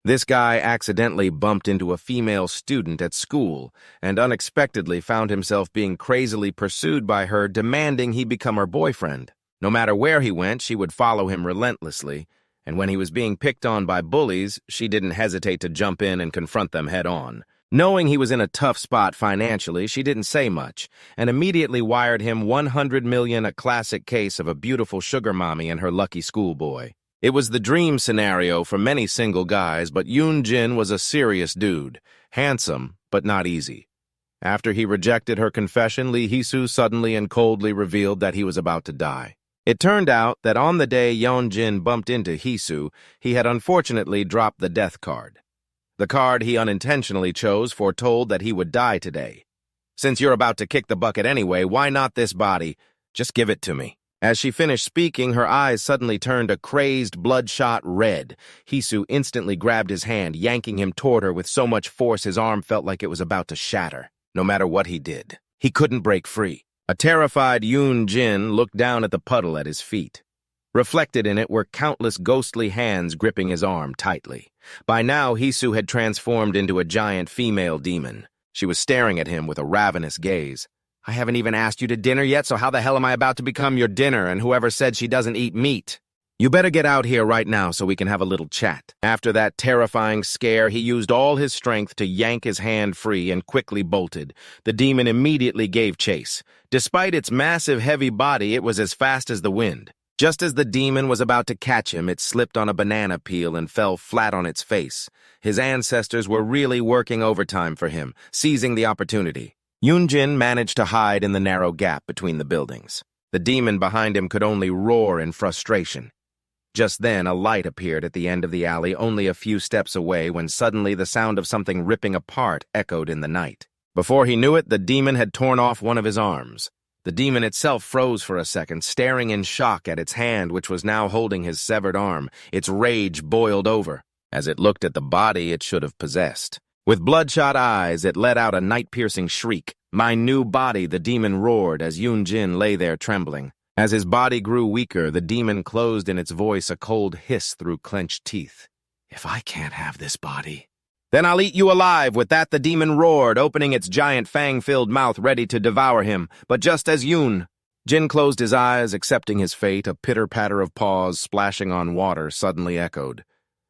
This guy accidentally bumped into a female student at school and unexpectedly found himself being crazily pursued by her, demanding he become her boyfriend. No matter where he went, she would follow him relentlessly, and when he was being picked on by bullies, she didn't hesitate to jump in and confront them head-on. Knowing he was in a tough spot financially, she didn't say much, and immediately wired him $100 million, a classic case of a beautiful sugar mommy and her lucky schoolboy. It was the dream scenario for many single guys, but Yoon Jin was a serious dude, handsome, but not easy. After he rejected her confession, Lee Hee-soo suddenly and coldly revealed that he was about to die. It turned out that on the day Yoon Jin bumped into Hee-soo, he had unfortunately dropped the death card. The card he unintentionally chose foretold that he would die today. "Since you're about to kick the bucket anyway, why not this body? Just give it to me." As she finished speaking, her eyes suddenly turned a crazed, bloodshot red. Hee-soo instantly grabbed his hand, yanking him toward her with so much force his arm felt like it was about to shatter. No matter what he did, he couldn't break free. A terrified Yoon Jin looked down at the puddle at his feet. Reflected in it were countless ghostly hands gripping his arm tightly. By now, Hee-soo had transformed into a giant female demon. She was staring at him with a ravenous gaze. "I haven't even asked you to dinner yet, so how the hell am I about to become your dinner, and whoever said she doesn't eat meat? You better get out here right now so we can have a little chat." After that terrifying scare, he used all his strength to yank his hand free and quickly bolted. The demon immediately gave chase. Despite its massive, heavy body, it was as fast as the wind. Just as the demon was about to catch him, it slipped on a banana peel and fell flat on its face. His ancestors were really working overtime for him, seizing the opportunity. Yoon Jin managed to hide in the narrow gap between the buildings. The demon behind him could only roar in frustration. Just then, a light appeared at the end of the alley, only a few steps away, when suddenly the sound of something ripping apart echoed in the night. Before he knew it, the demon had torn off one of his arms. The demon itself froze for a second, staring in shock at its hand, which was now holding his severed arm. Its rage boiled over as it looked at the body it should have possessed. With bloodshot eyes, it let out a night-piercing shriek. "My new body," the demon roared as Yoon Jin lay there trembling. As his body grew weaker, the demon closed in its voice a cold hiss through clenched teeth. "If I can't have this body, then I'll eat you alive." With that, the demon roared, opening its giant fang-filled mouth ready to devour him. But just as Yoon Jin closed his eyes, accepting his fate, a pitter-patter of paws splashing on water suddenly echoed.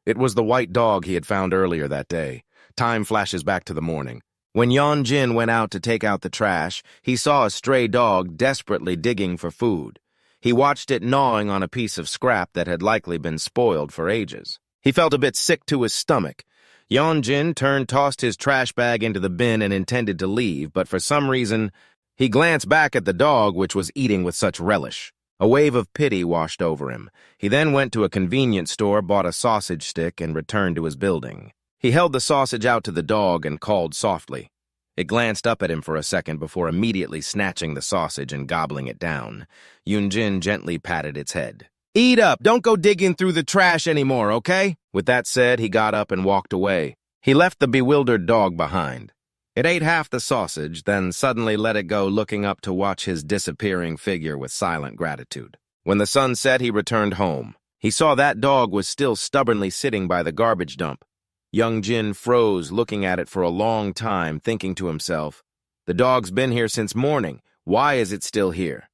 It was the white dog he had found earlier that day. Time flashes back to the morning. When Yoon Jin went out to take out the trash, he saw a stray dog desperately digging for food. He watched it gnawing on a piece of scrap that had likely been spoiled for ages. He felt a bit sick to his stomach. Yoon Jin tossed his trash bag into the bin and intended to leave, but for some reason, he glanced back at the dog, which was eating with such relish. A wave of pity washed over him. He then went to a convenience store, bought a sausage stick, and returned to his building. He held the sausage out to the dog and called softly. It glanced up at him for a second before immediately snatching the sausage and gobbling it down. Yoon Jin gently patted its head. "Eat up! Don't go digging through the trash anymore, okay?" With that said, he got up and walked away. He left the bewildered dog behind. It ate half the sausage, then suddenly let it go, looking up to watch his disappearing figure with silent gratitude. When the sun set, he returned home. He saw that dog was still stubbornly sitting by the garbage dump. Young Jin froze, looking at it for a long time, thinking to himself, "The dog's been here since morning. Why is it still here?"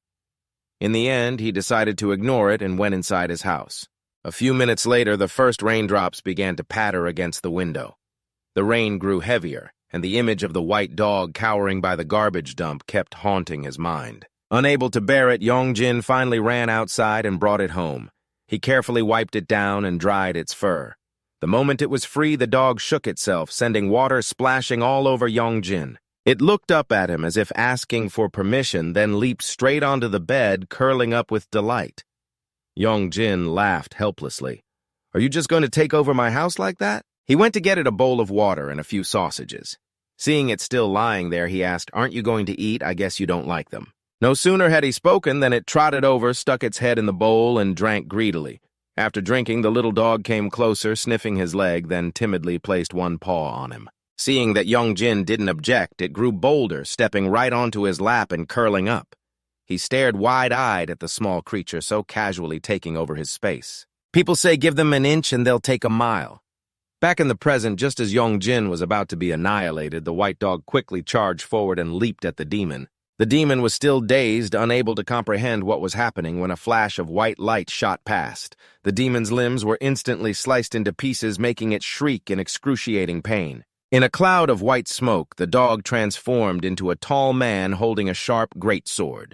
In the end, he decided to ignore it and went inside his house. A few minutes later, the first raindrops began to patter against the window. The rain grew heavier, and the image of the white dog cowering by the garbage dump kept haunting his mind. Unable to bear it, Young Jin finally ran outside and brought it home. He carefully wiped it down and dried its fur. The moment it was free, the dog shook itself, sending water splashing all over Young Jin. It looked up at him as if asking for permission, then leaped straight onto the bed, curling up with delight. Young Jin laughed helplessly. "Are you just going to take over my house like that?" He went to get it a bowl of water and a few sausages. Seeing it still lying there, he asked, "Aren't you going to eat? I guess you don't like them." No sooner had he spoken than it trotted over, stuck its head in the bowl, and drank greedily. After drinking, the little dog came closer, sniffing his leg, then timidly placed one paw on him. Seeing that Young Jin didn't object, it grew bolder, stepping right onto his lap and curling up. He stared wide-eyed at the small creature so casually taking over his space. "People say give them an inch and they'll take a mile. Back in the present, just as Yongjin was about to be annihilated, the white dog quickly charged forward and leaped at the demon. The demon was still dazed, unable to comprehend what was happening when a flash of white light shot past. The demon's limbs were instantly sliced into pieces, making it shriek in excruciating pain. In a cloud of white smoke, the dog transformed into a tall man holding a sharp greatsword.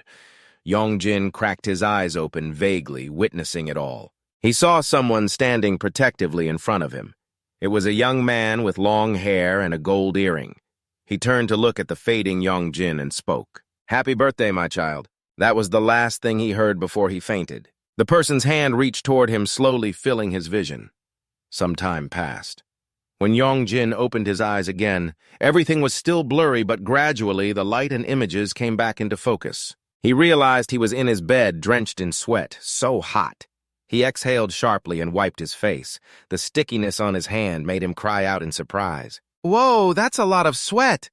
Yongjin cracked his eyes open vaguely, witnessing it all. He saw someone standing protectively in front of him. It was a young man with long hair and a gold earring. He turned to look at the fading Yongjin and spoke. "Happy birthday, my child." That was the last thing he heard before he fainted. The person's hand reached toward him, slowly filling his vision. Some time passed. When Yongjin opened his eyes again, everything was still blurry, but gradually the light and images came back into focus. He realized he was in his bed, drenched in sweat, so hot. He exhaled sharply and wiped his face. The stickiness on his hand made him cry out in surprise. "Whoa, that's a lot of sweat!"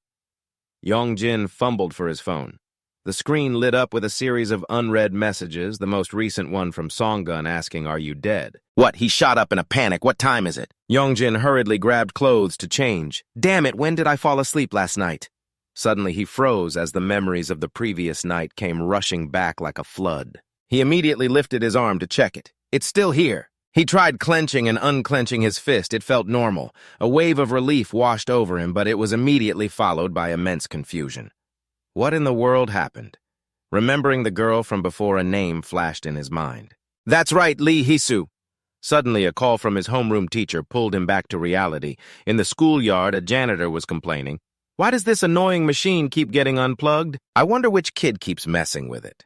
Yongjin fumbled for his phone. The screen lit up with a series of unread messages, the most recent one from Songgun asking, "Are you dead?" "What?" He shot up in a panic. "What time is it?" Yongjin hurriedly grabbed clothes to change. "Damn it, when did I fall asleep last night?" Suddenly he froze as the memories of the previous night came rushing back like a flood. He immediately lifted his arm to check it. "It's still here." He tried clenching and unclenching his fist. It felt normal. A wave of relief washed over him, but it was immediately followed by immense confusion. What in the world happened? Remembering the girl from before, a name flashed in his mind. "That's right, Lee Hisu." Suddenly, a call from his homeroom teacher pulled him back to reality. In the schoolyard, a janitor was complaining. "Why does this annoying machine keep getting unplugged? I wonder which kid keeps messing with it."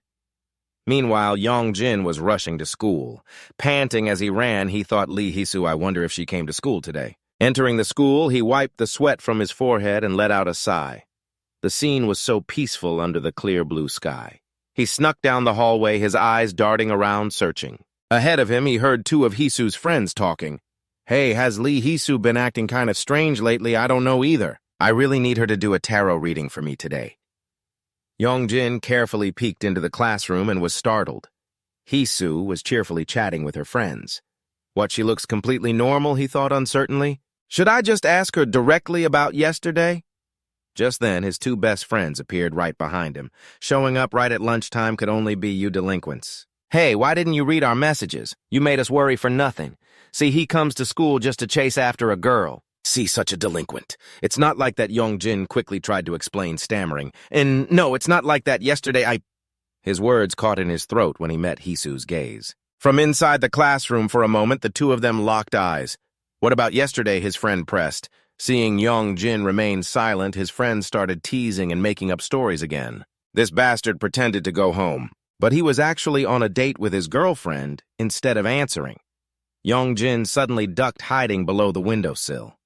Meanwhile, Yongjin was rushing to school. Panting as he ran, he thought, "Lee Hisu, I wonder if she came to school today." Entering the school, he wiped the sweat from his forehead and let out a sigh. The scene was so peaceful under the clear blue sky. He snuck down the hallway, his eyes darting around, searching. Ahead of him, he heard two of Hisu's friends talking. "Hey, has Lee Hisu been acting kind of strange lately? I don't know either. I really need her to do a tarot reading for me today." Yongjin carefully peeked into the classroom and was startled. Hisu was cheerfully chatting with her friends. "What, she looks completely normal," he thought uncertainly. "Should I just ask her directly about yesterday?" Just then, his two best friends appeared right behind him. Showing up right at lunchtime could only be you delinquents. "Hey, why didn't you read our messages? You made us worry for nothing. See, he comes to school just to chase after a girl." "See, such a delinquent. It's not like that," Yongjin quickly tried to explain, stammering. "And no, it's not like that. Yesterday I—" His words caught in his throat when he met Hisu's gaze. From inside the classroom for a moment, the two of them locked eyes. "What about yesterday?" his friend pressed. Seeing Yongjin remain silent, his friend started teasing and making up stories again. This bastard pretended to go home, but he was actually on a date with his girlfriend instead of answering. Yongjin suddenly ducked, hiding below the windowsill.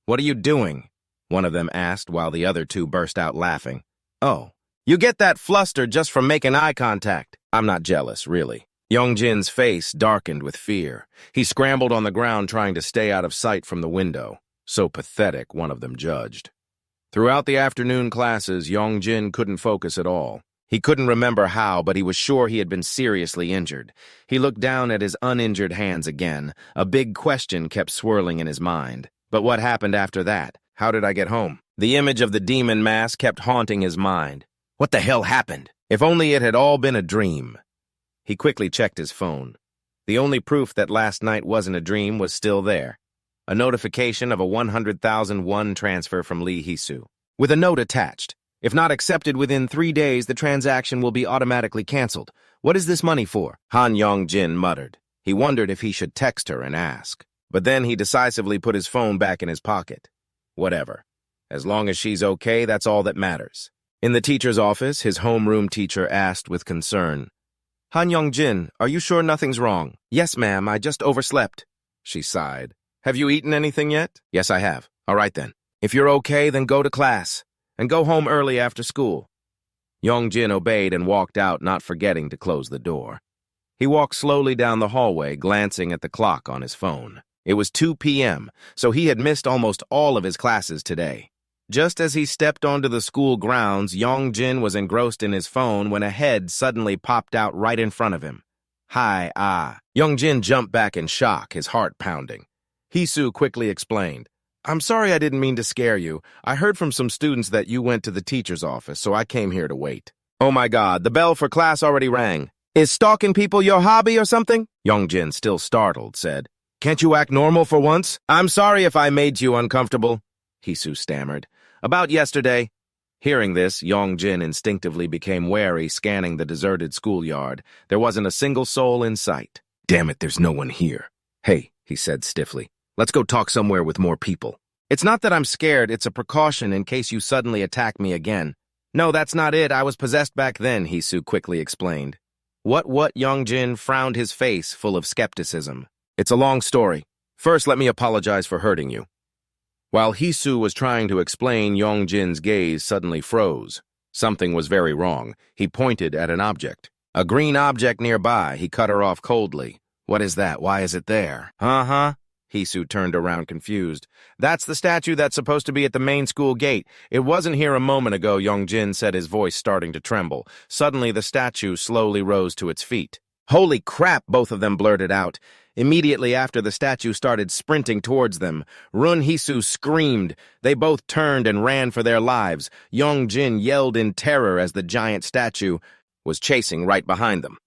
"What are you doing?" one of them asked, while the other two burst out laughing. "Oh, you get that flustered just from making eye contact." "I'm not jealous, really." Yongjin's face darkened with fear. He scrambled on the ground, trying to stay out of sight from the window. So pathetic, one of them judged. Throughout the afternoon classes, Yongjin couldn't focus at all. He couldn't remember how, but he was sure he had been seriously injured. He looked down at his uninjured hands again. A big question kept swirling in his mind. But what happened after that? How did I get home? The image of the demon mask kept haunting his mind. What the hell happened? If only it had all been a dream. He quickly checked his phone. The only proof that last night wasn't a dream was still there. A notification of a 100,000 won transfer from Lee Hisu, with a note attached. "If not accepted within 3 days, the transaction will be automatically canceled. What is this money for?" Han Yongjin muttered. He wondered if he should text her and ask. But then he decisively put his phone back in his pocket. Whatever. As long as she's okay, that's all that matters. In the teacher's office, his homeroom teacher asked with concern, "Han Yongjin, are you sure nothing's wrong?" "Yes, ma'am, I just overslept." She sighed. "Have you eaten anything yet?" "Yes, I have." "All right then. If you're okay, then go to class. And go home early after school." Yongjin obeyed and walked out, not forgetting to close the door. He walked slowly down the hallway, glancing at the clock on his phone. It was 2 p.m., so he had missed almost all of his classes today. Just as he stepped onto the school grounds, Yongjin was engrossed in his phone when a head suddenly popped out right in front of him. "Hi, ah." Yongjin jumped back in shock, his heart pounding. Hisu quickly explained. I'm sorry I didn't mean to scare you. I heard from some students that you went to the teacher's office, so I came here to wait. Oh my god, the bell for class already rang. Is stalking people your hobby or something? Yongjin, still startled, said. Can't you act normal for once? I'm sorry if I made you uncomfortable, Hisu stammered. About yesterday. Hearing this, Yongjin instinctively became wary, scanning the deserted schoolyard. There wasn't a single soul in sight. Damn it, there's no one here. Hey, he said stiffly. Let's go talk somewhere with more people. It's not that I'm scared, it's a precaution in case you suddenly attack me again. No, that's not it. I was possessed back then, Hisu quickly explained. What, Yongjin frowned, his face full of skepticism. It's a long story. First, let me apologize for hurting you. While Hisu was trying to explain, Yongjin's gaze suddenly froze. Something was very wrong. He pointed at an object. A green object nearby. He cut her off coldly. What is that? Why is it there? Uh-huh. Hisu turned around confused. That's the statue that's supposed to be at the main school gate. It wasn't here a moment ago, Yongjin said, his voice starting to tremble. Suddenly, the statue slowly rose to its feet. Holy crap, both of them blurted out. Immediately after, the statue started sprinting towards them. Run Hisu screamed. They both turned and ran for their lives. Yongjin yelled in terror as the giant statue was chasing right behind them.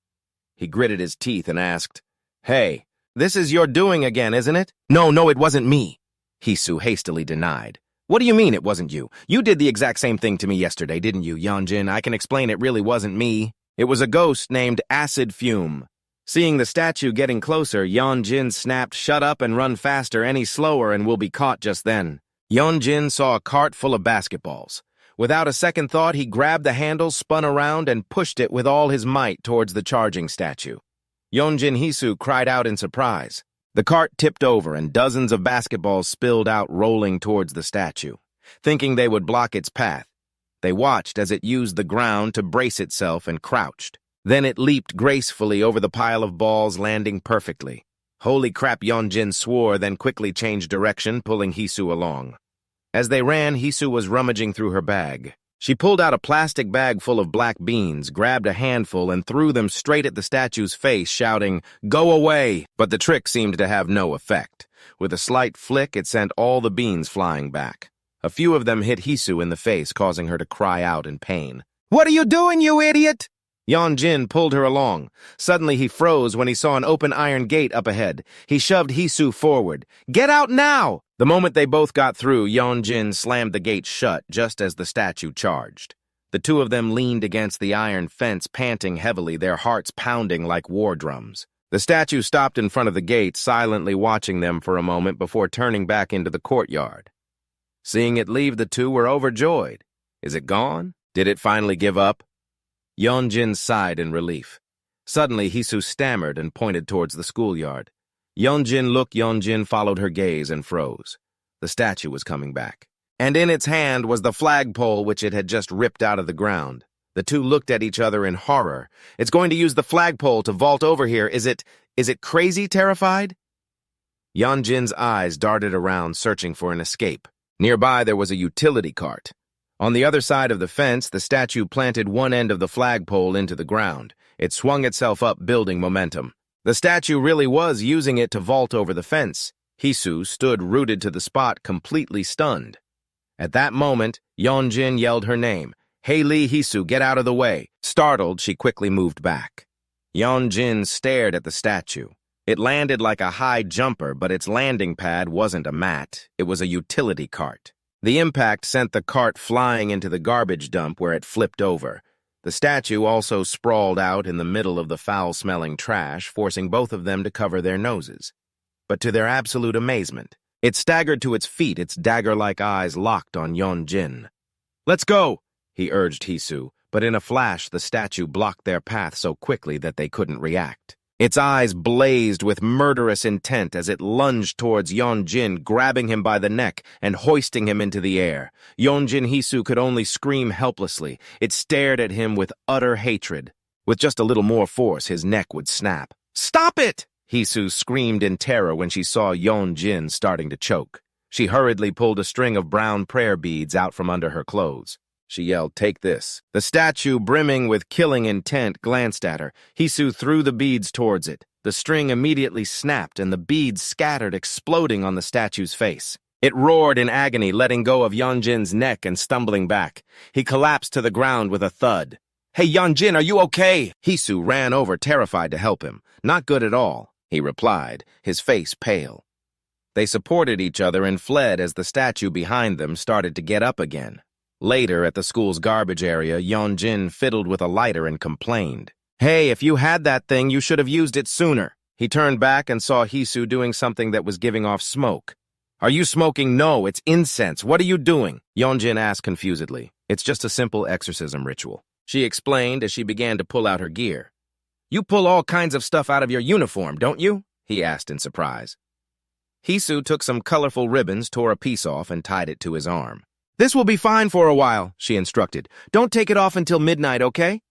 He gritted his teeth and asked, Hey, this is your doing again, isn't it? No, it wasn't me, Hisu hastily denied. What do you mean it wasn't you? You did the exact same thing to me yesterday, didn't you, Yongjin? I can explain it really wasn't me. It was a ghost named Acid Fume. Seeing the statue getting closer, Yongjin snapped, Shut up and run faster, any slower and we'll be caught just then. Yongjin saw a cart full of basketballs. Without a second thought, he grabbed the handle, spun around, and pushed it with all his might towards the charging statue. Yongjin Hisu cried out in surprise. The cart tipped over and dozens of basketballs spilled out, rolling towards the statue. Thinking they would block its path, they watched as it used the ground to brace itself and crouched. Then it leaped gracefully over the pile of balls, landing perfectly. Holy crap, Yongjin swore, then quickly changed direction, pulling Hisu along. As they ran, Hisu was rummaging through her bag. She pulled out a plastic bag full of black beans, grabbed a handful, and threw them straight at the statue's face, shouting, Go away! But the trick seemed to have no effect. With a slight flick, it sent all the beans flying back. A few of them hit Hisu in the face, causing her to cry out in pain. What are you doing, you idiot? Yongjin pulled her along. Suddenly he froze when he saw an open iron gate up ahead. He shoved Hisu forward. Get out now! The moment they both got through, Yongjin slammed the gate shut just as the statue charged. The two of them leaned against the iron fence, panting heavily, their hearts pounding like war drums. The statue stopped in front of the gate, silently watching them for a moment before turning back into the courtyard. Seeing it leave, the two were overjoyed. Is it gone? Did it finally give up? Yongjin sighed in relief. Suddenly, Hisu stammered and pointed towards the schoolyard. Yongjin followed her gaze and froze. The statue was coming back. And in its hand was the flagpole which it had just ripped out of the ground. The two looked at each other in horror. It's going to use the flagpole to vault over here. Is it crazy terrified? Yongjin's eyes darted around, searching for an escape. Nearby, there was a utility cart. On the other side of the fence, the statue planted one end of the flagpole into the ground. It swung itself up, building momentum. The statue really was using it to vault over the fence. Hisu stood rooted to the spot, completely stunned. At that moment, Yongjin yelled her name. Hey Lee, Hisu, get out of the way. Startled, she quickly moved back. Yongjin stared at the statue. It landed like a high jumper, but its landing pad wasn't a mat. It was a utility cart. The impact sent the cart flying into the garbage dump where it flipped over. The statue also sprawled out in the middle of the foul-smelling trash, forcing both of them to cover their noses. But to their absolute amazement, it staggered to its feet, its dagger-like eyes locked on Yongjin. Let's go, he urged Hisu, but in a flash the statue blocked their path so quickly that they couldn't react. Its eyes blazed with murderous intent as it lunged towards Yongjin, grabbing him by the neck and hoisting him into the air. Yongjin Hisu could only scream helplessly. It stared at him with utter hatred. With just a little more force, his neck would snap. Stop it! Hisu screamed in terror when she saw Yongjin starting to choke. She hurriedly pulled a string of brown prayer beads out from under her clothes. She yelled, Take this. The statue, brimming with killing intent, glanced at her. Hisu threw the beads towards it. The string immediately snapped and the beads scattered, exploding on the statue's face. It roared in agony, letting go of Yeonjin's neck and stumbling back. He collapsed to the ground with a thud. "Hey, Yeonjin, are you okay?" Hisu ran over, terrified to help him. "Not good at all," he replied, his face pale. They supported each other and fled as the statue behind them started to get up again. Later, at the school's garbage area, Yeonjin fiddled with a lighter and complained. "Hey, if you had that thing, you should have used it sooner." He turned back and saw Hisu doing something that was giving off smoke. "Are you smoking?" "No, it's incense. What are you doing?" Yeonjin asked confusedly. "It's just a simple exorcism ritual," she explained as she began to pull out her gear. "You pull all kinds of stuff out of your uniform, don't you?" he asked in surprise. Hisu took some colorful ribbons, tore a piece off, and tied it to his arm. "This will be fine for a while," she instructed. "Don't take it off until midnight, okay?"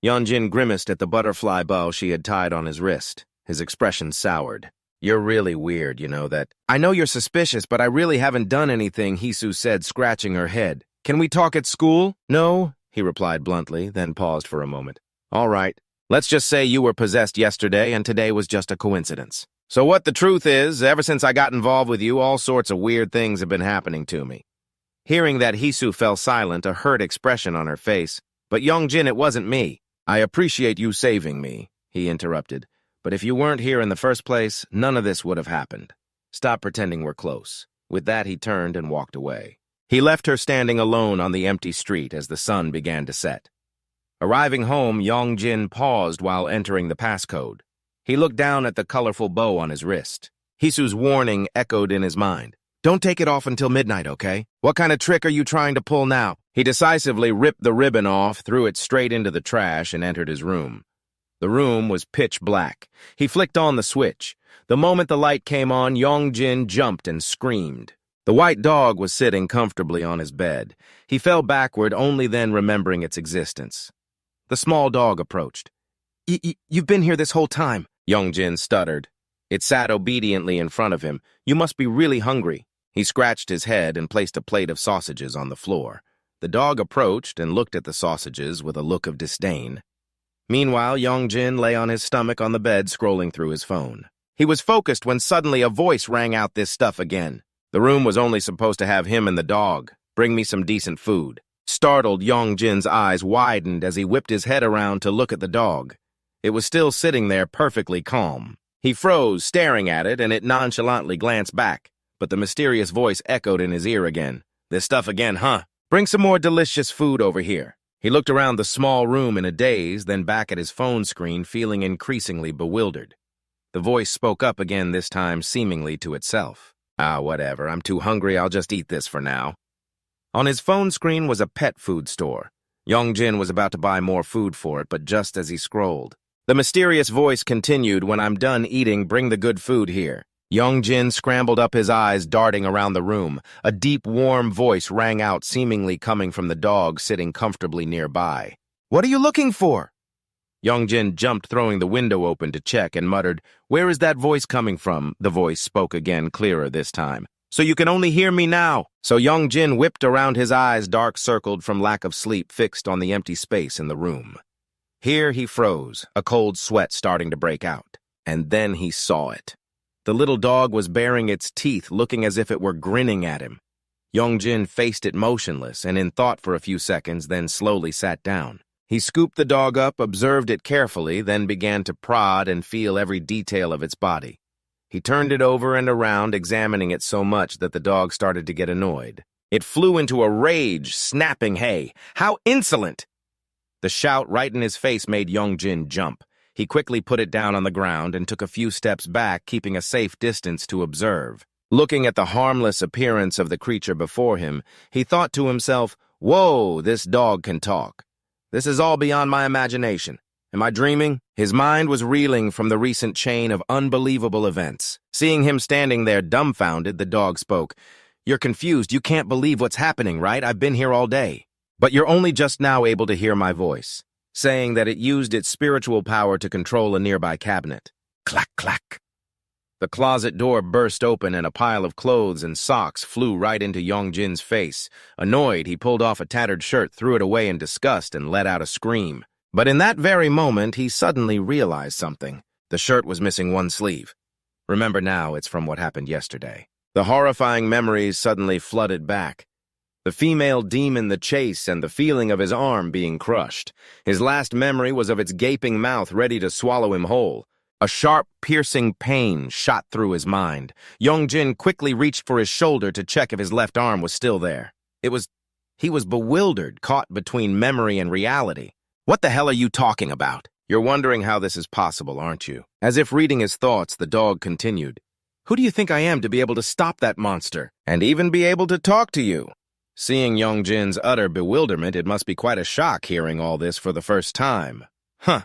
Yeonjin grimaced at the butterfly bow she had tied on his wrist. His expression soured. "You're really weird, you know that." "I know you're suspicious, but I really haven't done anything," Hisu said, scratching her head. "Can we talk at school?" "No," he replied bluntly, then paused for a moment. "All right. Let's just say you were possessed yesterday and today was just a coincidence. So what the truth is, ever since I got involved with you, all sorts of weird things have been happening to me." Hearing that, Hisu fell silent, a hurt expression on her face. "But Yeonjin, it wasn't me." "I appreciate you saving me," he interrupted. "But if you weren't here in the first place, none of this would have happened. Stop pretending we're close." With that, he turned and walked away. He left her standing alone on the empty street as the sun began to set. Arriving home, Yeonjin paused while entering the passcode. He looked down at the colorful bow on his wrist. Hisu's warning echoed in his mind. "Don't take it off until midnight, okay? What kind of trick are you trying to pull now?" He decisively ripped the ribbon off, threw it straight into the trash, and entered his room. The room was pitch black. He flicked on the switch. The moment the light came on, Yeonjin jumped and screamed. The white dog was sitting comfortably on his bed. He fell backward, only then remembering its existence. The small dog approached. You've been here this whole time," Yeonjin stuttered. It sat obediently in front of him. "You must be really hungry." He scratched his head and placed a plate of sausages on the floor. The dog approached and looked at the sausages with a look of disdain. Meanwhile, Yeonjin lay on his stomach on the bed, scrolling through his phone. He was focused when suddenly a voice rang out this stuff again. The room was only supposed to have him and the dog. "Bring me some decent food." Startled, Yeonjin's eyes widened as he whipped his head around to look at the dog. It was still sitting there perfectly calm. He froze, staring at it, and it nonchalantly glanced back. But the mysterious voice echoed in his ear again. "This stuff again, huh? Bring some more delicious food over here." He looked around the small room in a daze, then back at his phone screen, feeling increasingly bewildered. The voice spoke up again, this time seemingly to itself. Whatever, I'm too hungry, I'll just eat this for now." On his phone screen was a pet food store. Yeonjin was about to buy more food for it, but just as he scrolled, the mysterious voice continued, "When I'm done eating, bring the good food here." Yeonjin scrambled up, his eyes darting around the room. A deep, warm voice rang out, seemingly coming from the dog sitting comfortably nearby. "What are you looking for?" Yeonjin jumped, throwing the window open to check, and muttered, "Where is that voice coming from?" The voice spoke again, clearer this time. "So you can only hear me now." So Yeonjin whipped around, his eyes dark-circled from lack of sleep, fixed on the empty space in the room. Here he froze, a cold sweat starting to break out. And then he saw it. The little dog was baring its teeth, looking as if it were grinning at him. Yeonjin faced it motionless and in thought for a few seconds, then slowly sat down. He scooped the dog up, observed it carefully, then began to prod and feel every detail of its body. He turned it over and around, examining it so much that the dog started to get annoyed. It flew into a rage, snapping, "Hey, how insolent!" The shout right in his face made Yeonjin jump. He quickly put it down on the ground and took a few steps back, keeping a safe distance to observe. Looking at the harmless appearance of the creature before him, he thought to himself, "Whoa, this dog can talk. This is all beyond my imagination. Am I dreaming?" His mind was reeling from the recent chain of unbelievable events. Seeing him standing there dumbfounded, the dog spoke. "You're confused. You can't believe what's happening, right? I've been here all day. But you're only just now able to hear my voice," saying that it used its spiritual power to control a nearby cabinet. Clack, clack. The closet door burst open and a pile of clothes and socks flew right into Yeonjin's face. Annoyed, he pulled off a tattered shirt, threw it away in disgust, and let out a scream. But in that very moment, he suddenly realized something. The shirt was missing one sleeve. Remember now, it's from what happened yesterday. The horrifying memories suddenly flooded back. The female demon, the chase, and the feeling of his arm being crushed. His last memory was of its gaping mouth ready to swallow him whole. A sharp, piercing pain shot through his mind. Young-jin quickly reached for his shoulder to check if his left arm was still there. He was bewildered, caught between memory and reality. What the hell are you talking about? You're wondering how this is possible, aren't you? As if reading his thoughts, the dog continued. Who do you think I am to be able to stop that monster? And even be able to talk to you? Seeing Young-jin's utter bewilderment, it must be quite a shock hearing all this for the first time. Huh.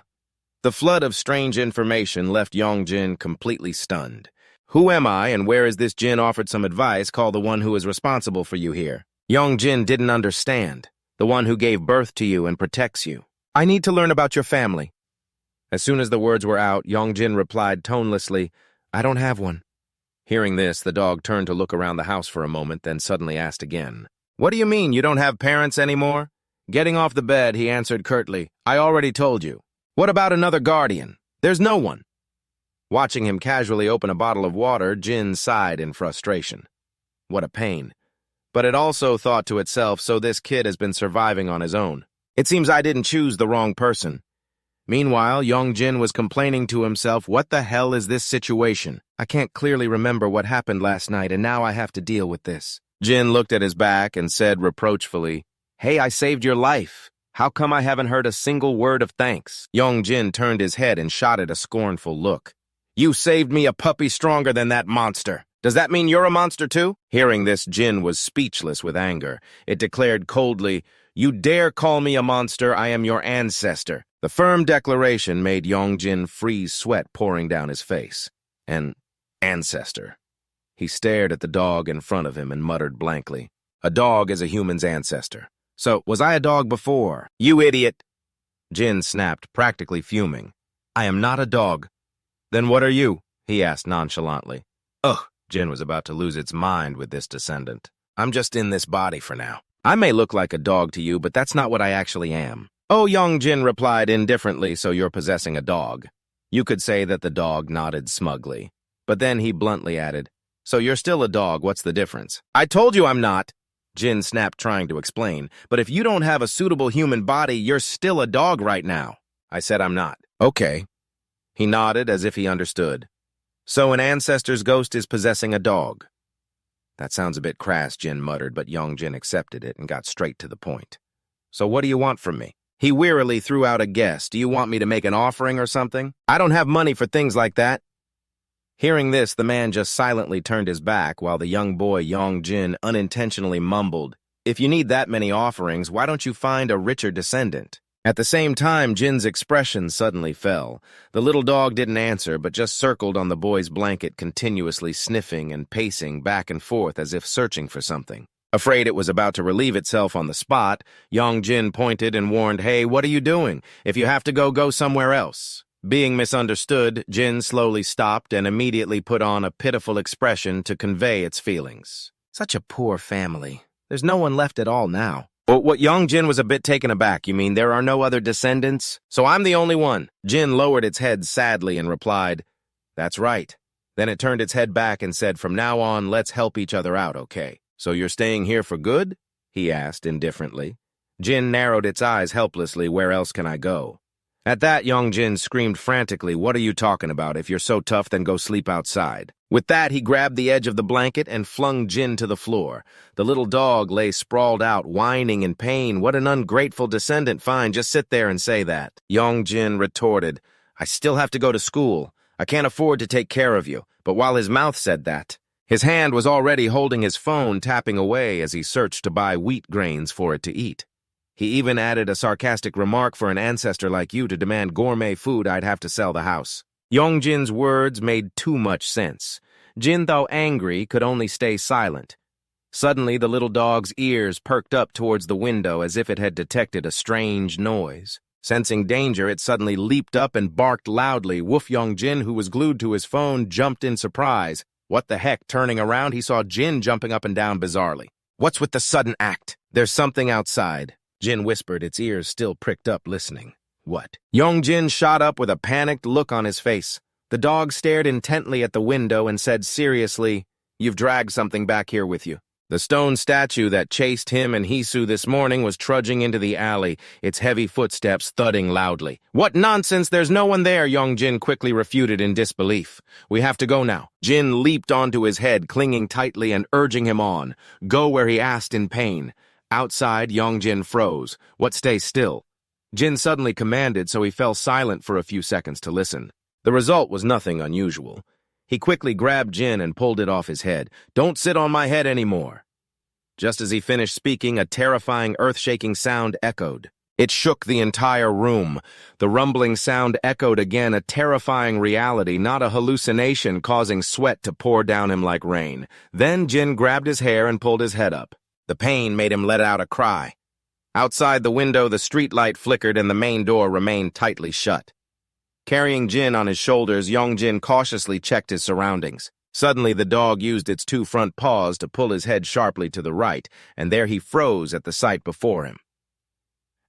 The flood of strange information left Young-jin completely stunned. Who am I, and where is this Jin offered some advice? Call the one who is responsible for you here. Young-jin didn't understand. The one who gave birth to you and protects you. I need to learn about your family. As soon as the words were out, Young-jin replied tonelessly, I don't have one. Hearing this, the dog turned to look around the house for a moment, then suddenly asked again. What do you mean, you don't have parents anymore? Getting off the bed, he answered curtly, I already told you. What about another guardian? There's no one. Watching him casually open a bottle of water, Jin sighed in frustration. What a pain. But it also thought to itself, so this kid has been surviving on his own. It seems I didn't choose the wrong person. Meanwhile, Young-jin was complaining to himself, what the hell is this situation? I can't clearly remember what happened last night, and now I have to deal with this. Jin looked at his back and said reproachfully, Hey, I saved your life. How come I haven't heard a single word of thanks? Young-jin turned his head and shot at a scornful look. You saved me, a puppy stronger than that monster. Does that mean you're a monster too? Hearing this, Jin was speechless with anger. It declared coldly, You dare call me a monster, I am your ancestor. The firm declaration made Young-jin freeze sweat pouring down his face. An ancestor. He stared at the dog in front of him and muttered blankly, A dog is a human's ancestor. So, was I a dog before? You idiot! Jin snapped, practically fuming. I am not a dog. Then what are you? He asked nonchalantly. Ugh, Jin was about to lose its mind with this descendant. I'm just in this body for now. I may look like a dog to you, but that's not what I actually am. Oh, Young-jin replied indifferently, so you're possessing a dog. You could say that the dog nodded smugly. But then he bluntly added, So you're still a dog, what's the difference? I told you I'm not! Jin snapped, trying to explain, but if you don't have a suitable human body, you're still a dog right now. I said I'm not. Okay. He nodded as if he understood. So an ancestor's ghost is possessing a dog. That sounds a bit crass, Jin muttered, but Young-jin accepted it and got straight to the point. So what do you want from me? He wearily threw out a guess. Do you want me to make an offering or something? I don't have money for things like that. Hearing this, the man just silently turned his back while the young boy Young-jin unintentionally mumbled, If you need that many offerings, why don't you find a richer descendant? At the same time, Jin's expression suddenly fell. The little dog didn't answer, but just circled on the boy's blanket, continuously sniffing and pacing back and forth as if searching for something. Afraid it was about to relieve itself on the spot, Young-jin pointed and warned, Hey, what are you doing? If you have to go, go somewhere else. Being misunderstood, Jin slowly stopped and immediately put on a pitiful expression to convey its feelings. Such a poor family. There's no one left at all now. But what Young-jin was a bit taken aback. You mean there are no other descendants? So I'm the only one. Jin lowered its head sadly and replied, That's right. Then it turned its head back and said, From now on, let's help each other out, okay? So you're staying here for good? He asked indifferently. Jin narrowed its eyes helplessly. Where else can I go? At that, Young-jin screamed frantically, What are you talking about? If you're so tough, then go sleep outside. With that, he grabbed the edge of the blanket and flung Jin to the floor. The little dog lay sprawled out, whining in pain. What an ungrateful descendant. Fine, just sit there and say that. Young-jin retorted, I still have to go to school. I can't afford to take care of you. But while his mouth said that, his hand was already holding his phone, tapping away as he searched to buy wheat grains for it to eat. He even added a sarcastic remark, For an ancestor like you to demand gourmet food, I'd have to sell the house. Young-jin's words made too much sense. Jin, though angry, could only stay silent. Suddenly, the little dog's ears perked up towards the window as if it had detected a strange noise. Sensing danger, it suddenly leaped up and barked loudly. Woof! Young-jin, who was glued to his phone, jumped in surprise. What the heck? Turning around, he saw Jin jumping up and down bizarrely. What's with the sudden act? There's something outside. Jin whispered, its ears still pricked up, listening. What? Young-jin shot up with a panicked look on his face. The dog stared intently at the window and said seriously, "You've dragged something back here with you." The stone statue that chased him and Hisu this morning was trudging into the alley, its heavy footsteps thudding loudly. "What nonsense! There's no one there," Yongjin quickly refuted in disbelief. "We have to go now." Jin leaped onto his head, clinging tightly and urging him on. "Go where he asked in pain." Outside, Yongjin froze. "What stays still?" Jin suddenly commanded, so he fell silent for a few seconds to listen. The result was nothing unusual. He quickly grabbed Jin and pulled it off his head. "Don't sit on my head anymore." Just as he finished speaking, a terrifying, earth-shaking sound echoed. It shook the entire room. The rumbling sound echoed again, a terrifying reality, not a hallucination, causing sweat to pour down him like rain. Then Jin grabbed his hair and pulled his head up. The pain made him let out a cry. Outside the window, the streetlight flickered and the main door remained tightly shut. Carrying Jin on his shoulders, Yongjin cautiously checked his surroundings. Suddenly, the dog used its two front paws to pull his head sharply to the right, and there he froze at the sight before him.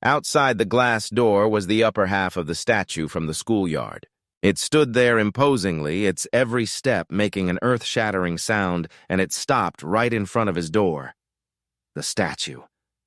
Outside the glass door was the upper half of the statue from the schoolyard. It stood there imposingly, its every step making an earth-shattering sound, and it stopped right in front of his door. The statue.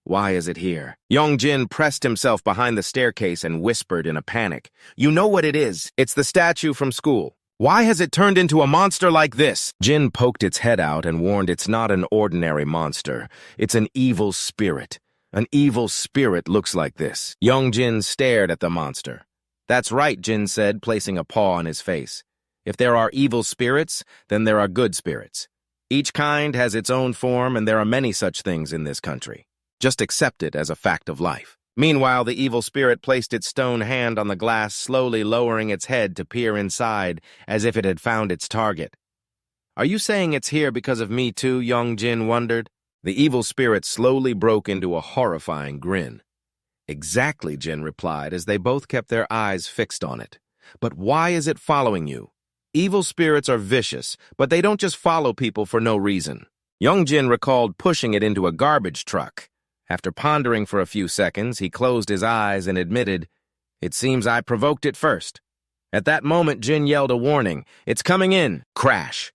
Why is it here? Yongjin pressed himself behind the staircase and whispered in a panic. "You know what it is. It's the statue from school. Why has it turned into a monster like this?" Jin poked its head out and warned it's not an ordinary monster. It's an evil spirit. An evil spirit looks like this. Yongjin stared at the monster. "That's right," Jin said, placing a paw on his face. "If there are evil spirits, then there are good spirits. Each kind has its own form, and there are many such things in this country. Just accept it as a fact of life." Meanwhile, the evil spirit placed its stone hand on the glass, slowly lowering its head to peer inside, as if it had found its target. "Are you saying it's here because of me too?" Yongjin wondered. The evil spirit slowly broke into a horrifying grin. "Exactly," Jin replied, as they both kept their eyes fixed on it. "But why is it following you? Evil spirits are vicious, but they don't just follow people for no reason." Yongjin recalled pushing it into a garbage truck. After pondering for a few seconds, he closed his eyes and admitted, "It seems I provoked it first." At that moment, Jin yelled a warning. "It's coming in!" Crash!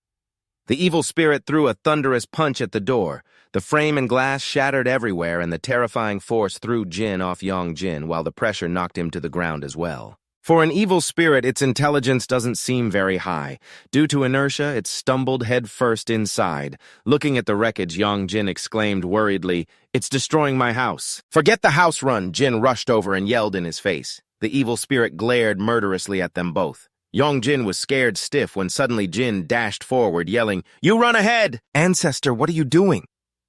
The evil spirit threw a thunderous punch at the door. The frame and glass shattered everywhere, and the terrifying force threw Jin off Yongjin, while the pressure knocked him to the ground as well. For an evil spirit, its intelligence doesn't seem very high. Due to inertia, it stumbled headfirst inside. Looking at the wreckage, Yongjin exclaimed worriedly, "It's destroying my house." "Forget the house run!" Jin rushed over and yelled in his face. The evil spirit glared murderously at them both. Yongjin was scared stiff when suddenly Jin dashed forward, yelling, "You run ahead!" "Ancestor, what are you doing?"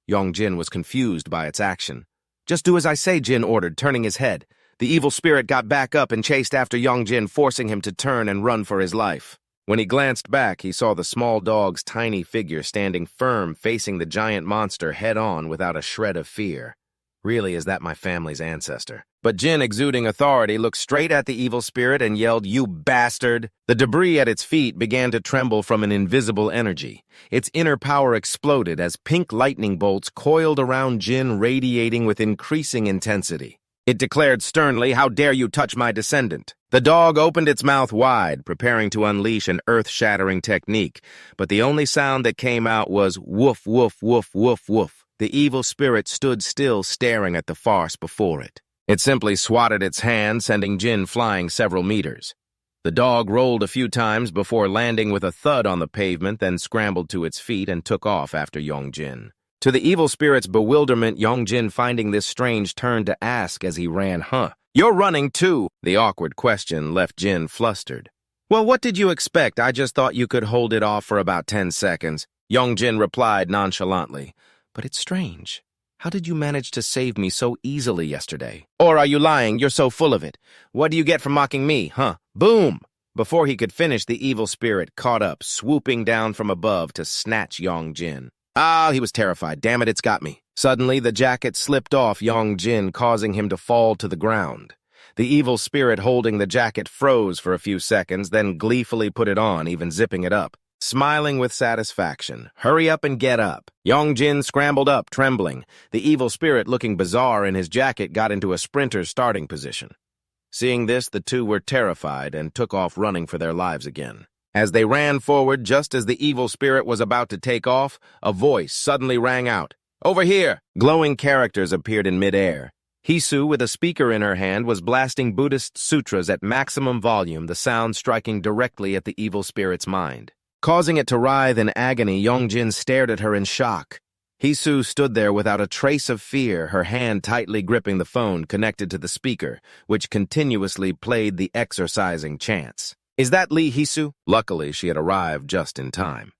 Yongjin was confused by its action. "Just do as I say," Jin ordered, turning his head. The evil spirit got back up and chased after Yongjin, forcing him to turn and run for his life. When he glanced back, he saw the small dog's tiny figure standing firm, facing the giant monster head-on without a shred of fear. Really, is that my family's ancestor? But Jin, exuding authority, looked straight at the evil spirit and yelled, "You bastard!" The debris at its feet began to tremble from an invisible energy. Its inner power exploded as pink lightning bolts coiled around Jin, radiating with increasing intensity. It declared sternly, "How dare you touch my descendant?" The dog opened its mouth wide, preparing to unleash an earth-shattering technique, but the only sound that came out was woof, woof, woof, woof, woof. The evil spirit stood still, staring at the farce before it. It simply swatted its hand, sending Jin flying several meters. The dog rolled a few times before landing with a thud on the pavement, then scrambled to its feet and took off after Yongjin. To the evil spirit's bewilderment, Yongjin, finding this strange, turned to ask as he ran, "You're running too?" The awkward question left Jin flustered. "Well, what did you expect? I just thought you could hold it off for about 10 seconds. Yongjin replied nonchalantly. "But it's strange. How did you manage to save me so easily yesterday? Or are you lying? You're so full of it. What do you get for mocking me, Boom!" Before he could finish, the evil spirit caught up, swooping down from above to snatch Yongjin. He was terrified. "Damn it, it's got me." Suddenly, the jacket slipped off Yongjin, causing him to fall to the ground. The evil spirit holding the jacket froze for a few seconds, then gleefully put it on, even zipping it up. Smiling with satisfaction. "Hurry up and get up." Yongjin scrambled up, trembling. The evil spirit, looking bizarre in his jacket, got into a sprinter's starting position. Seeing this, the two were terrified and took off running for their lives again. As they ran forward, just as the evil spirit was about to take off, a voice suddenly rang out. "Over here!" Glowing characters appeared in midair. Hisu, with a speaker in her hand, was blasting Buddhist sutras at maximum volume, the sound striking directly at the evil spirit's mind. Causing it to writhe in agony, Yongjin stared at her in shock. Hisu stood there without a trace of fear, her hand tightly gripping the phone connected to the speaker, which continuously played the exorcising chants. "Is that Lee Hisu?" Luckily, she had arrived just in time.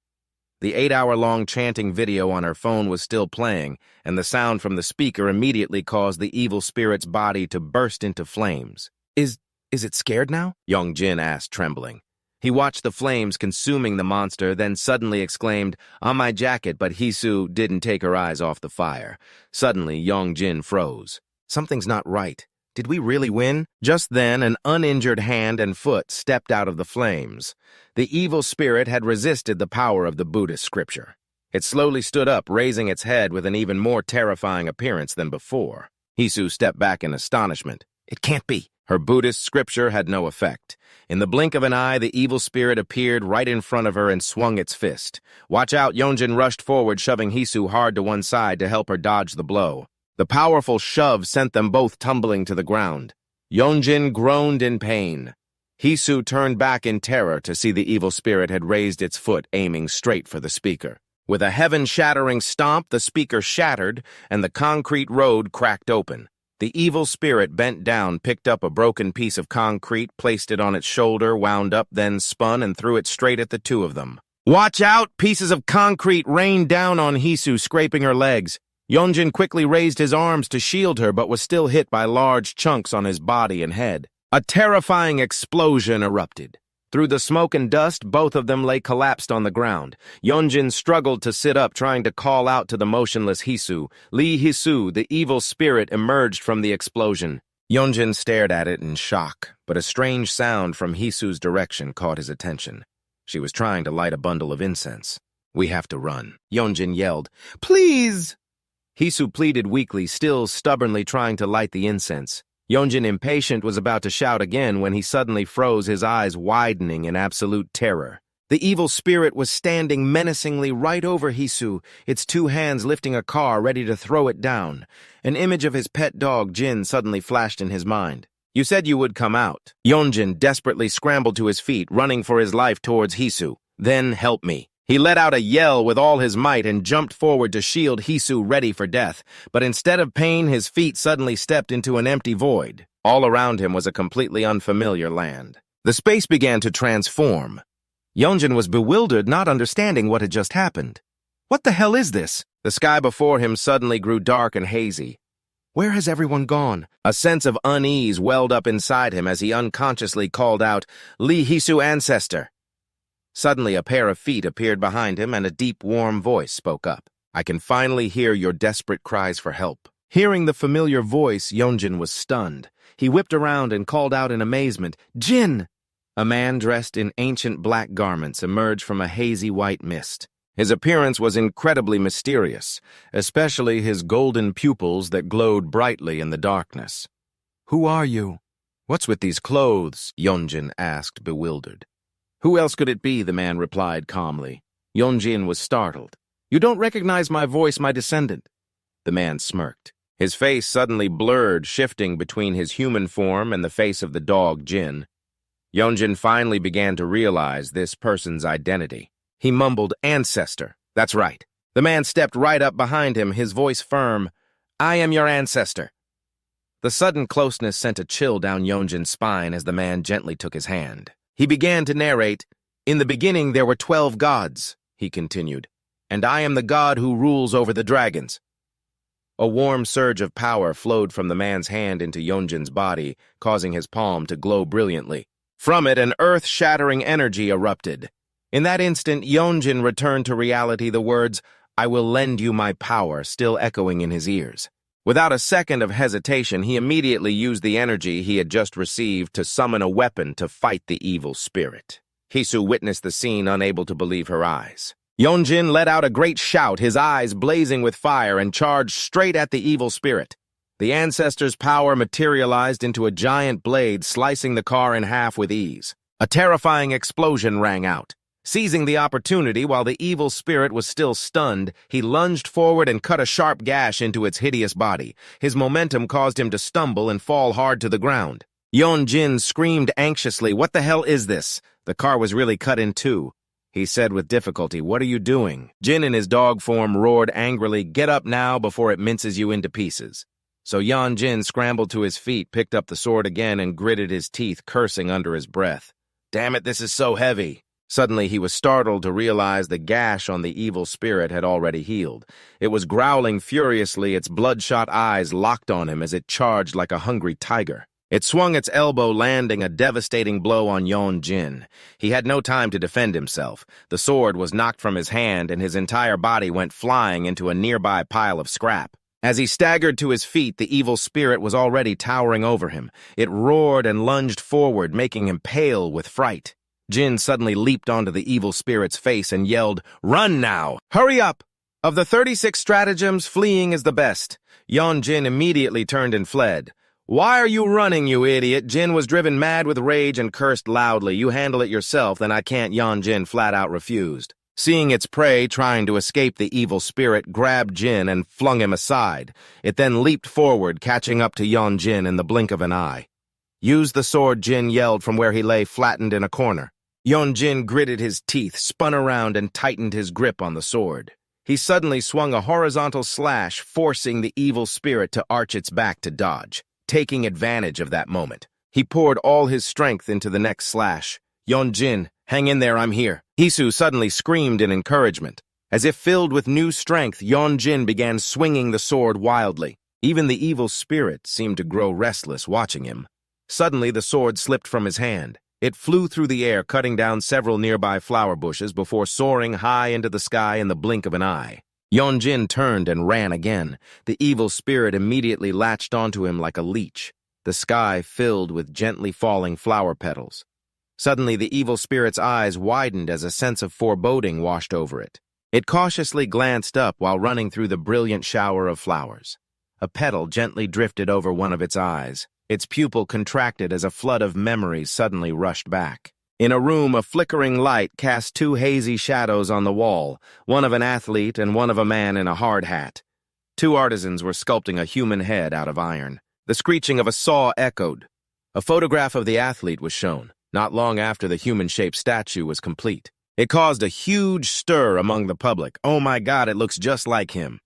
The 8-hour-long chanting video on her phone was still playing, and the sound from the speaker immediately caused the evil spirit's body to burst into flames. Is it scared now?" Yongjin asked, trembling. He watched the flames consuming the monster, then suddenly exclaimed, "On my jacket," but Hisu didn't take her eyes off the fire. Suddenly, Yongjin froze. Something's not right. Did we really win? Just then, an uninjured hand and foot stepped out of the flames. The evil spirit had resisted the power of the Buddhist scripture. It slowly stood up, raising its head with an even more terrifying appearance than before. Hisu stepped back in astonishment. It can't be. Her Buddhist scripture had no effect. In the blink of an eye, the evil spirit appeared right in front of her and swung its fist. "Watch out!" Yongjin rushed forward, shoving Hisu hard to one side to help her dodge the blow. The powerful shove sent them both tumbling to the ground. Yongjin groaned in pain. Hisu turned back in terror to see the evil spirit had raised its foot, aiming straight for the speaker. With a heaven-shattering stomp, the speaker shattered, and the concrete road cracked open. The evil spirit bent down, picked up a broken piece of concrete, placed it on its shoulder, wound up, then spun and threw it straight at the two of them. "Watch out!" Pieces of concrete rained down on Hisu, scraping her legs. Yongjin quickly raised his arms to shield her, but was still hit by large chunks on his body and head. A terrifying explosion erupted. Through the smoke and dust, both of them lay collapsed on the ground. Yongjin struggled to sit up, trying to call out to the motionless Hisu. Lee Hisu, the evil spirit, emerged from the explosion. Yongjin stared at it in shock, but a strange sound from Hisu's direction caught his attention. She was trying to light a bundle of incense. "We have to run," Yongjin yelled. "Please!" Hisu pleaded weakly, still stubbornly trying to light the incense. Yongjin, impatient, was about to shout again when he suddenly froze, his eyes widening in absolute terror. The evil spirit was standing menacingly right over Hisu, its two hands lifting a car ready to throw it down. An image of his pet dog, Jin, suddenly flashed in his mind. "You said you would come out." Yongjin desperately scrambled to his feet, running for his life towards Hisu. "Then help me." He let out a yell with all his might and jumped forward to shield Hisu, ready for death. But instead of pain, his feet suddenly stepped into an empty void. All around him was a completely unfamiliar land. The space began to transform. Yongjin was bewildered, not understanding what had just happened. "What the hell is this?" The sky before him suddenly grew dark and hazy. "Where has everyone gone?" A sense of unease welled up inside him as he unconsciously called out, "Lee Hisu ancestor." Suddenly, a pair of feet appeared behind him and a deep, warm voice spoke up. "I can finally hear your desperate cries for help." Hearing the familiar voice, Yongjin was stunned. He whipped around and called out in amazement, "Jin!" A man dressed in ancient black garments emerged from a hazy white mist. His appearance was incredibly mysterious, especially his golden pupils that glowed brightly in the darkness. "Who are you?" "What's with these clothes?" Yongjin asked, bewildered. "Who else could it be?" the man replied calmly. Yongjin was startled. "You don't recognize my voice, my descendant." The man smirked. His face suddenly blurred, shifting between his human form and the face of the dog, Jin. Yongjin finally began to realize this person's identity. He mumbled, "Ancestor." "That's right." The man stepped right up behind him, his voice firm. "I am your ancestor." The sudden closeness sent a chill down Yongjin's spine as the man gently took his hand. He began to narrate, "In the beginning there were 12 gods," he continued, "and I am the god who rules over the dragons." A warm surge of power flowed from the man's hand into Yongjin's body, causing his palm to glow brilliantly. From it, an earth-shattering energy erupted. In that instant, Yongjin returned to reality, the words, "I will lend you my power," still echoing in his ears. Without a second of hesitation, he immediately used the energy he had just received to summon a weapon to fight the evil spirit. Hisu witnessed the scene, unable to believe her eyes. Yongjin let out a great shout, his eyes blazing with fire, and charged straight at the evil spirit. The ancestor's power materialized into a giant blade, slicing the car in half with ease. A terrifying explosion rang out. Seizing the opportunity while the evil spirit was still stunned, he lunged forward and cut a sharp gash into its hideous body. His momentum caused him to stumble and fall hard to the ground. Yeon-jin screamed anxiously, "What the hell is this?" The car was really cut in two. He said with difficulty, "What are you doing?" Jin in his dog form roared angrily, "Get up now before it minces you into pieces." So Yeon-jin scrambled to his feet, picked up the sword again, and gritted his teeth, cursing under his breath. "Damn it, this is so heavy." Suddenly, he was startled to realize the gash on the evil spirit had already healed. It was growling furiously, its bloodshot eyes locked on him as it charged like a hungry tiger. It swung its elbow, landing a devastating blow on Yeon-jin. He had no time to defend himself. The sword was knocked from his hand, and his entire body went flying into a nearby pile of scrap. As he staggered to his feet, the evil spirit was already towering over him. It roared and lunged forward, making him pale with fright. Jin suddenly leaped onto the evil spirit's face and yelled, "Run now! Hurry up! Of the 36 stratagems, fleeing is the best." Yeon-jin immediately turned and fled. "Why are you running, you idiot?" Jin was driven mad with rage and cursed loudly. "You handle it yourself, then I can't," Yeon-jin flat out refused. Seeing its prey trying to escape, the evil spirit grabbed Jin and flung him aside. It then leaped forward, catching up to Yeon-jin in the blink of an eye. "Use the sword," Jin yelled from where he lay flattened in a corner. Yeon-jin gritted his teeth, spun around, and tightened his grip on the sword. He suddenly swung a horizontal slash, forcing the evil spirit to arch its back to dodge. Taking advantage of that moment, he poured all his strength into the next slash. "Yeon-jin, hang in there, I'm here." Hisu suddenly screamed in encouragement. As if filled with new strength, Yeon-jin began swinging the sword wildly. Even the evil spirit seemed to grow restless watching him. Suddenly, the sword slipped from his hand. It flew through the air, cutting down several nearby flower bushes before soaring high into the sky in the blink of an eye. Yeon-jin turned and ran again. The evil spirit immediately latched onto him like a leech. The sky filled with gently falling flower petals. Suddenly, the evil spirit's eyes widened as a sense of foreboding washed over it. It cautiously glanced up while running through the brilliant shower of flowers. A petal gently drifted over one of its eyes. Its pupil contracted as a flood of memories suddenly rushed back. In a room, a flickering light cast two hazy shadows on the wall, one of an athlete and one of a man in a hard hat. Two artisans were sculpting a human head out of iron. The screeching of a saw echoed. A photograph of the athlete was shown, not long after the human-shaped statue was complete. It caused a huge stir among the public. "Oh my God, it looks just like him."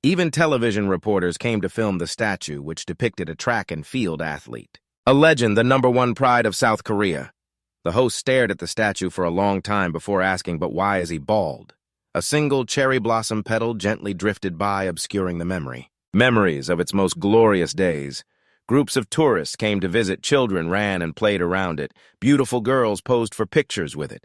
Even television reporters came to film the statue, which depicted a track and field athlete. A legend, the #1 pride of South Korea. The host stared at the statue for a long time before asking, "But why is he bald?" A single cherry blossom petal gently drifted by, obscuring the memory. Memories of its most glorious days. Groups of tourists came to visit, children ran and played around it. Beautiful girls posed for pictures with it.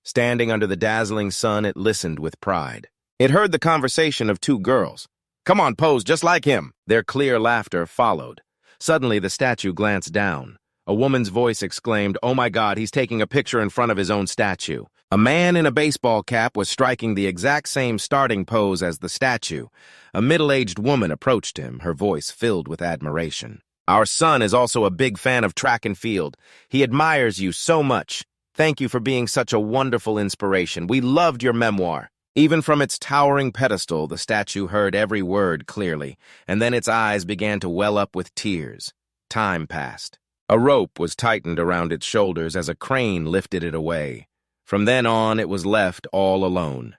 Standing under the dazzling sun, it listened with pride. It heard the conversation of two girls. "Come on, pose just like him." Their clear laughter followed. Suddenly, the statue glanced down. A woman's voice exclaimed, "Oh my God, he's taking a picture in front of his own statue." A man in a baseball cap was striking the exact same starting pose as the statue. A middle-aged woman approached him, her voice filled with admiration. "Our son is also a big fan of track and field. He admires you so much. Thank you for being such a wonderful inspiration. We loved your memoir." Even from its towering pedestal, the statue heard every word clearly, and then its eyes began to well up with tears. Time passed. A rope was tightened around its shoulders as a crane lifted it away. From then on, it was left all alone.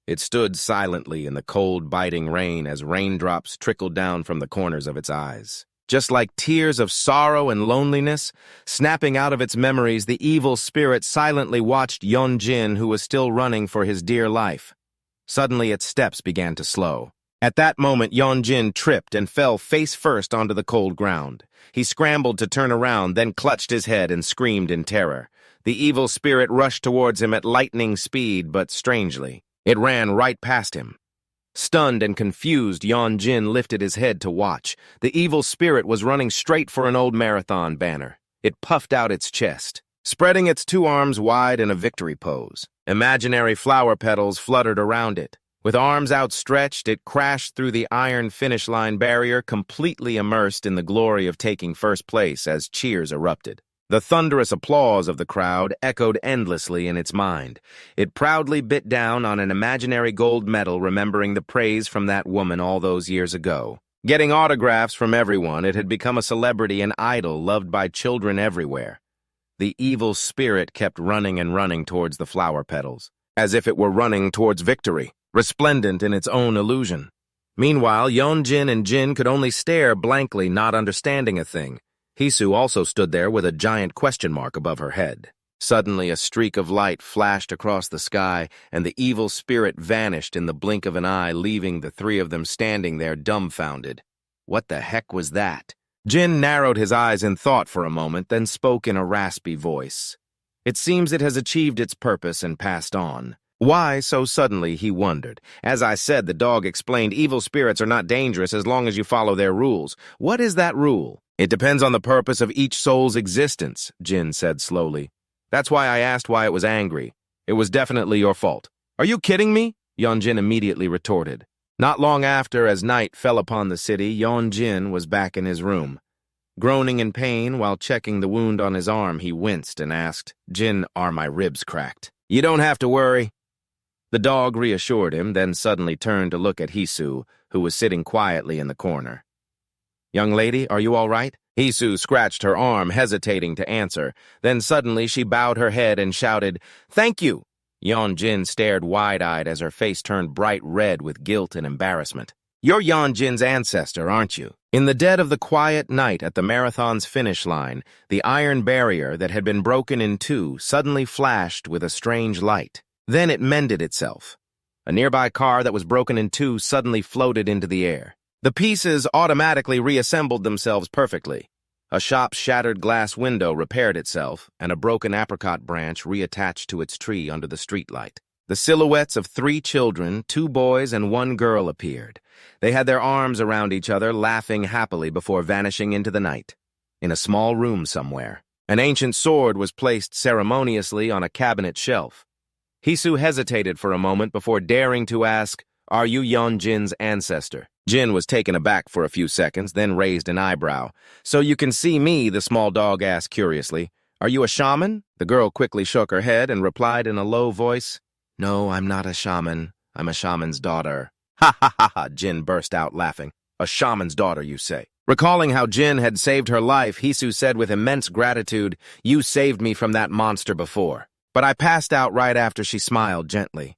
It stood silently in the cold, biting rain as raindrops trickled down from the corners of its eyes. Just like tears of sorrow and loneliness, snapping out of its memories, the evil spirit silently watched Yeon-jin, who was still running for his dear life. Suddenly, its steps began to slow. At that moment, Yeon-jin tripped and fell face first onto the cold ground. He scrambled to turn around, then clutched his head and screamed in terror. The evil spirit rushed towards him at lightning speed, but strangely, it ran right past him. Stunned and confused, Yeon-jin lifted his head to watch. The evil spirit was running straight for an old marathon banner. It puffed out its chest, spreading its two arms wide in a victory pose. Imaginary flower petals fluttered around it. With arms outstretched, it crashed through the iron finish line barrier, completely immersed in the glory of taking first place as cheers erupted. The thunderous applause of the crowd echoed endlessly in its mind. It proudly bit down on an imaginary gold medal remembering the praise from that woman all those years ago. Getting autographs from everyone, it had become a celebrity and idol loved by children everywhere. The evil spirit kept running and running towards the flower petals, as if it were running towards victory, resplendent in its own illusion. Meanwhile, Yeonjin and Jin could only stare blankly, not understanding a thing. Hisu also stood there with a giant question mark above her head. Suddenly, a streak of light flashed across the sky, and the evil spirit vanished in the blink of an eye, leaving the three of them standing there dumbfounded. What the heck was that? Jin narrowed his eyes in thought for a moment, then spoke in a raspy voice. It seems it has achieved its purpose and passed on. Why so suddenly, he wondered. As I said, the dog explained, evil spirits are not dangerous as long as you follow their rules. What is that rule? It depends on the purpose of each soul's existence, Jin said slowly. That's why I asked why it was angry. It was definitely your fault. Are you kidding me? Yeonjin immediately retorted. Not long after, as night fell upon the city, Yeonjin was back in his room. Groaning in pain while checking the wound on his arm, he winced and asked, Jin, are my ribs cracked? You don't have to worry. The dog reassured him, then suddenly turned to look at Hisu, who was sitting quietly in the corner. Young lady, are you all right? Hisu scratched her arm, hesitating to answer. Then suddenly she bowed her head and shouted, Thank you! Yeonjin stared wide-eyed as her face turned bright red with guilt and embarrassment. You're Yeonjin's ancestor, aren't you? In the dead of the quiet night at the marathon's finish line, the iron barrier that had been broken in two suddenly flashed with a strange light. Then it mended itself. A nearby car that was broken in two suddenly floated into the air. The pieces automatically reassembled themselves perfectly. A shop's shattered glass window repaired itself, and a broken apricot branch reattached to its tree under the streetlight. The silhouettes of 3 children, 2 boys and 1 girl appeared. They had their arms around each other, laughing happily before vanishing into the night. In a small room somewhere, an ancient sword was placed ceremoniously on a cabinet shelf. Hisu hesitated for a moment before daring to ask, Are you Yeonjin's ancestor? Jin was taken aback for a few seconds, then raised an eyebrow. So you can see me, the small dog asked curiously. Are you a shaman? The girl quickly shook her head and replied in a low voice, No, I'm not a shaman. I'm a shaman's daughter. Ha ha ha ha, Jin burst out laughing. A shaman's daughter, you say? Recalling how Jin had saved her life, Hisu said with immense gratitude, You saved me from that monster before. But I passed out right after she smiled gently.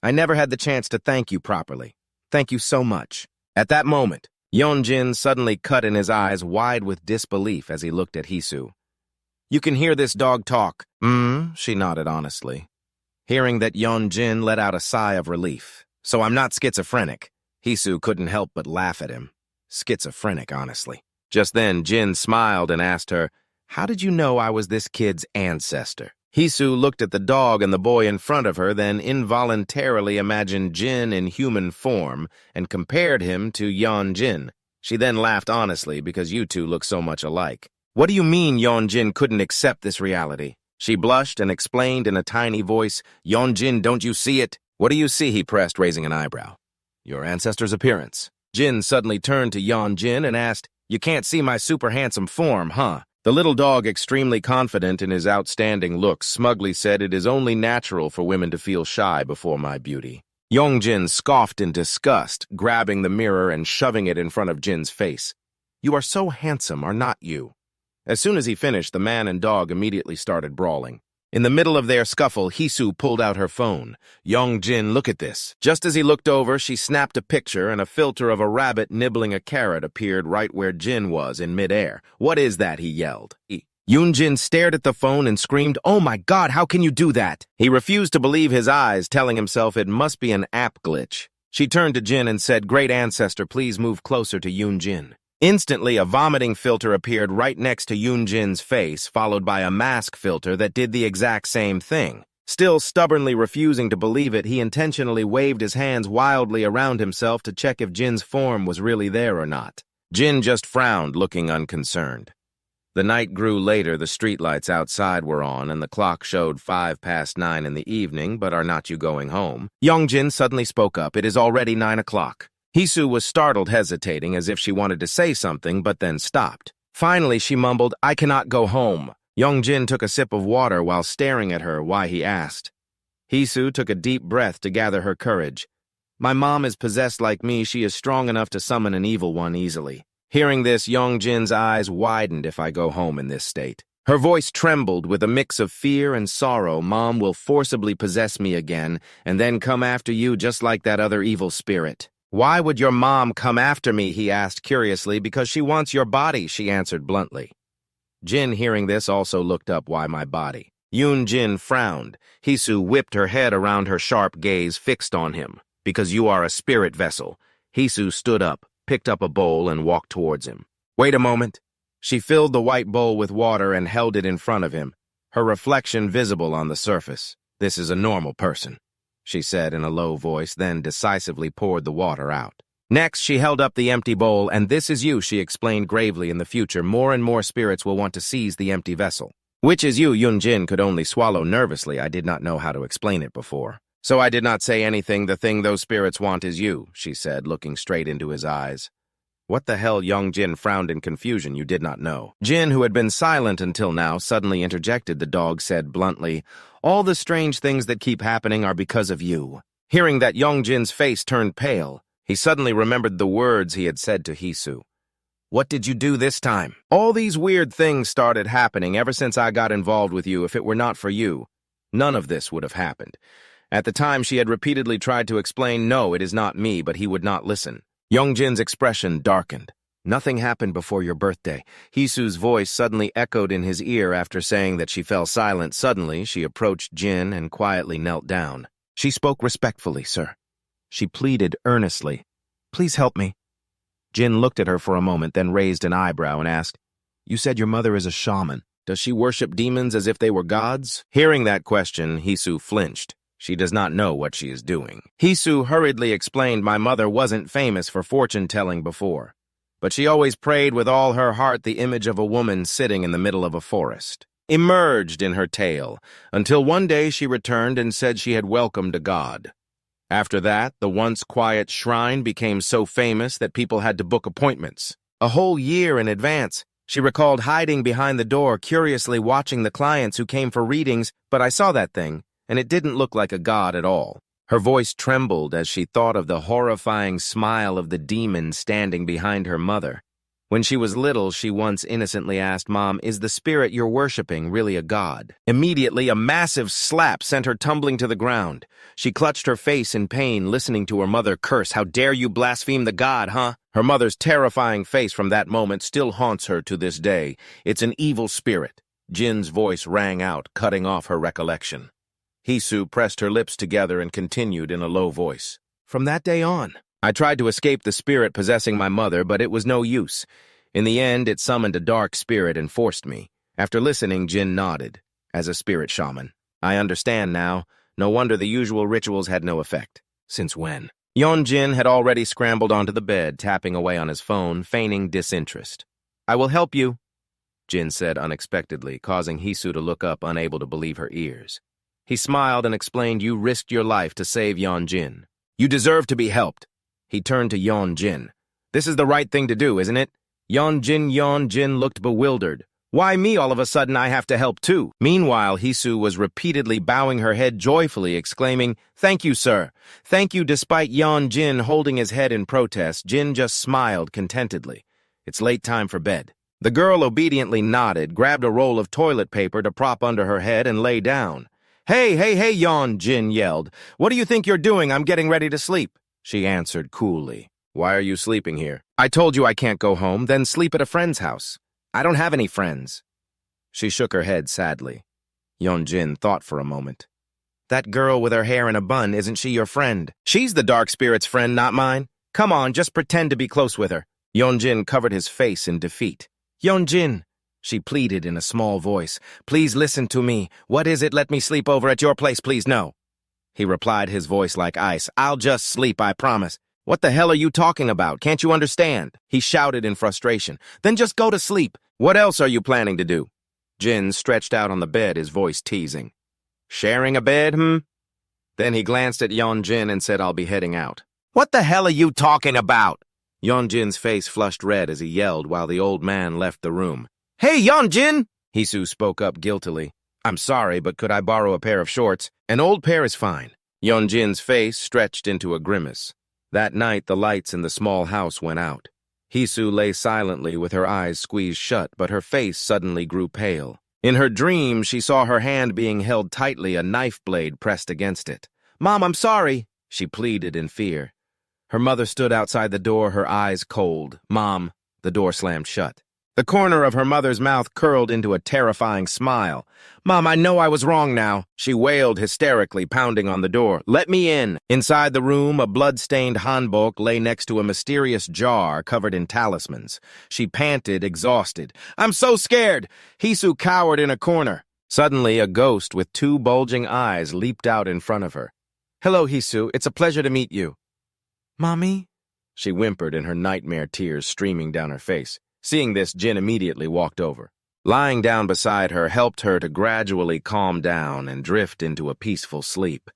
I never had the chance to thank you properly. Thank you so much. At that moment, Yeonjin suddenly cut in his eyes wide with disbelief as he looked at Hisu. You can hear this dog talk. She nodded honestly. Hearing that, Yeonjin let out a sigh of relief. So I'm not schizophrenic. Hisu couldn't help but laugh at him. Schizophrenic, honestly. Just then, Jin smiled and asked her, How did you know I was this kid's ancestor? Hisu looked at the dog and the boy in front of her, then involuntarily imagined Jin in human form and compared him to Yeonjin. She then laughed honestly because you two look so much alike. What do you mean Yeonjin couldn't accept this reality? She blushed and explained in a tiny voice, Yeonjin, don't you see it? What do you see? He pressed, raising an eyebrow. Your ancestor's appearance. Jin suddenly turned to Yeonjin and asked, You can't see my super handsome form, huh? The little dog, extremely confident in his outstanding looks, smugly said, It is only natural for women to feel shy before my beauty. Yeonjin scoffed in disgust, grabbing the mirror and shoving it in front of Jin's face. You are so handsome, are not you? As soon as he finished, the man and dog immediately started brawling. In the middle of their scuffle, Hisu pulled out her phone. Yeonjin, look at this. Just as he looked over, she snapped a picture, and a filter of a rabbit nibbling a carrot appeared right where Jin was in midair. What is that? He yelled. Yeonjin stared at the phone and screamed, Oh my God, how can you do that? He refused to believe his eyes, telling himself it must be an app glitch. She turned to Jin and said, Great ancestor, please move closer to Yeonjin. Instantly, a vomiting filter appeared right next to Yeonjin's face, followed by a mask filter that did the exact same thing. Still stubbornly refusing to believe it, he intentionally waved his hands wildly around himself to check if Jin's form was really there or not. Jin just frowned, looking unconcerned. The night grew later, the streetlights outside were on, and the clock showed 9:05 in the evening, but are not you going home? Yeonjin suddenly spoke up. It is already 9 o'clock. Hisu was startled, hesitating as if she wanted to say something, but then stopped. Finally, she mumbled, I cannot go home. Young-jin took a sip of water while staring at her why he asked. Hee-soo took a deep breath to gather her courage. My mom is possessed like me. She is strong enough to summon an evil one easily. Hearing this, Young-jin's eyes widened. If I go home in this state. Her voice trembled with a mix of fear and sorrow. Mom will forcibly possess me again and then come after you just like that other evil spirit. Why would your mom come after me? He asked curiously. Because she wants your body, she answered bluntly. Jin, hearing this, also looked up. Why my body? Yoon-jin frowned. Hee-soo whipped her head around, her sharp gaze fixed on him. Because you are a spirit vessel. Hee-soo stood up, picked up a bowl, and walked towards him. Wait a moment. She filled the white bowl with water and held it in front of him, her reflection visible on the surface. This is a normal person, she said in a low voice, then decisively poured the water out. Next, she held up the empty bowl, and this is you, she explained gravely. In the future, more and more spirits will want to seize the empty vessel. Which is you? Yoon-jin could only swallow nervously. I did not know how to explain it before. So I did not say anything. The thing those spirits want is you, she said, looking straight into his eyes. What the hell? Young-jin frowned in confusion. You did not know. Jin, who had been silent until now, suddenly interjected. The dog said bluntly, all the strange things that keep happening are because of you. Hearing that, Young-jin's face turned pale. He suddenly remembered the words he had said to Hee-soo. What did you do this time? All these weird things started happening ever since I got involved with you. If it were not for you, none of this would have happened. At the time, she had repeatedly tried to explain, no, it is not me, but he would not listen. Young-jin's expression darkened. Nothing happened before your birthday. Hee-soo's voice suddenly echoed in his ear after saying that she fell silent. Suddenly, she approached Jin and quietly knelt down. She spoke respectfully, sir. She pleaded earnestly. Please help me. Jin looked at her for a moment, then raised an eyebrow and asked, you said your mother is a shaman. Does she worship demons as if they were gods? Hearing that question, Hee-soo flinched. She does not know what she is doing. Hee-soo hurriedly explained my mother wasn't famous for fortune-telling before, but she always prayed with all her heart. The image of a woman sitting in the middle of a forest emerged in her tale, until one day she returned and said she had welcomed a god. After that, the once quiet shrine became so famous that people had to book appointments a whole year in advance. She recalled hiding behind the door, curiously watching the clients who came for readings, but I saw that thing, and it didn't look like a god at all. Her voice trembled as she thought of the horrifying smile of the demon standing behind her mother. When she was little, she once innocently asked, Mom, is the spirit you're worshipping really a god? Immediately, a massive slap sent her tumbling to the ground. She clutched her face in pain, listening to her mother curse, how dare you blaspheme the god, huh? Her mother's terrifying face from that moment still haunts her to this day. It's an evil spirit. Jin's voice rang out, cutting off her recollection. Hee-soo pressed her lips together and continued in a low voice. From that day on, I tried to escape the spirit possessing my mother, but it was no use. In the end, it summoned a dark spirit and forced me. After listening, Jin nodded. As a spirit shaman, I understand now. No wonder the usual rituals had no effect. Since when? Yeon-jin had already scrambled onto the bed, tapping away on his phone, feigning disinterest. I will help you, Jin said unexpectedly, causing Hee-soo to look up, unable to believe her ears. He smiled and explained, you risked your life to save Yeon-jin. You deserve to be helped. He turned to Yeon-jin. This is the right thing to do, isn't it? Yeon-jin looked bewildered. Why me all of a sudden? I have to help too. Meanwhile, Hee-soo was repeatedly bowing her head joyfully, exclaiming, Thank you, sir. Thank you. Despite Yeon-jin holding his head in protest, Jin just smiled contentedly. It's late time for bed. The girl obediently nodded, grabbed a roll of toilet paper to prop under her head, and lay down. Hey, Yeon-jin yelled. What do you think you're doing? I'm getting ready to sleep. She answered coolly. Why are you sleeping here? I told you I can't go home, then sleep at a friend's house. I don't have any friends. She shook her head sadly. Yeon-jin thought for a moment. That girl with her hair in a bun, isn't she your friend? She's the dark spirit's friend, not mine. Come on, just pretend to be close with her. Yeon-jin covered his face in defeat. Yeon-jin, she pleaded in a small voice. Please listen to me. What is it? Let me sleep over at your place, please. No. He replied, his voice like ice. I'll just sleep, I promise. What the hell are you talking about? Can't you understand? He shouted in frustration. Then just go to sleep. What else are you planning to do? Jin stretched out on the bed, his voice teasing. Sharing a bed, Then he glanced at Yeon-jin and said, I'll be heading out. What the hell are you talking about? Yeon-jin's face flushed red as he yelled while the old man left the room. Hey, Yeon-jin! Hisu spoke up guiltily. I'm sorry, but could I borrow a pair of shorts? An old pair is fine. Yeonjin's face stretched into a grimace. That night, the lights in the small house went out. Hisu lay silently with her eyes squeezed shut, but her face suddenly grew pale. In her dream, she saw her hand being held tightly, a knife blade pressed against it. Mom, I'm sorry, she pleaded in fear. Her mother stood outside the door, her eyes cold. Mom, the door slammed shut. The corner of her mother's mouth curled into a terrifying smile. Mom, I know I was wrong now, she wailed hysterically, pounding on the door. Let me in. Inside the room, a blood-stained hanbok lay next to a mysterious jar covered in talismans. She panted, exhausted. I'm so scared! Hisu cowered in a corner. Suddenly, a ghost with two bulging eyes leaped out in front of her. Hello, Hisu. It's a pleasure to meet you. Mommy? She whimpered, and her nightmare tears streaming down her face. Seeing this, Jin immediately walked over. Lying down beside her helped her to gradually calm down and drift into a peaceful sleep.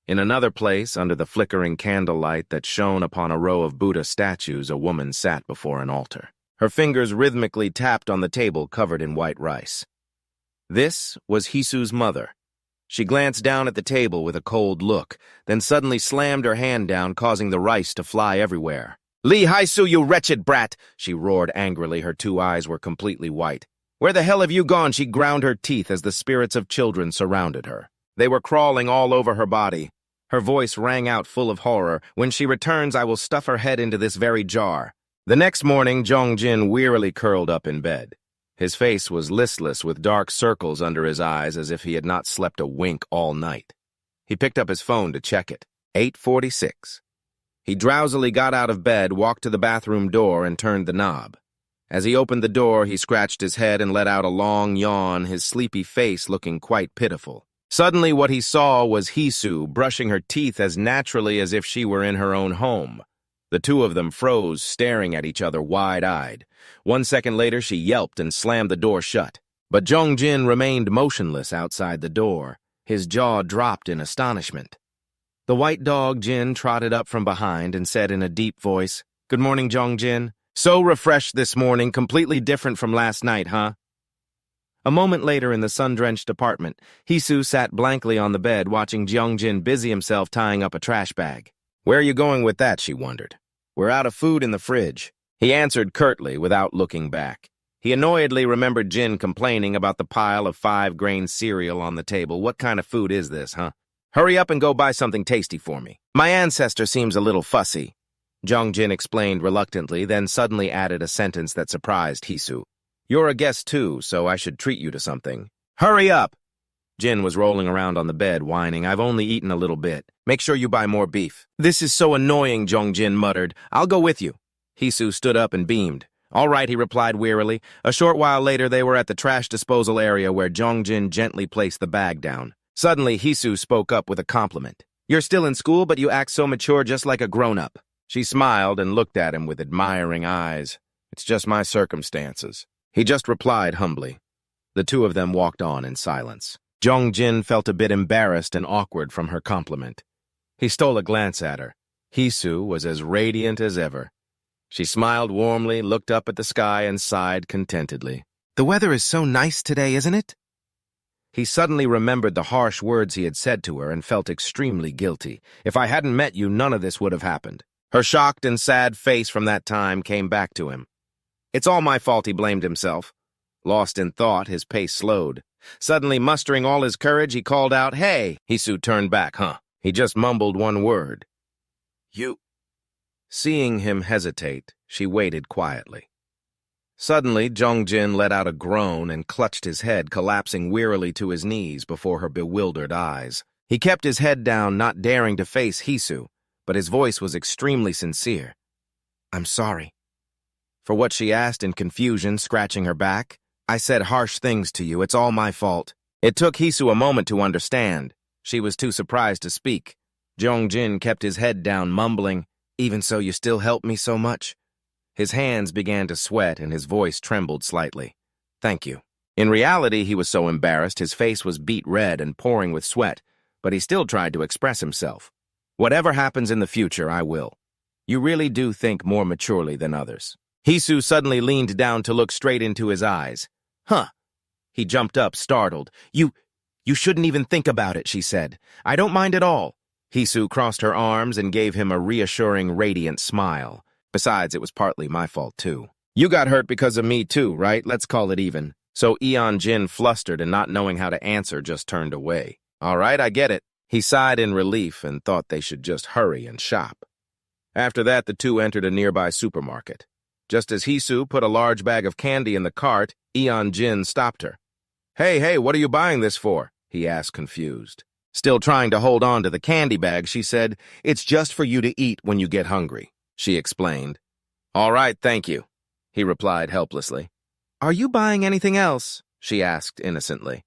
In another place, under the flickering candlelight that shone upon a row of Buddha statues, a woman sat before an altar. Her fingers rhythmically tapped on the table covered in white rice. This was Hisu's mother. She glanced down at the table with a cold look, then suddenly slammed her hand down, causing the rice to fly everywhere. Lee Hisu, you wretched brat! She roared angrily. Her two eyes were completely white. Where the hell have you gone? She ground her teeth as the spirits of children surrounded her. They were crawling all over her body. Her voice rang out full of horror. When she returns, I will stuff her head into this very jar. The next morning, Jongjin wearily curled up in bed. His face was listless with dark circles under his eyes as if he had not slept a wink all night. He picked up his phone to check it. 8:46. He drowsily got out of bed, walked to the bathroom door, and turned the knob. As he opened the door, he scratched his head and let out a long yawn, his sleepy face looking quite pitiful. Suddenly, what he saw was Hisu brushing her teeth as naturally as if she were in her own home. The two of them froze, staring at each other wide-eyed. 1 second later, she yelped and slammed the door shut. But Jongjin remained motionless outside the door. His jaw dropped in astonishment. The white dog Jin trotted up from behind and said in a deep voice, Good morning, Jongjin. So refreshed this morning, completely different from last night, huh? A moment later in the sun-drenched apartment, Hisu sat blankly on the bed watching Jongjin busy himself tying up a trash bag. Where are you going with that, she wondered. We're out of food in the fridge. He answered curtly without looking back. He annoyedly remembered Jin complaining about the pile of 5-grain cereal on the table. What kind of food is this, huh? Hurry up and go buy something tasty for me. My ancestor seems a little fussy, Jongjin explained reluctantly, then suddenly added a sentence that surprised Hisu. You're a guest too, so I should treat you to something. Hurry up! Jin was rolling around on the bed, whining, I've only eaten a little bit. Make sure you buy more beef. This is so annoying, Jongjin muttered. I'll go with you. Hisu stood up and beamed. All right, he replied wearily. A short while later, they were at the trash disposal area where Jongjin gently placed the bag down. Suddenly, Hisu spoke up with a compliment. You're still in school, but you act so mature, just like a grown-up. She smiled and looked at him with admiring eyes. It's just my circumstances. He just replied humbly. The two of them walked on in silence. Jongjin felt a bit embarrassed and awkward from her compliment. He stole a glance at her. Hisu was as radiant as ever. She smiled warmly, looked up at the sky, and sighed contentedly. The weather is so nice today, isn't it? He suddenly remembered the harsh words he had said to her and felt extremely guilty. If I hadn't met you, none of this would have happened. Her shocked and sad face from that time came back to him. It's all my fault, he blamed himself. Lost in thought, his pace slowed. Suddenly mustering all his courage, he called out, Hey! Hisu turned back, He just mumbled one word. You. Seeing him hesitate, she waited quietly. Suddenly, Jongjin let out a groan and clutched his head, collapsing wearily to his knees before her bewildered eyes. He kept his head down, not daring to face Hisu, but his voice was extremely sincere. I'm sorry. For what she asked in confusion, scratching her back, I said harsh things to you. It's all my fault. It took Hisu a moment to understand. She was too surprised to speak. Jongjin kept his head down, mumbling, Even so, you still help me so much? His hands began to sweat and his voice trembled slightly. Thank you. In reality, he was so embarrassed his face was beet red and pouring with sweat, but he still tried to express himself. Whatever happens in the future, I will. You really do think more maturely than others. Hisu suddenly leaned down to look straight into his eyes. Huh. He jumped up, startled. You shouldn't even think about it, she said. I don't mind at all. Hisu crossed her arms and gave him a reassuring, radiant smile. Besides, it was partly my fault, too. You got hurt because of me, too, right? Let's call it even. So Jin, flustered and not knowing how to answer, just turned away. All right, I get it. He sighed in relief and thought they should just hurry and shop. After that, the two entered a nearby supermarket. Just as Hisu put a large bag of candy in the cart, Jin stopped her. Hey, what are you buying this for? He asked, confused. Still trying to hold on to the candy bag, she said, It's just for you to eat when you get hungry, she explained. All right, thank you, he replied helplessly. Are you buying anything else? She asked innocently.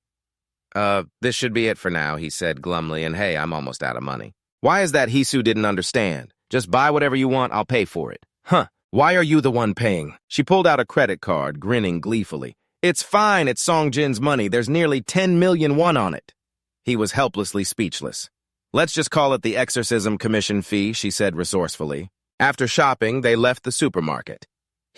This should be it for now, he said glumly, and hey, I'm almost out of money. Why is that Hisu didn't understand? Just buy whatever you want, I'll pay for it. Huh, why are you the one paying? She pulled out a credit card, grinning gleefully. It's fine, it's Songjin's money. There's nearly 10 million won on it. He was helplessly speechless. Let's just call it the exorcism commission fee, she said resourcefully. After shopping, they left the supermarket.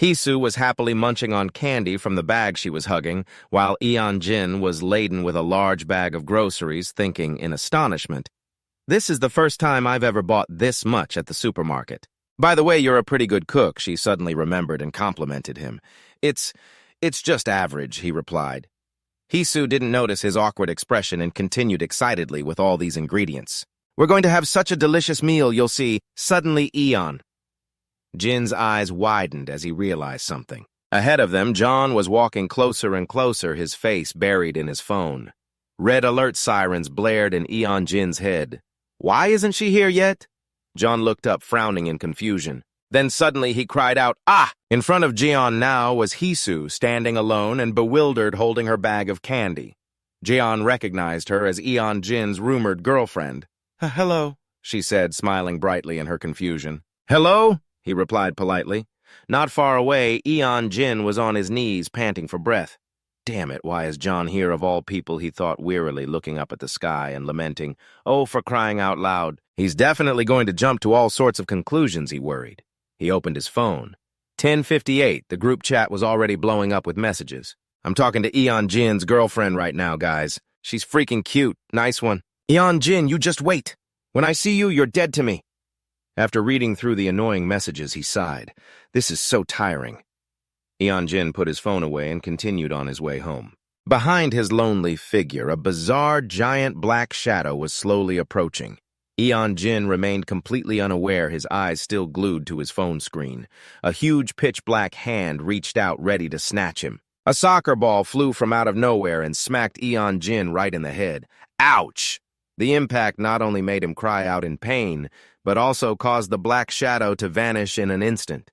Hisu was happily munching on candy from the bag she was hugging, while Jin was laden with a large bag of groceries, thinking in astonishment, This is the first time I've ever bought this much at the supermarket. By the way, you're a pretty good cook, she suddenly remembered and complimented him. It's just average, he replied. Hisu didn't notice his awkward expression and continued excitedly with all these ingredients. We're going to have such a delicious meal, you'll see. Suddenly, Jin's eyes widened as he realized something. Ahead of them, John was walking closer and closer, his face buried in his phone. Red alert sirens blared in Jin's head. Why isn't she here yet? John looked up, frowning in confusion. Then suddenly he cried out, Ah! In front of Jian now was Hisu, standing alone and bewildered, holding her bag of candy. Jian recognized her as Jin's rumored girlfriend. Hello, she said, smiling brightly in her confusion. Hello? He replied politely. Not far away, Jin was on his knees, panting for breath. Damn it, why is John here of all people, he thought wearily, looking up at the sky and lamenting, Oh, for crying out loud. He's definitely going to jump to all sorts of conclusions, he worried. He opened his phone. 10:58, the group chat was already blowing up with messages. I'm talking to Jin's girlfriend right now, guys. She's freaking cute. Nice one. Jin, you just wait. When I see you, you're dead to me. After reading through the annoying messages, he sighed. This is so tiring. Jin put his phone away and continued on his way home. Behind his lonely figure, a bizarre, giant black shadow was slowly approaching. Jin remained completely unaware, his eyes still glued to his phone screen. A huge pitch-black hand reached out, ready to snatch him. A soccer ball flew from out of nowhere and smacked Jin right in the head. Ouch! The impact not only made him cry out in pain, but also caused the black shadow to vanish in an instant.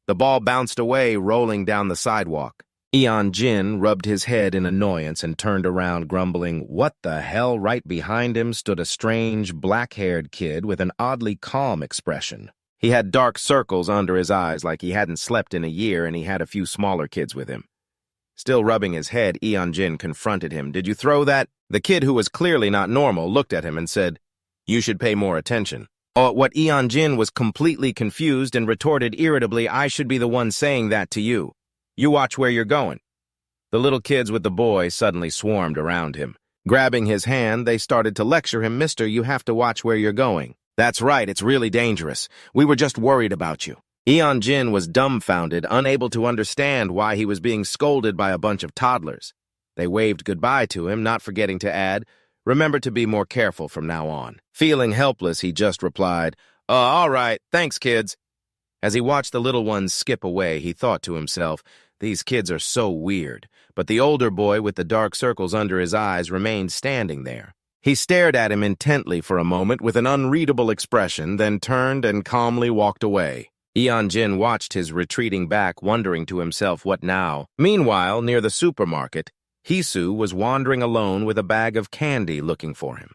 The ball bounced away, rolling down the sidewalk. Jin rubbed his head in annoyance and turned around, grumbling, What the hell? Right behind him stood a strange, black-haired kid with an oddly calm expression. He had dark circles under his eyes like he hadn't slept in a year, and he had a few smaller kids with him. Still rubbing his head, Jin confronted him. Did you throw that? The kid, who was clearly not normal, looked at him and said, You should pay more attention. What Jin was completely confused and retorted irritably, I should be the one saying that to you. You watch where you're going. The little kids with the boy suddenly swarmed around him. Grabbing his hand, they started to lecture him. Mister, you have to watch where you're going. That's right, it's really dangerous. We were just worried about you. Jin was dumbfounded, unable to understand why he was being scolded by a bunch of toddlers. They waved goodbye to him, not forgetting to add, Remember to be more careful from now on. Feeling helpless, he just replied, all right, thanks, kids. As he watched the little ones skip away, he thought to himself, These kids are so weird. But the older boy with the dark circles under his eyes remained standing there. He stared at him intently for a moment with an unreadable expression, then turned and calmly walked away. Jin watched his retreating back, wondering to himself what now. Meanwhile, near the supermarket, Hisu was wandering alone with a bag of candy looking for him.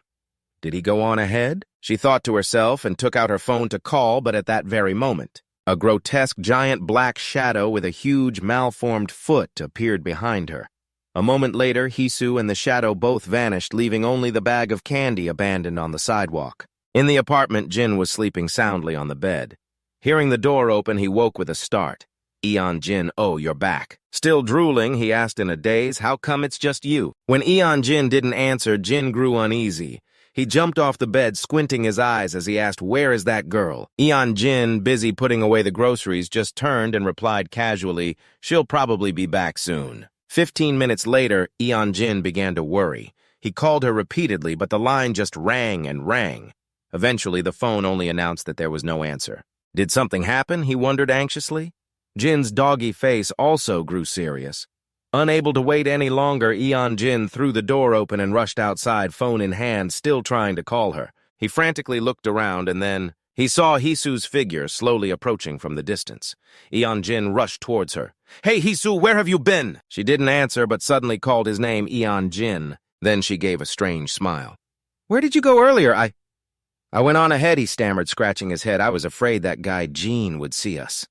Did he go on ahead? She thought to herself and took out her phone to call, but at that very moment, a grotesque giant black shadow with a huge malformed foot appeared behind her. A moment later, Hisu and the shadow both vanished, leaving only the bag of candy abandoned on the sidewalk. In the apartment, Jin was sleeping soundly on the bed. Hearing the door open, he woke with a start. Eon Jin, oh, you're back. Still drooling, he asked in a daze, how come it's just you? When Eon Jin didn't answer, Jin grew uneasy. He jumped off the bed, squinting his eyes as he asked, where is that girl? Eon Jin, busy putting away the groceries, just turned and replied casually, she'll probably be back soon. 15 minutes later, Eon Jin began to worry. He called her repeatedly, but the line just rang and rang. Eventually, the phone only announced that there was no answer. Did something happen? He wondered anxiously. Jin's doggy face also grew serious. Unable to wait any longer, Eon Jin threw the door open and rushed outside, phone in hand, still trying to call her. He frantically looked around and then he saw Hisu's figure slowly approaching from the distance. Eon Jin rushed towards her. Hey, Hisu, where have you been? She didn't answer, but suddenly called his name, Eon Jin. Then she gave a strange smile. Where did you go earlier? I went on ahead, he stammered, scratching his head. I was afraid that guy Jean would see us.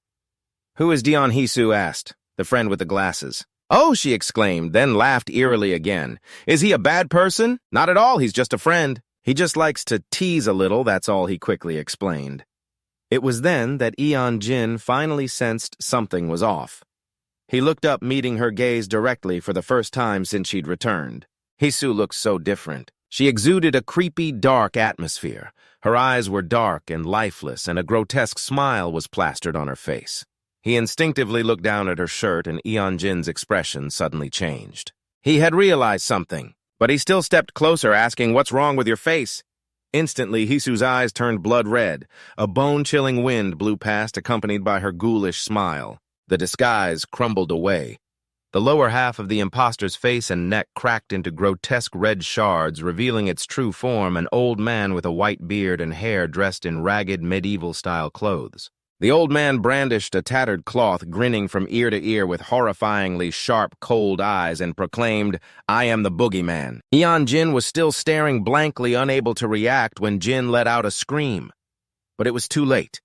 Who is Dion? Hisu asked, the friend with the glasses. Oh, she exclaimed, then laughed eerily again. Is he a bad person? Not at all, he's just a friend. He just likes to tease a little, that's all, he quickly explained. It was then that Eon Jin finally sensed something was off. He looked up, meeting her gaze directly for the first time since she'd returned. Hisu looked so different. She exuded a creepy, dark atmosphere. Her eyes were dark and lifeless, and a grotesque smile was plastered on her face. He instinctively looked down at her shirt, and Eon Jin's expression suddenly changed. He had realized something, but he still stepped closer, asking, what's wrong with your face? Instantly, Hisu's eyes turned blood red. A bone-chilling wind blew past, accompanied by her ghoulish smile. The disguise crumbled away. The lower half of the imposter's face and neck cracked into grotesque red shards, revealing its true form, an old man with a white beard and hair dressed in ragged medieval-style clothes. The old man brandished a tattered cloth, grinning from ear to ear with horrifyingly sharp, cold eyes, and proclaimed, I am the boogeyman. Eon Jin was still staring blankly, unable to react, when Jin let out a scream. But it was too late.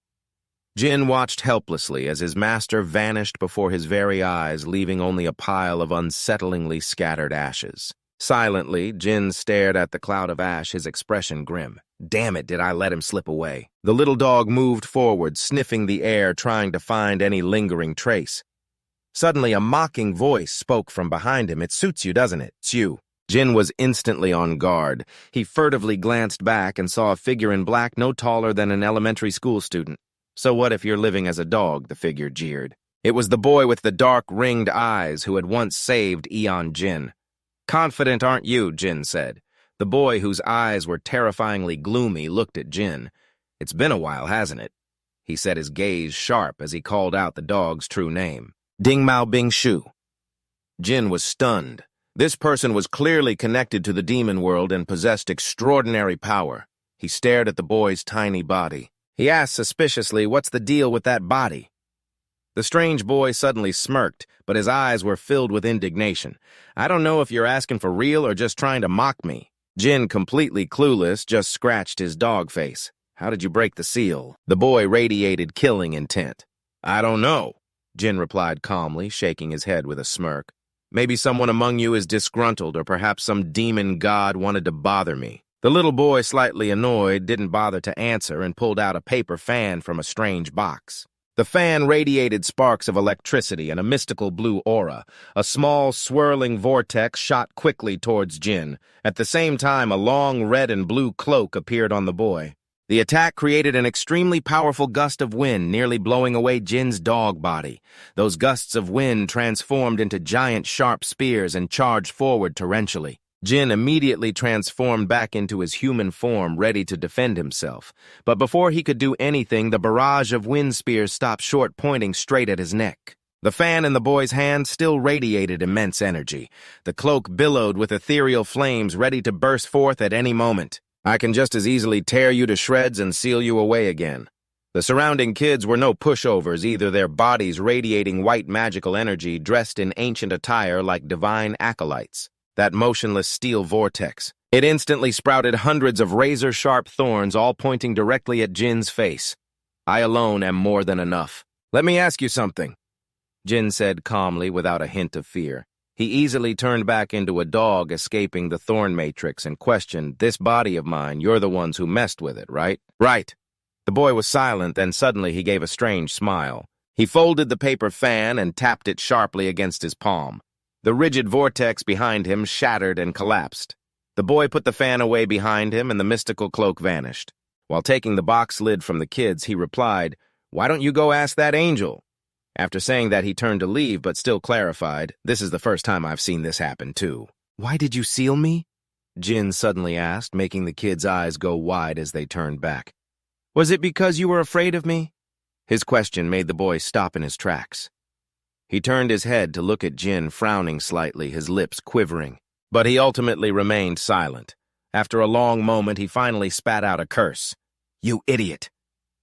Jin watched helplessly as his master vanished before his very eyes, leaving only a pile of unsettlingly scattered ashes. Silently, Jin stared at the cloud of ash, his expression grim. Damn it, did I let him slip away? The little dog moved forward, sniffing the air, trying to find any lingering trace. Suddenly, a mocking voice spoke from behind him. It suits you, doesn't it? It's you. Jin was instantly on guard. He furtively glanced back and saw a figure in black no taller than an elementary school student. So what if you're living as a dog, the figure jeered. It was the boy with the dark, ringed eyes who had once saved Eon Jin. Confident, aren't you? Jin said. The boy, whose eyes were terrifyingly gloomy, looked at Jin. It's been a while, hasn't it? He set his gaze sharp as he called out the dog's true name. Ding Mao Bing Shu. Jin was stunned. This person was clearly connected to the demon world and possessed extraordinary power. He stared at the boy's tiny body. He asked suspiciously, what's the deal with that body? The strange boy suddenly smirked, but his eyes were filled with indignation. I don't know if you're asking for real or just trying to mock me. Jin, completely clueless, just scratched his dog face. How did you break the seal? The boy radiated killing intent. I don't know, Jin replied calmly, shaking his head with a smirk. Maybe someone among you is disgruntled, or perhaps some demon god wanted to bother me. The little boy, slightly annoyed, didn't bother to answer and pulled out a paper fan from a strange box. The fan radiated sparks of electricity and a mystical blue aura. A small, swirling vortex shot quickly towards Jin. At the same time, a long red and blue cloak appeared on the boy. The attack created an extremely powerful gust of wind, nearly blowing away Jin's dog body. Those gusts of wind transformed into giant sharp spears and charged forward torrentially. Jin immediately transformed back into his human form, ready to defend himself. But before he could do anything, the barrage of wind spears stopped short, pointing straight at his neck. The fan in the boy's hand still radiated immense energy. The cloak billowed with ethereal flames, ready to burst forth at any moment. I can just as easily tear you to shreds and seal you away again. The surrounding kids were no pushovers, either, their bodies radiating white magical energy, dressed in ancient attire like divine acolytes. That motionless steel vortex. It instantly sprouted hundreds of razor-sharp thorns, all pointing directly at Jin's face. I alone am more than enough. Let me ask you something, Jin said calmly, without a hint of fear. He easily turned back into a dog, escaping the thorn matrix, and questioned, this body of mine, you're the ones who messed with it, right? Right. The boy was silent, then suddenly he gave a strange smile. He folded the paper fan and tapped it sharply against his palm. The rigid vortex behind him shattered and collapsed. The boy put the fan away behind him and the mystical cloak vanished. While taking the box lid from the kids, he replied, "Why don't you go ask that angel?" After saying that, he turned to leave, but still clarified, "This is the first time I've seen this happen, too." "Why did you seal me?" Jin suddenly asked, making the kids' eyes go wide as they turned back. "Was it because you were afraid of me?" His question made the boy stop in his tracks. He turned his head to look at Jin, frowning slightly, his lips quivering. But he ultimately remained silent. After a long moment, he finally spat out a curse. "You idiot!"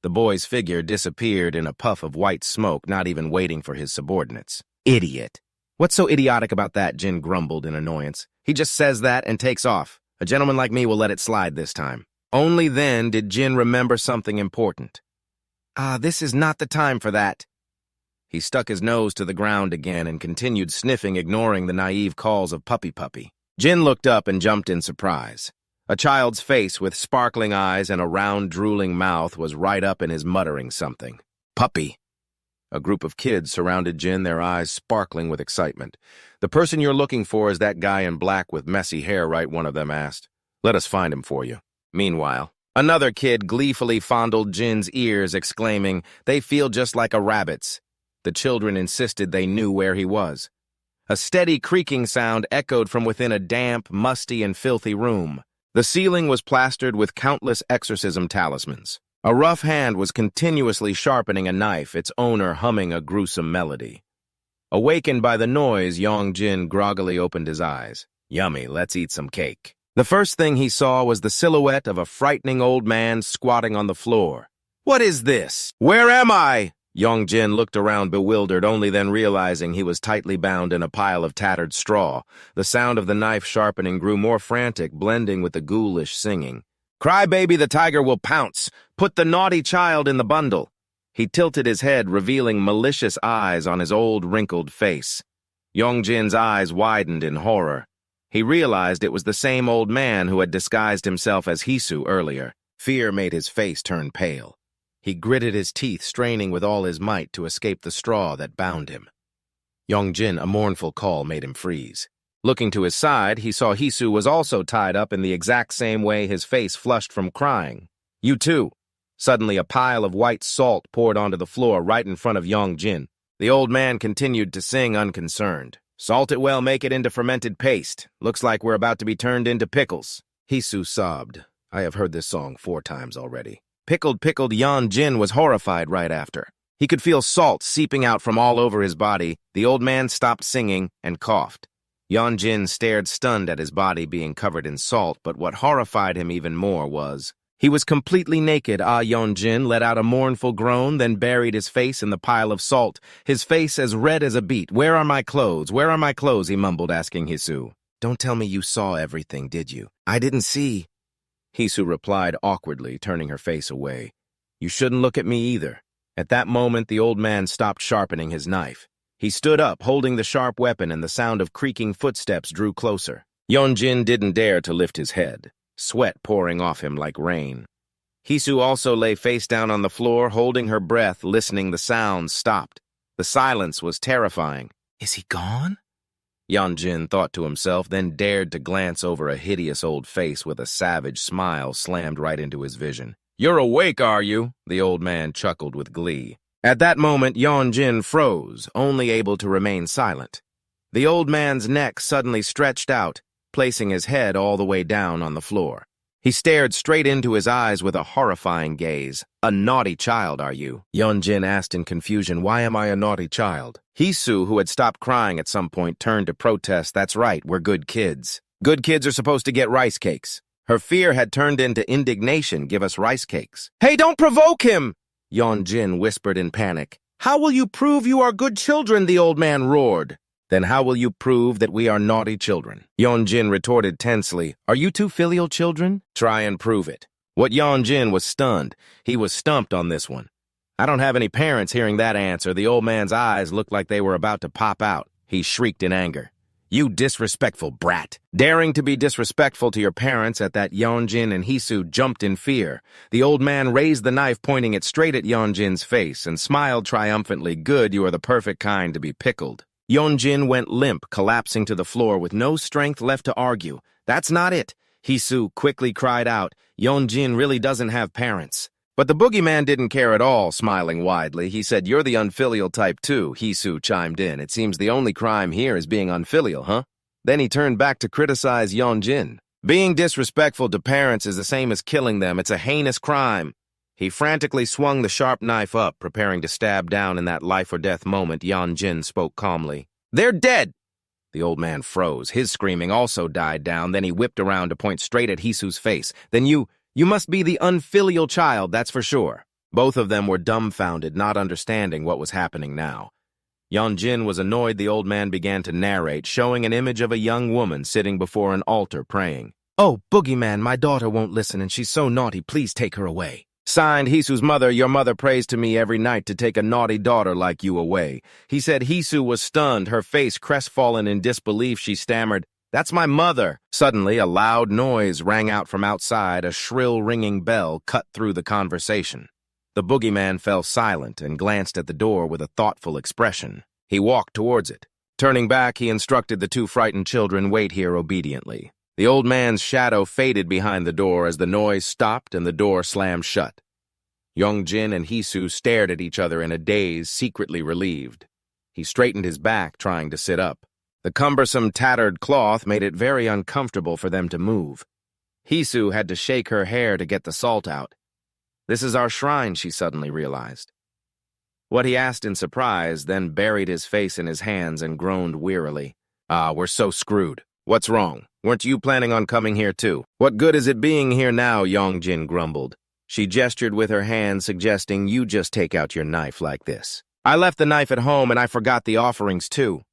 The boy's figure disappeared in a puff of white smoke, not even waiting for his subordinates. "Idiot! What's so idiotic about that?" Jin grumbled in annoyance. "He just says that and takes off. A gentleman like me will let it slide this time." Only then did Jin remember something important. This is not the time for that." He stuck his nose to the ground again and continued sniffing, ignoring the naive calls of puppy puppy. Jin looked up and jumped in surprise. A child's face with sparkling eyes and a round, drooling mouth was right up in his, muttering something. "Puppy." A group of kids surrounded Jin, their eyes sparkling with excitement. "The person you're looking for is that guy in black with messy hair, right?" one of them asked. "Let us find him for you." Meanwhile, another kid gleefully fondled Jin's ears, exclaiming, "They feel just like a rabbit's." The children insisted they knew where he was. A steady creaking sound echoed from within a damp, musty, and filthy room. The ceiling was plastered with countless exorcism talismans. A rough hand was continuously sharpening a knife, its owner humming a gruesome melody. Awakened by the noise, Jin groggily opened his eyes. "Yummy, let's eat some cake." The first thing he saw was the silhouette of a frightening old man squatting on the floor. "What is this? Where am I?" Jin looked around bewildered, only then realizing he was tightly bound in a pile of tattered straw. The sound of the knife sharpening grew more frantic, blending with the ghoulish singing. "Cry baby, the tiger will pounce. Put the naughty child in the bundle." He tilted his head, revealing malicious eyes on his old, wrinkled face. Jin's eyes widened in horror. He realized it was the same old man who had disguised himself as Hisu earlier. Fear made his face turn pale. He gritted his teeth, straining with all his might to escape the straw that bound him. Jin, a mournful call made him freeze. Looking to his side, he saw Hisu was also tied up in the exact same way, his face flushed from crying. "You too." Suddenly, a pile of white salt poured onto the floor right in front of Jin. The old man continued to sing, unconcerned. "Salt it well, make it into fermented paste. Looks like we're about to be turned into pickles." Hisu sobbed. "I have heard this song 4 times already." Pickled Jin was horrified right after. He could feel salt seeping out from all over his body. The old man stopped singing and coughed. Jin stared stunned at his body being covered in salt, but what horrified him even more was he was completely naked. Jin let out a mournful groan, then buried his face in the pile of salt, his face as red as a beet. "Where are my clothes? Where are my clothes?" he mumbled, asking Hisu. "Don't tell me you saw everything, did you?" "I didn't see." Hisu replied awkwardly, turning her face away. "You shouldn't look at me either." At that moment, the old man stopped sharpening his knife. He stood up, holding the sharp weapon, and the sound of creaking footsteps drew closer. Jin didn't dare to lift his head, sweat pouring off him like rain. Hisu also lay face down on the floor, holding her breath, listening. The sounds stopped. The silence was terrifying. "Is he gone?" Jin thought to himself, then dared to glance over a hideous old face with a savage smile slammed right into his vision. "You're awake, are you?" The old man chuckled with glee. At that moment, Jin froze, only able to remain silent. The old man's neck suddenly stretched out, placing his head all the way down on the floor. He stared straight into his eyes with a horrifying gaze. "A naughty child, are you?" Jin asked in confusion. "Why am I a naughty child?" Hisu, who had stopped crying at some point, turned to protest. "That's right, we're good kids. Good kids are supposed to get rice cakes." Her fear had turned into indignation. "Give us rice cakes." "Hey, don't provoke him!" Jin whispered in panic. "How will you prove you are good children?" the old man roared. "Then how will you prove that we are naughty children?" Jin retorted tensely. "Are you two filial children? Try and prove it." What Jin was stunned. He was stumped on this one. "I don't have any parents." Hearing that answer, the old man's eyes looked like they were about to pop out. He shrieked in anger. You disrespectful brat. Daring to be disrespectful to your parents at that, Yeonjin and Hisu jumped in fear. The old man raised the knife, pointing it straight at Yeonjin's face, and smiled triumphantly. Good, you are the perfect kind to be pickled. Yeonjin went limp, collapsing to the floor with no strength left to argue. That's not it, Hisu quickly cried out. Yeonjin really doesn't have parents. But the boogeyman didn't care at all, smiling widely. He said, "You're the unfilial type too," Hisu chimed in. "It seems the only crime here is being unfilial, huh?" Then he turned back to criticize Yeonjin. "Being disrespectful to parents is the same as killing them. It's a heinous crime." He frantically swung the sharp knife up, preparing to stab down. In that life-or-death moment, Yeonjin spoke calmly. "They're dead!" The old man froze. His screaming also died down. Then he whipped around to point straight at Hisu's face. "Then you must be the unfilial child, that's for sure." Both of them were dumbfounded, not understanding what was happening now. Yeonjin was annoyed. The old man began to narrate, showing an image of a young woman sitting before an altar praying. "Oh, boogeyman, my daughter won't listen and she's so naughty, please take her away. Signed, Hisu's mother, your mother prays to me every night to take a naughty daughter like you away." He said. Hisu was stunned, her face crestfallen in disbelief. She stammered, "That's my mother." Suddenly, a loud noise rang out from outside. A shrill ringing bell cut through the conversation. The boogeyman fell silent and glanced at the door with a thoughtful expression. He walked towards it. Turning back, he instructed the two frightened children, "Wait here obediently." The old man's shadow faded behind the door as the noise stopped and the door slammed shut. Yeonjin and Hisu stared at each other in a daze, secretly relieved. He straightened his back, trying to sit up. The cumbersome, tattered cloth made it very uncomfortable for them to move. Hisu had to shake her hair to get the salt out. "This is our shrine," she suddenly realized. What he asked in surprise, then buried his face in his hands and groaned wearily. "Ah, we're so screwed. What's wrong? Weren't you planning on coming here too?" "What good is it being here now?" Yeonjin grumbled. She gestured with her hand, suggesting, "You just take out your knife like this." "I left the knife at home and I forgot the offerings too,"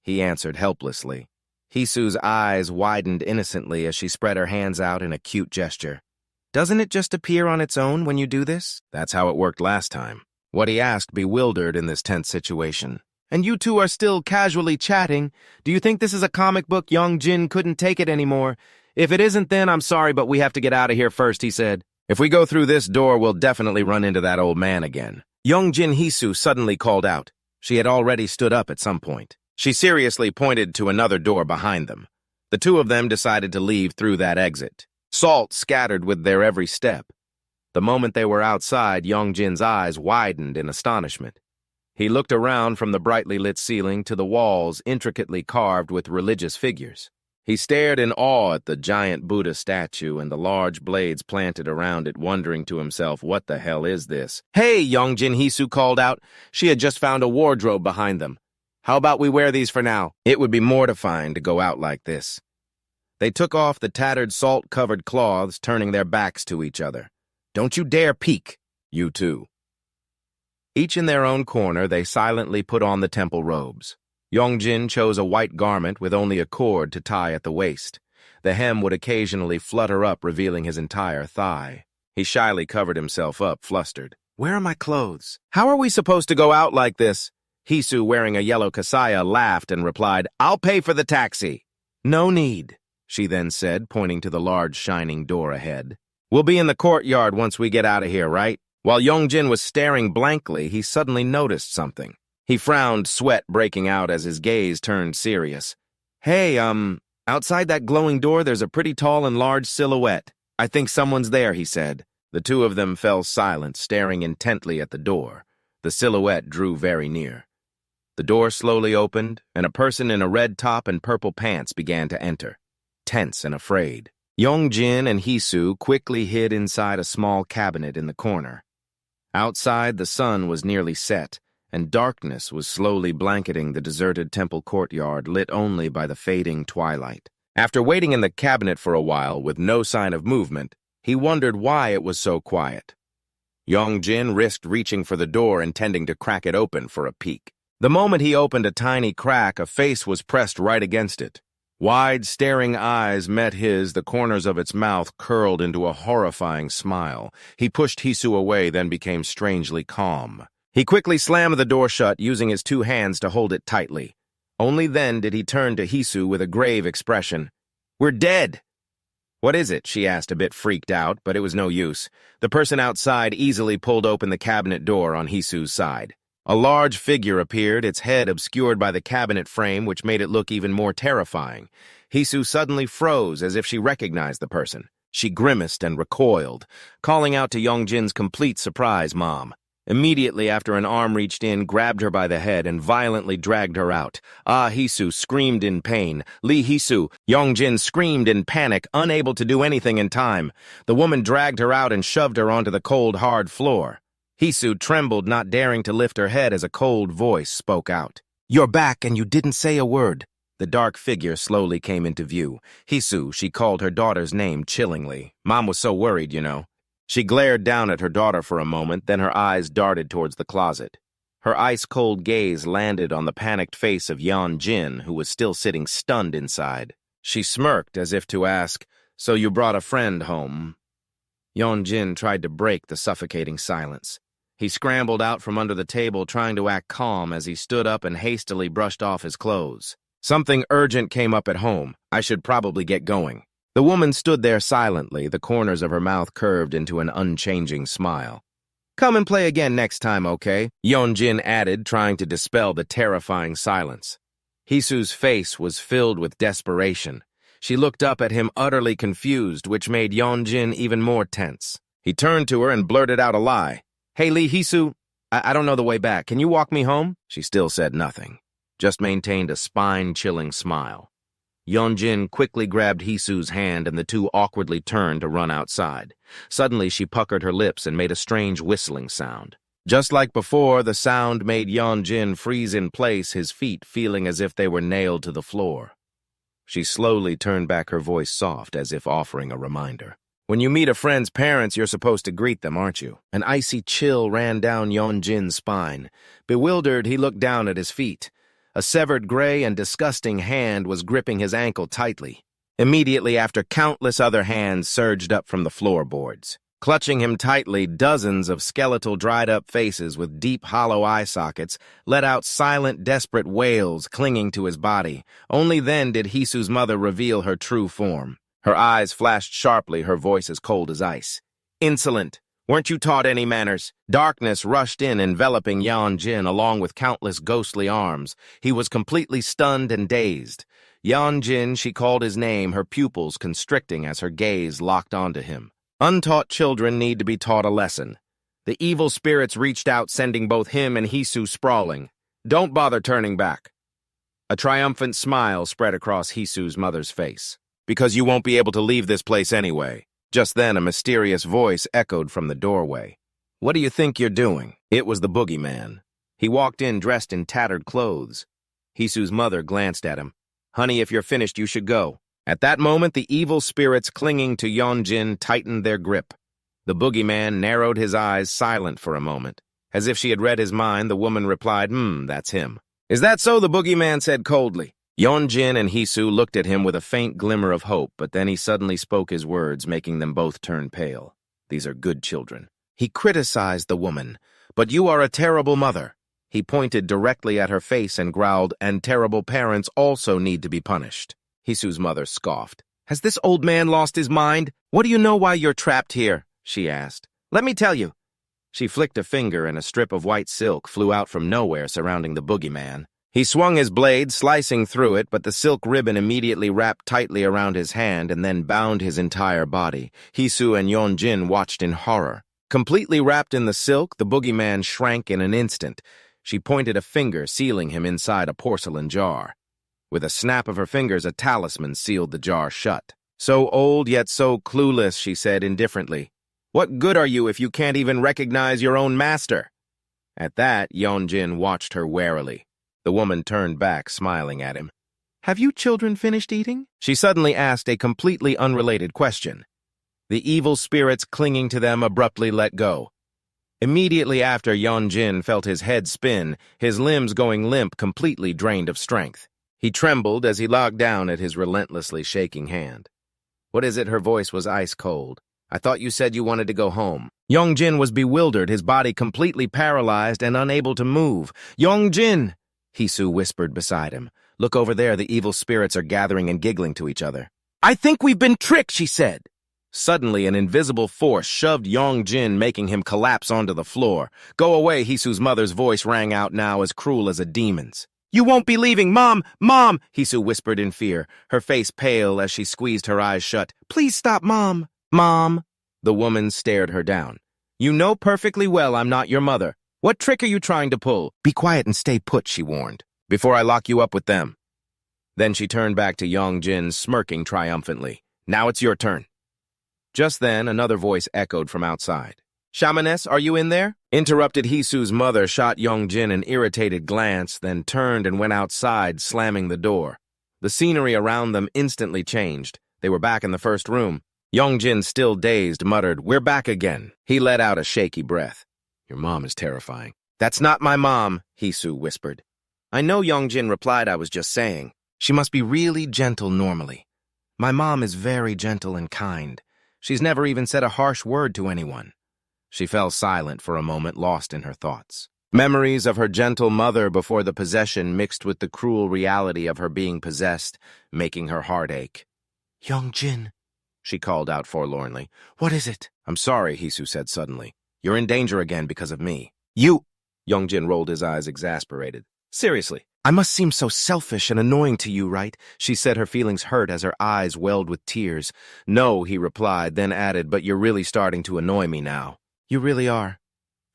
he answered helplessly. Hisu's eyes widened innocently as she spread her hands out in a cute gesture. "Doesn't it just appear on its own when you do this?" "That's how it worked last time." What he asked, bewildered in this tense situation. "And you two are still casually chatting. Do you think this is a comic book?" Yeonjin couldn't take it anymore. "If it isn't, then I'm sorry, but we have to get out of here first," he said. "If we go through this door, we'll definitely run into that old man again." Yeonjin Hisu suddenly called out. She had already stood up at some point. She seriously pointed to another door behind them. The two of them decided to leave through that exit. Salt scattered with their every step. The moment they were outside, Yeonjin's eyes widened in astonishment. He looked around from the brightly lit ceiling to the walls intricately carved with religious figures. He stared in awe at the giant Buddha statue and the large blades planted around it, wondering to himself, "What the hell is this?" "Hey," Yeonjin Hisu called out. She had just found a wardrobe behind them. "How about we wear these for now? It would be mortifying to go out like this." They took off the tattered salt-covered cloths, turning their backs to each other. "Don't you dare peek, you two." Each in their own corner, they silently put on the temple robes. Yeonjin chose a white garment with only a cord to tie at the waist. The hem would occasionally flutter up, revealing his entire thigh. He shyly covered himself up, flustered. "Where are my clothes? How are we supposed to go out like this?" Hisu, wearing a yellow kasaya, laughed and replied, "I'll pay for the taxi." "No need," she then said, pointing to the large shining door ahead. "We'll be in the courtyard once we get out of here, right?" While Yeonjin was staring blankly, he suddenly noticed something. He frowned, sweat breaking out as his gaze turned serious. "Hey, outside that glowing door there's a pretty tall and large silhouette. I think someone's there," he said. The two of them fell silent, staring intently at the door. The silhouette drew very near. The door slowly opened, and a person in a red top and purple pants began to enter. Tense and afraid, Yeonjin and Hisu quickly hid inside a small cabinet in the corner. Outside, the sun was nearly set, and darkness was slowly blanketing the deserted temple courtyard, lit only by the fading twilight. After waiting in the cabinet for a while with no sign of movement, he wondered why it was so quiet. Yeonjin risked reaching for the door, intending to crack it open for a peek. The moment he opened a tiny crack, a face was pressed right against it. Wide, staring eyes met his, the corners of its mouth curled into a horrifying smile. He pushed Hisu away, then became strangely calm. He quickly slammed the door shut, using his two hands to hold it tightly. Only then did he turn to Hisu with a grave expression. "We're dead!" "What is it?" she asked, a bit freaked out, but it was no use. The person outside easily pulled open the cabinet door on Hisu's side. A large figure appeared, its head obscured by the cabinet frame, which made it look even more terrifying. Hisu suddenly froze as if she recognized the person. She grimaced and recoiled, calling out to Yongjin's complete surprise, "Mom." Immediately after, an arm reached in, grabbed her by the head, and violently dragged her out. Ah Hisu screamed in pain. "Lee Hisu!" Yongjin screamed in panic, unable to do anything in time. The woman dragged her out and shoved her onto the cold, hard floor. Hisu trembled, not daring to lift her head as a cold voice spoke out. "You're back, and you didn't say a word." The dark figure slowly came into view. Hisu, she called her daughter's name chillingly. Mom was so worried, you know. She glared down at her daughter for a moment, then her eyes darted towards the closet. Her ice-cold gaze landed on the panicked face of Yongjin, who was still sitting stunned inside. She smirked as if to ask, "So you brought a friend home?" Yongjin tried to break the suffocating silence. He scrambled out from under the table, trying to act calm as he stood up and hastily brushed off his clothes. "Something urgent came up at home. I should probably get going." The woman stood there silently, the corners of her mouth curved into an unchanging smile. "Come and play again next time, okay?" Yongjin added, trying to dispel the terrifying silence. Hisu's face was filled with desperation. She looked up at him utterly confused, which made Yongjin even more tense. He turned to her and blurted out a lie. "Hey, Lee Hisu, I don't know the way back. Can you walk me home?" She still said nothing, just maintained a spine-chilling smile. Yongjin quickly grabbed Hisu's hand and the two awkwardly turned to run outside. Suddenly she puckered her lips and made a strange whistling sound. Just like before, the sound made Yongjin freeze in place, his feet feeling as if they were nailed to the floor. She slowly turned back, her voice soft, as if offering a reminder. "When you meet a friend's parents, you're supposed to greet them, aren't you?" An icy chill ran down Yongjin's spine. Bewildered, he looked down at his feet. A severed gray and disgusting hand was gripping his ankle tightly. Immediately after, countless other hands surged up from the floorboards. Clutching him tightly, dozens of skeletal, dried-up faces with deep, hollow eye sockets let out silent, desperate wails clinging to his body. Only then did Hisu's mother reveal her true form. Her eyes flashed sharply, her voice as cold as ice. "Insolent! Weren't you taught any manners?" Darkness rushed in, enveloping Yongjin along with countless ghostly arms. He was completely stunned and dazed. "Yongjin," she called his name, her pupils constricting as her gaze locked onto him. Untaught children need to be taught a lesson. The evil spirits reached out, sending both him and Hisu sprawling. "Don't bother turning back." A triumphant smile spread across Hisu's mother's face. "Because you won't be able to leave this place anyway." Just then, a mysterious voice echoed from the doorway. "What do you think you're doing?" It was the boogeyman. He walked in dressed in tattered clothes. Hisu's mother glanced at him. "Honey, if you're finished, you should go." At that moment, the evil spirits clinging to Yongjin tightened their grip. The boogeyman narrowed his eyes, silent for a moment. As if she had read his mind, the woman replied, That's him." "Is that so?" the boogeyman said coldly. Yongjin and Hisu looked at him with a faint glimmer of hope, but then he suddenly spoke his words, making them both turn pale. "These are good children." He criticized the woman. "But you are a terrible mother." He pointed directly at her face and growled, "And terrible parents also need to be punished." Hisu's mother scoffed. "Has this old man lost his mind? What do you know why you're trapped here?" she asked. "Let me tell you." She flicked a finger and a strip of white silk flew out from nowhere surrounding the boogeyman. He swung his blade, slicing through it, but the silk ribbon immediately wrapped tightly around his hand and then bound his entire body. Hisu and Yongjin watched in horror. Completely wrapped in the silk, the boogeyman shrank in an instant. She pointed a finger, sealing him inside a porcelain jar. With a snap of her fingers, a talisman sealed the jar shut. "So old yet so clueless," she said indifferently. "What good are you if you can't even recognize your own master?" At that, Yongjin watched her warily. The woman turned back, smiling at him. "Have you children finished eating?" She suddenly asked a completely unrelated question. The evil spirits clinging to them abruptly let go. Immediately after, Yongjin felt his head spin, his limbs going limp, completely drained of strength. He trembled as he looked down at his relentlessly shaking hand. "What is it?" Her voice was ice cold. "I thought you said you wanted to go home." Yongjin was bewildered, his body completely paralyzed and unable to move. "Yongjin!" Hisu whispered beside him. Look over there, the evil spirits are gathering and giggling to each other. I think we've been tricked, she said. Suddenly, an invisible force shoved Yongjin, making him collapse onto the floor. Go away, Hisu's mother's voice rang out now as cruel as a demon's. You won't be leaving, Mom! Mom! Hisu whispered in fear, her face pale as she squeezed her eyes shut. Please stop, Mom! Mom! The woman stared her down. You know perfectly well I'm not your mother. What trick are you trying to pull? Be quiet and stay put, she warned, before I lock you up with them. Then she turned back to Yongjin, smirking triumphantly. Now it's your turn. Just then, another voice echoed from outside. Shamaness, are you in there? Interrupted Hisu's mother, shot Yongjin an irritated glance, then turned and went outside, slamming the door. The scenery around them instantly changed. They were back in the first room. Yongjin, still dazed, muttered, We're back again. He let out a shaky breath. Your mom is terrifying. That's not my mom, Hisu whispered. I know, Yongjin replied, I was just saying. She must be really gentle normally. My mom is very gentle and kind. She's never even said a harsh word to anyone. She fell silent for a moment, lost in her thoughts. Memories of her gentle mother before the possession mixed with the cruel reality of her being possessed, making her heart ache. Yongjin, she called out forlornly. What is it? I'm sorry, Hisu said suddenly. You're in danger again because of me. You! Yongjin rolled his eyes, exasperated. Seriously, I must seem so selfish and annoying to you, right? She said, her feelings hurt as her eyes welled with tears. No, he replied, then added, but you're really starting to annoy me now. You really are.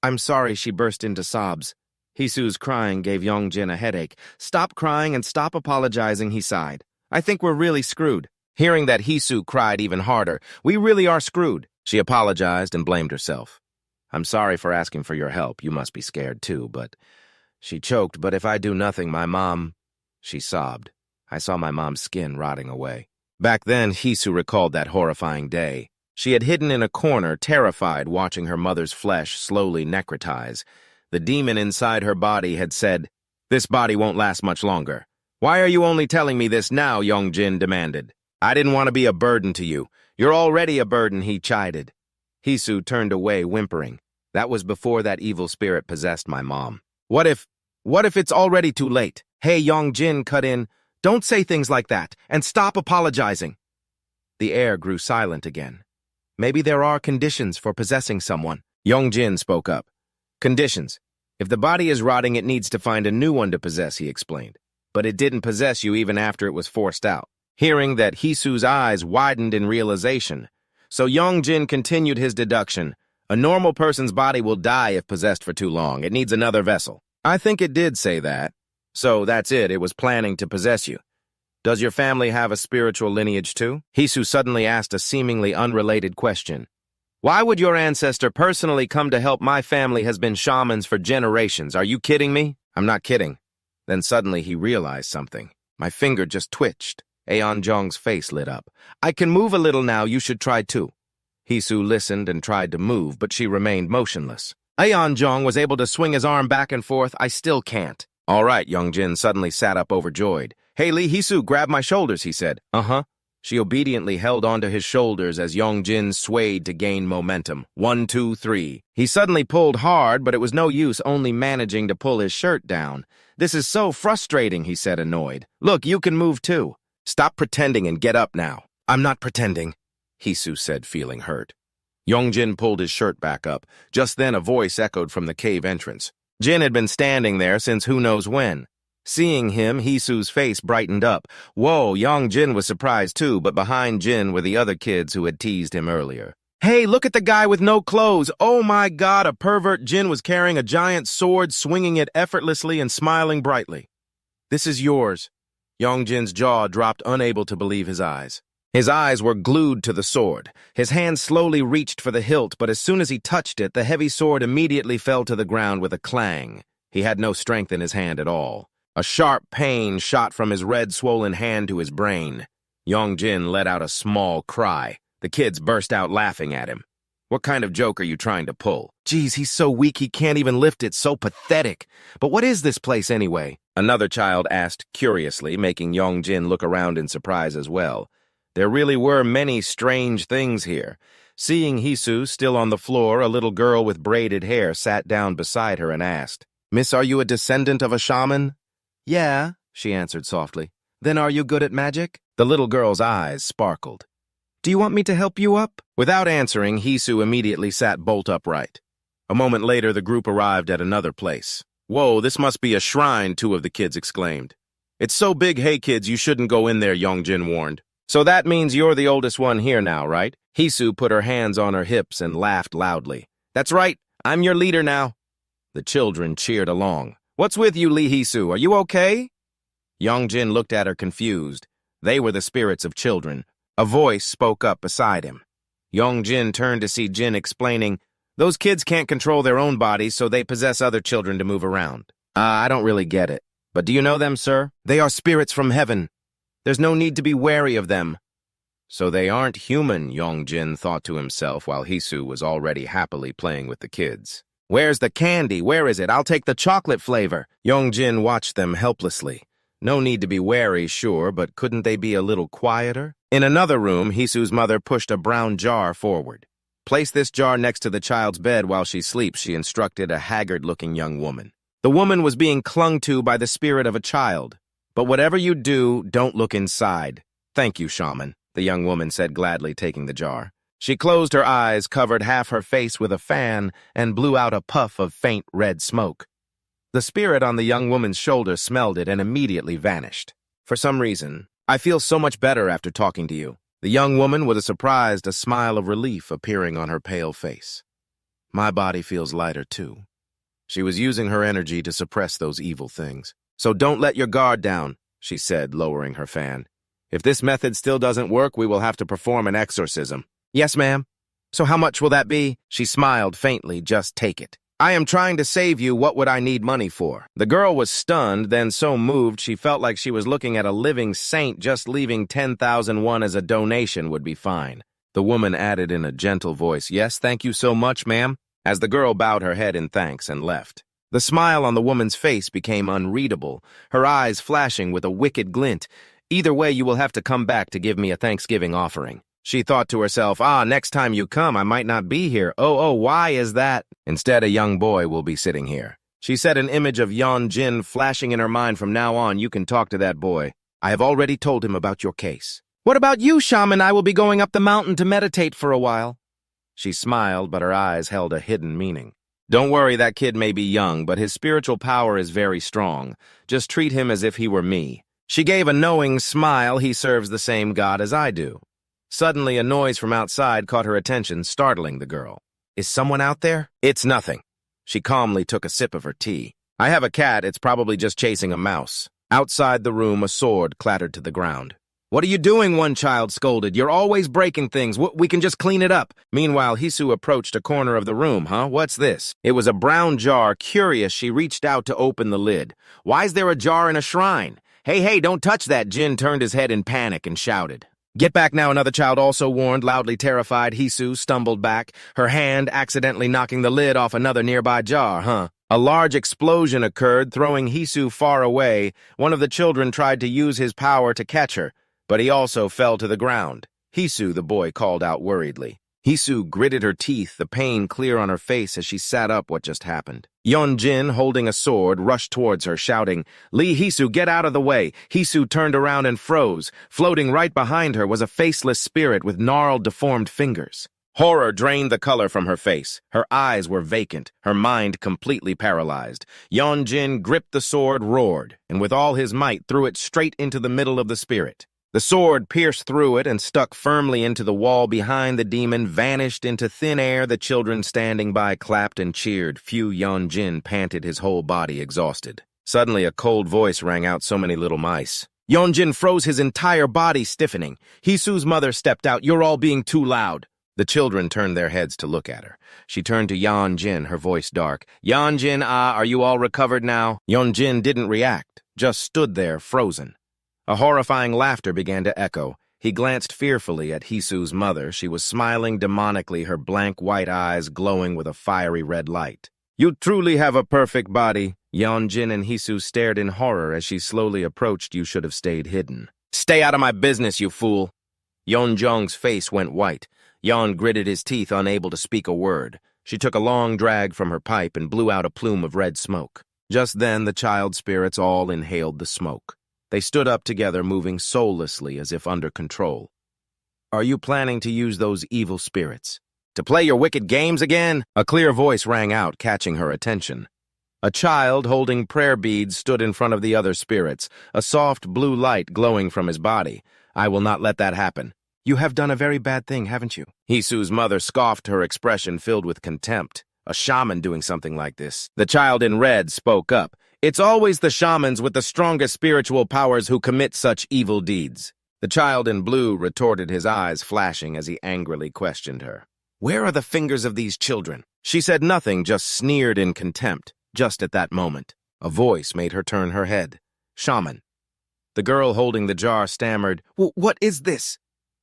I'm sorry, she burst into sobs. Hisu's crying gave Yongjin a headache. Stop crying and stop apologizing, he sighed. I think we're really screwed. Hearing that, Hisu cried even harder. We really are screwed. She apologized and blamed herself. I'm sorry for asking for your help. You must be scared too, but... She choked, but if I do nothing, my mom... She sobbed. I saw my mom's skin rotting away. Back then, Hisu recalled that horrifying day. She had hidden in a corner, terrified, watching her mother's flesh slowly necrotize. The demon inside her body had said, This body won't last much longer. Why are you only telling me this now? Yongjin demanded. I didn't want to be a burden to you. You're already a burden, he chided. Hisu turned away, whimpering. That was before that evil spirit possessed my mom. What if it's already too late? Hey, Yongjin cut in. Don't say things like that, and stop apologizing. The air grew silent again. Maybe there are conditions for possessing someone. Yongjin spoke up. Conditions. If the body is rotting, it needs to find a new one to possess, he explained. But it didn't possess you even after it was forced out. Hearing that, Hisu's eyes widened in realization. So Yongjin continued his deduction. A normal person's body will die if possessed for too long. It needs another vessel. I think it did say that. So that's it. It was planning to possess you. Does your family have a spiritual lineage too? Hisu suddenly asked a seemingly unrelated question. Why would your ancestor personally come to help? My family has been shamans for generations. Are you kidding me? I'm not kidding. Then suddenly he realized something. My finger just twitched. Aeonjong's face lit up. I can move a little now. You should try too. Hisu listened and tried to move, but she remained motionless. Aeonjong was able to swing his arm back and forth. I still can't. All right, Yongjin suddenly sat up overjoyed. Hey, Lee, Hisu, grab my shoulders, he said. Uh-huh. She obediently held onto his shoulders as Yongjin swayed to gain momentum. 1, 2, 3. He suddenly pulled hard, but it was no use only managing to pull his shirt down. This is so frustrating, he said, annoyed. Look, you can move too. Stop pretending and get up now. I'm not pretending, Hisu said, feeling hurt. Yongjin pulled his shirt back up. Just then a voice echoed from the cave entrance. Jin had been standing there since who knows when. Seeing him, Hisu's face brightened up. Whoa, Yongjin was surprised too, but behind Jin were the other kids who had teased him earlier. Hey, look at the guy with no clothes. Oh my God, a pervert. Jin was carrying a giant sword, swinging it effortlessly and smiling brightly. This is yours. Yongjin's jaw dropped, unable to believe his eyes. His eyes were glued to the sword. His hand slowly reached for the hilt, but as soon as he touched it, the heavy sword immediately fell to the ground with a clang. He had no strength in his hand at all. A sharp pain shot from his red, swollen hand to his brain. Yongjin let out a small cry. The kids burst out laughing at him. What kind of joke are you trying to pull? Geez, he's so weak he can't even lift it. So pathetic. But what is this place anyway? Another child asked curiously, making Yongjin look around in surprise as well. There really were many strange things here. Seeing Hisu still on the floor, a little girl with braided hair sat down beside her and asked, Miss, are you a descendant of a shaman? Yeah, she answered softly. Then are you good at magic? The little girl's eyes sparkled. Do you want me to help you up? Without answering, Hisu immediately sat bolt upright. A moment later, the group arrived at another place. Whoa, this must be a shrine, two of the kids exclaimed. It's so big, hey kids, you shouldn't go in there, Yongjin warned. So that means you're the oldest one here now, right? Hisu put her hands on her hips and laughed loudly. That's right, I'm your leader now. The children cheered along. What's with you, Lee Hisu? Are you okay? Yongjin looked at her confused. They were the spirits of children. A voice spoke up beside him. Yongjin turned to see Jin explaining, those kids can't control their own bodies, so they possess other children to move around. I don't really get it. But do you know them, sir? They are spirits from heaven. There's no need to be wary of them. So they aren't human, Yongjin thought to himself while Hisu was already happily playing with the kids. Where's the candy? Where is it? I'll take the chocolate flavor. Yongjin watched them helplessly. No need to be wary, sure, but couldn't they be a little quieter? In another room, Hisu's mother pushed a brown jar forward. Place this jar next to the child's bed while she sleeps, she instructed a haggard-looking young woman. The woman was being clung to by the spirit of a child. But whatever you do, don't look inside. Thank you, shaman, the young woman said gladly, taking the jar. She closed her eyes, covered half her face with a fan, and blew out a puff of faint red smoke. The spirit on the young woman's shoulder smelled it and immediately vanished. For some reason, I feel so much better after talking to you. The young woman with a smile of relief appearing on her pale face. My body feels lighter too. She was using her energy to suppress those evil things. So don't let your guard down, she said, lowering her fan. If this method still doesn't work, we will have to perform an exorcism. Yes, ma'am. So how much will that be? She smiled faintly. Just take it. I am trying to save you. What would I need money for? The girl was stunned, then so moved she felt like she was looking at a living saint. Just leaving 10,000 won as a donation would be fine. The woman added in a gentle voice, yes, thank you so much, ma'am, as the girl bowed her head in thanks and left. The smile on the woman's face became unreadable, her eyes flashing with a wicked glint. Either way, you will have to come back to give me a Thanksgiving offering. She thought to herself, next time you come, I might not be here. Why is that? Instead, a young boy will be sitting here. She said, an image of Yongjin flashing in her mind. From now on, you can talk to that boy. I have already told him about your case. What about you, shaman? I will be going up the mountain to meditate for a while. She smiled, but her eyes held a hidden meaning. Don't worry, that kid may be young, but his spiritual power is very strong. Just treat him as if he were me. She gave a knowing smile. He serves the same God as I do. Suddenly, a noise from outside caught her attention, startling the girl. Is someone out there? It's nothing. She calmly took a sip of her tea. I have a cat. It's probably just chasing a mouse. Outside the room, a sword clattered to the ground. What are you doing? One child scolded. You're always breaking things. We can just clean it up. Meanwhile, Hisu approached a corner of the room. What's this? It was a brown jar. Curious, she reached out to open the lid. Why's there a jar in a shrine? Hey, don't touch that. Jin turned his head in panic and shouted. Get back now, another child also warned. Loudly terrified, Hisu stumbled back, her hand accidentally knocking the lid off another nearby jar, A large explosion occurred, throwing Hisu far away. One of the children tried to use his power to catch her, but he also fell to the ground. Hisu, the boy called out worriedly. Hisu gritted her teeth, the pain clear on her face as she sat up. What just happened? Yongjin, holding a sword, rushed towards her, shouting, Lee Hisu, get out of the way! Hisu turned around and froze. Floating right behind her was a faceless spirit with gnarled, deformed fingers. Horror drained the color from her face. Her eyes were vacant, her mind completely paralyzed. Yongjin gripped the sword, roared, and with all his might threw it straight into the middle of the spirit. The sword pierced through it and stuck firmly into the wall behind the demon, vanished into thin air. The children standing by clapped and cheered. Few Yongjin panted, his whole body exhausted. Suddenly, a cold voice rang out, so many little mice. Yongjin froze, his entire body stiffening. Hisu's mother stepped out. You're all being too loud. The children turned their heads to look at her. She turned to Yongjin, her voice dark. Yongjin, are you all recovered now? Yongjin didn't react, just stood there, frozen. A horrifying laughter began to echo. He glanced fearfully at Hisu's mother. She was smiling demonically, her blank white eyes glowing with a fiery red light. You truly have a perfect body. Yongjin and Hisu stared in horror as she slowly approached. You should have stayed hidden. Stay out of my business, you fool. Yeonjong's face went white. Yeon gritted his teeth, unable to speak a word. She took a long drag from her pipe and blew out a plume of red smoke. Just then, the child spirits all inhaled the smoke. They stood up together, moving soullessly as if under control. "Are you planning to use those evil spirits? To play your wicked games again?" A clear voice rang out, catching her attention. A child holding prayer beads stood in front of the other spirits, a soft blue light glowing from his body. "I will not let that happen." "You have done a very bad thing, haven't you?" Hisu's mother scoffed, her expression filled with contempt. "A shaman doing something like this." The child in red spoke up. "It's always the shamans with the strongest spiritual powers who commit such evil deeds." The child in blue retorted, his eyes flashing as he angrily questioned her. "Where are the fingers of these children?" She said nothing, just sneered in contempt. Just at that moment, a voice made her turn her head. "Shaman." The girl holding the jar stammered, "What is this?"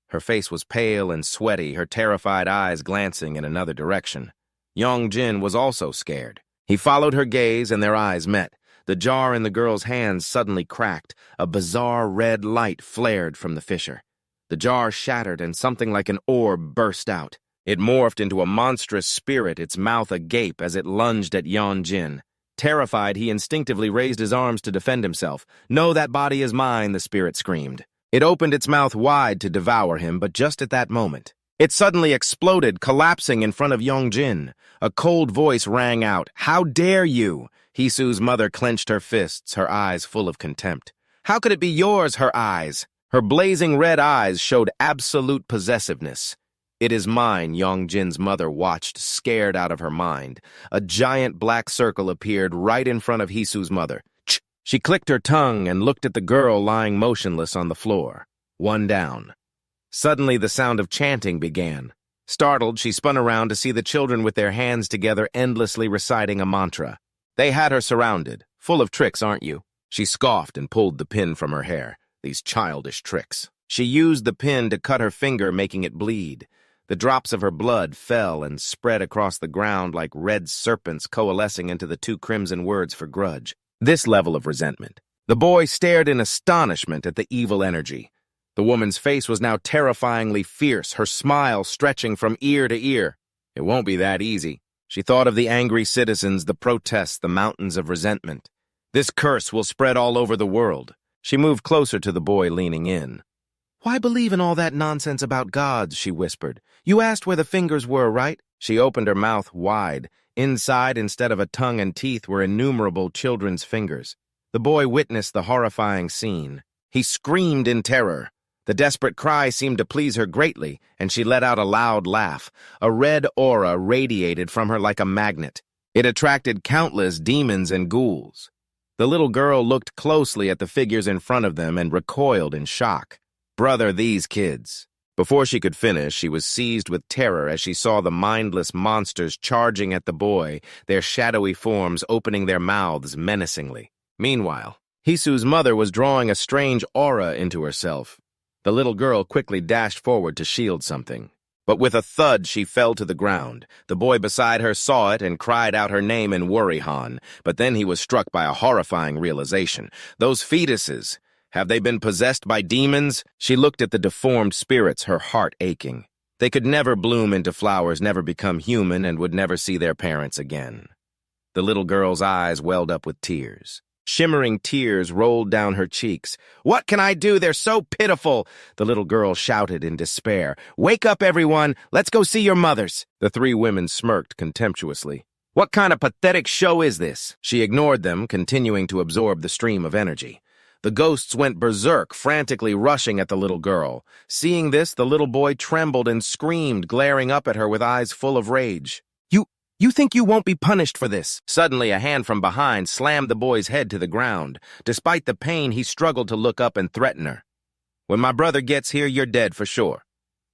Her face was pale and sweaty, her terrified eyes glancing in another direction. Yongjin was also scared. He followed her gaze and their eyes met. The jar in the girl's hands suddenly cracked. A bizarre red light flared from the fissure. The jar shattered and something like an orb burst out. It morphed into a monstrous spirit, its mouth agape as it lunged at Yongjin. Terrified, he instinctively raised his arms to defend himself. "No, that body is mine," the spirit screamed. It opened its mouth wide to devour him, but just at that moment, it suddenly exploded, collapsing in front of Yongjin. A cold voice rang out, "How dare you?" Hisu's mother clenched her fists, her eyes full of contempt. "How could it be yours, her eyes?" Her blazing red eyes showed absolute possessiveness. "It is mine," Yongjin's mother watched, scared out of her mind. A giant black circle appeared right in front of Hisu's mother. "Ch!" She clicked her tongue and looked at the girl lying motionless on the floor. One down. Suddenly, the sound of chanting began. Startled, she spun around to see the children with their hands together endlessly reciting a mantra. They had her surrounded. "Full of tricks, aren't you?" She scoffed and pulled the pin from her hair. These childish tricks. She used the pin to cut her finger, making it bleed. The drops of her blood fell and spread across the ground like red serpents coalescing into the two crimson words for grudge. This level of resentment. The boy stared in astonishment at the evil energy. The woman's face was now terrifyingly fierce, her smile stretching from ear to ear. It won't be that easy. She thought of the angry citizens, the protests, the mountains of resentment. This curse will spread all over the world. She moved closer to the boy, leaning in. "Why believe in all that nonsense about gods?" she whispered. "You asked where the fingers were, right?" She opened her mouth wide. Inside, instead of a tongue and teeth, were innumerable children's fingers. The boy witnessed the horrifying scene. He screamed in terror. The desperate cry seemed to please her greatly, and she let out a loud laugh. A red aura radiated from her like a magnet. It attracted countless demons and ghouls. The little girl looked closely at the figures in front of them and recoiled in shock. "Brother, these kids." Before she could finish, she was seized with terror as she saw the mindless monsters charging at the boy, their shadowy forms opening their mouths menacingly. Meanwhile, Hisu's mother was drawing a strange aura into herself. The little girl quickly dashed forward to shield something. But with a thud, she fell to the ground. The boy beside her saw it and cried out her name in worry, Han. But then he was struck by a horrifying realization. Those fetuses... have they been possessed by demons? She looked at the deformed spirits, her heart aching. They could never bloom into flowers, never become human, and would never see their parents again. The little girl's eyes welled up with tears. Shimmering tears rolled down her cheeks. "What can I do? They're so pitiful!" The little girl shouted in despair. "Wake up, everyone! Let's go see your mothers!" The three women smirked contemptuously. "What kind of pathetic show is this?" She ignored them, continuing to absorb the stream of energy. The ghosts went berserk, frantically rushing at the little girl. Seeing this, the little boy trembled and screamed, glaring up at her with eyes full of rage. You think you won't be punished for this?" Suddenly, a hand from behind slammed the boy's head to the ground. Despite the pain, he struggled to look up and threaten her. "When my brother gets here, you're dead for sure."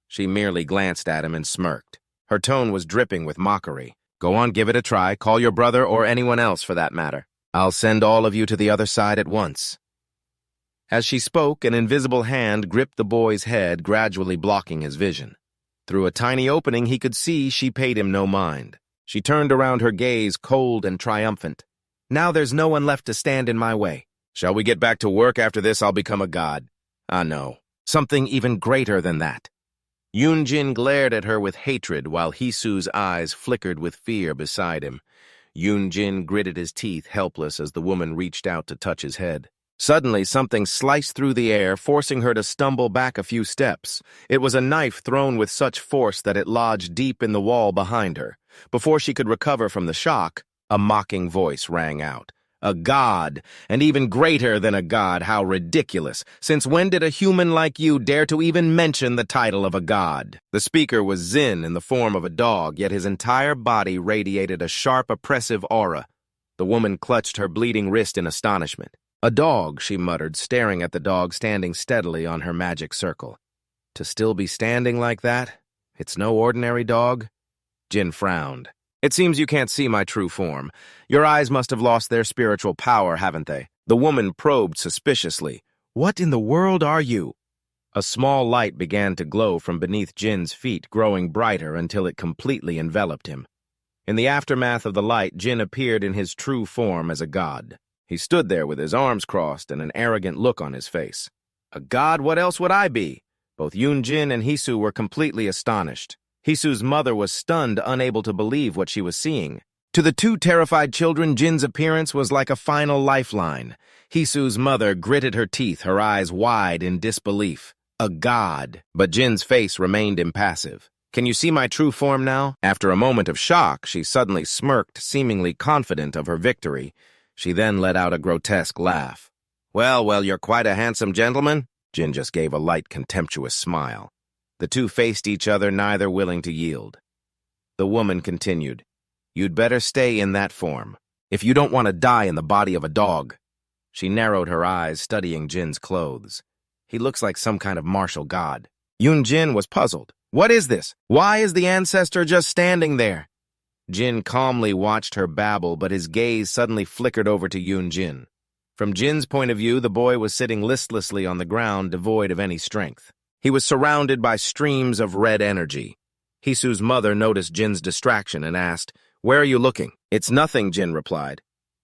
She merely glanced at him and smirked. Her tone was dripping with mockery. "Go on, give it a try. Call your brother or anyone else for that matter. I'll send all of you to the other side at once." As she spoke, an invisible hand gripped the boy's head, gradually blocking his vision. Through a tiny opening he could see she paid him no mind. She turned around, her gaze cold and triumphant. "Now there's no one left to stand in my way. Shall we get back to work? After this, I'll become a god." "Ah, no. Something even greater than that." Yunjin glared at her with hatred while Hisu's eyes flickered with fear beside him. Yunjin gritted his teeth, helpless, as the woman reached out to touch his head. Suddenly, something sliced through the air, forcing her to stumble back a few steps. It was a knife thrown with such force that it lodged deep in the wall behind her. Before she could recover from the shock, a mocking voice rang out. A god, and even greater than a god, how ridiculous. Since when did a human like you dare to even mention the title of a god? The speaker was Zin in the form of a dog, yet his entire body radiated a sharp, oppressive aura. The woman clutched her bleeding wrist in astonishment. A dog, she muttered, staring at the dog standing steadily on her magic circle. To still be standing like that? It's no ordinary dog? Jin frowned. It seems you can't see my true form. Your eyes must have lost their spiritual power, haven't they? The woman probed suspiciously. What in the world are you? A small light began to glow from beneath Jin's feet, growing brighter until it completely enveloped him. In the aftermath of the light, Jin appeared in his true form as a god. He stood there with his arms crossed and an arrogant look on his face. A god? What else would I be? Both Yoon-jin and Hisu were completely astonished. Hisu's mother was stunned, unable to believe what she was seeing. To the two terrified children, Jin's appearance was like a final lifeline. Hisu's mother gritted her teeth, her eyes wide in disbelief. A god. But Jin's face remained impassive. Can you see my true form now? After a moment of shock, she suddenly smirked, seemingly confident of her victory. She then let out a grotesque laugh. Well, you're quite a handsome gentleman. Jin just gave a light, contemptuous smile. The two faced each other, neither willing to yield. The woman continued, You'd better stay in that form, if you don't want to die in the body of a dog. She narrowed her eyes, studying Jin's clothes. He looks like some kind of martial god. Yoon-jin was puzzled. What is this? Why is the ancestor just standing there? Jin calmly watched her babble, but his gaze suddenly flickered over to Yoon-jin. From Jin's point of view, the boy was sitting listlessly on the ground, devoid of any strength. He was surrounded by streams of red energy. Hisu's mother noticed Jin's distraction and asked, Where are you looking? It's nothing, Jin replied.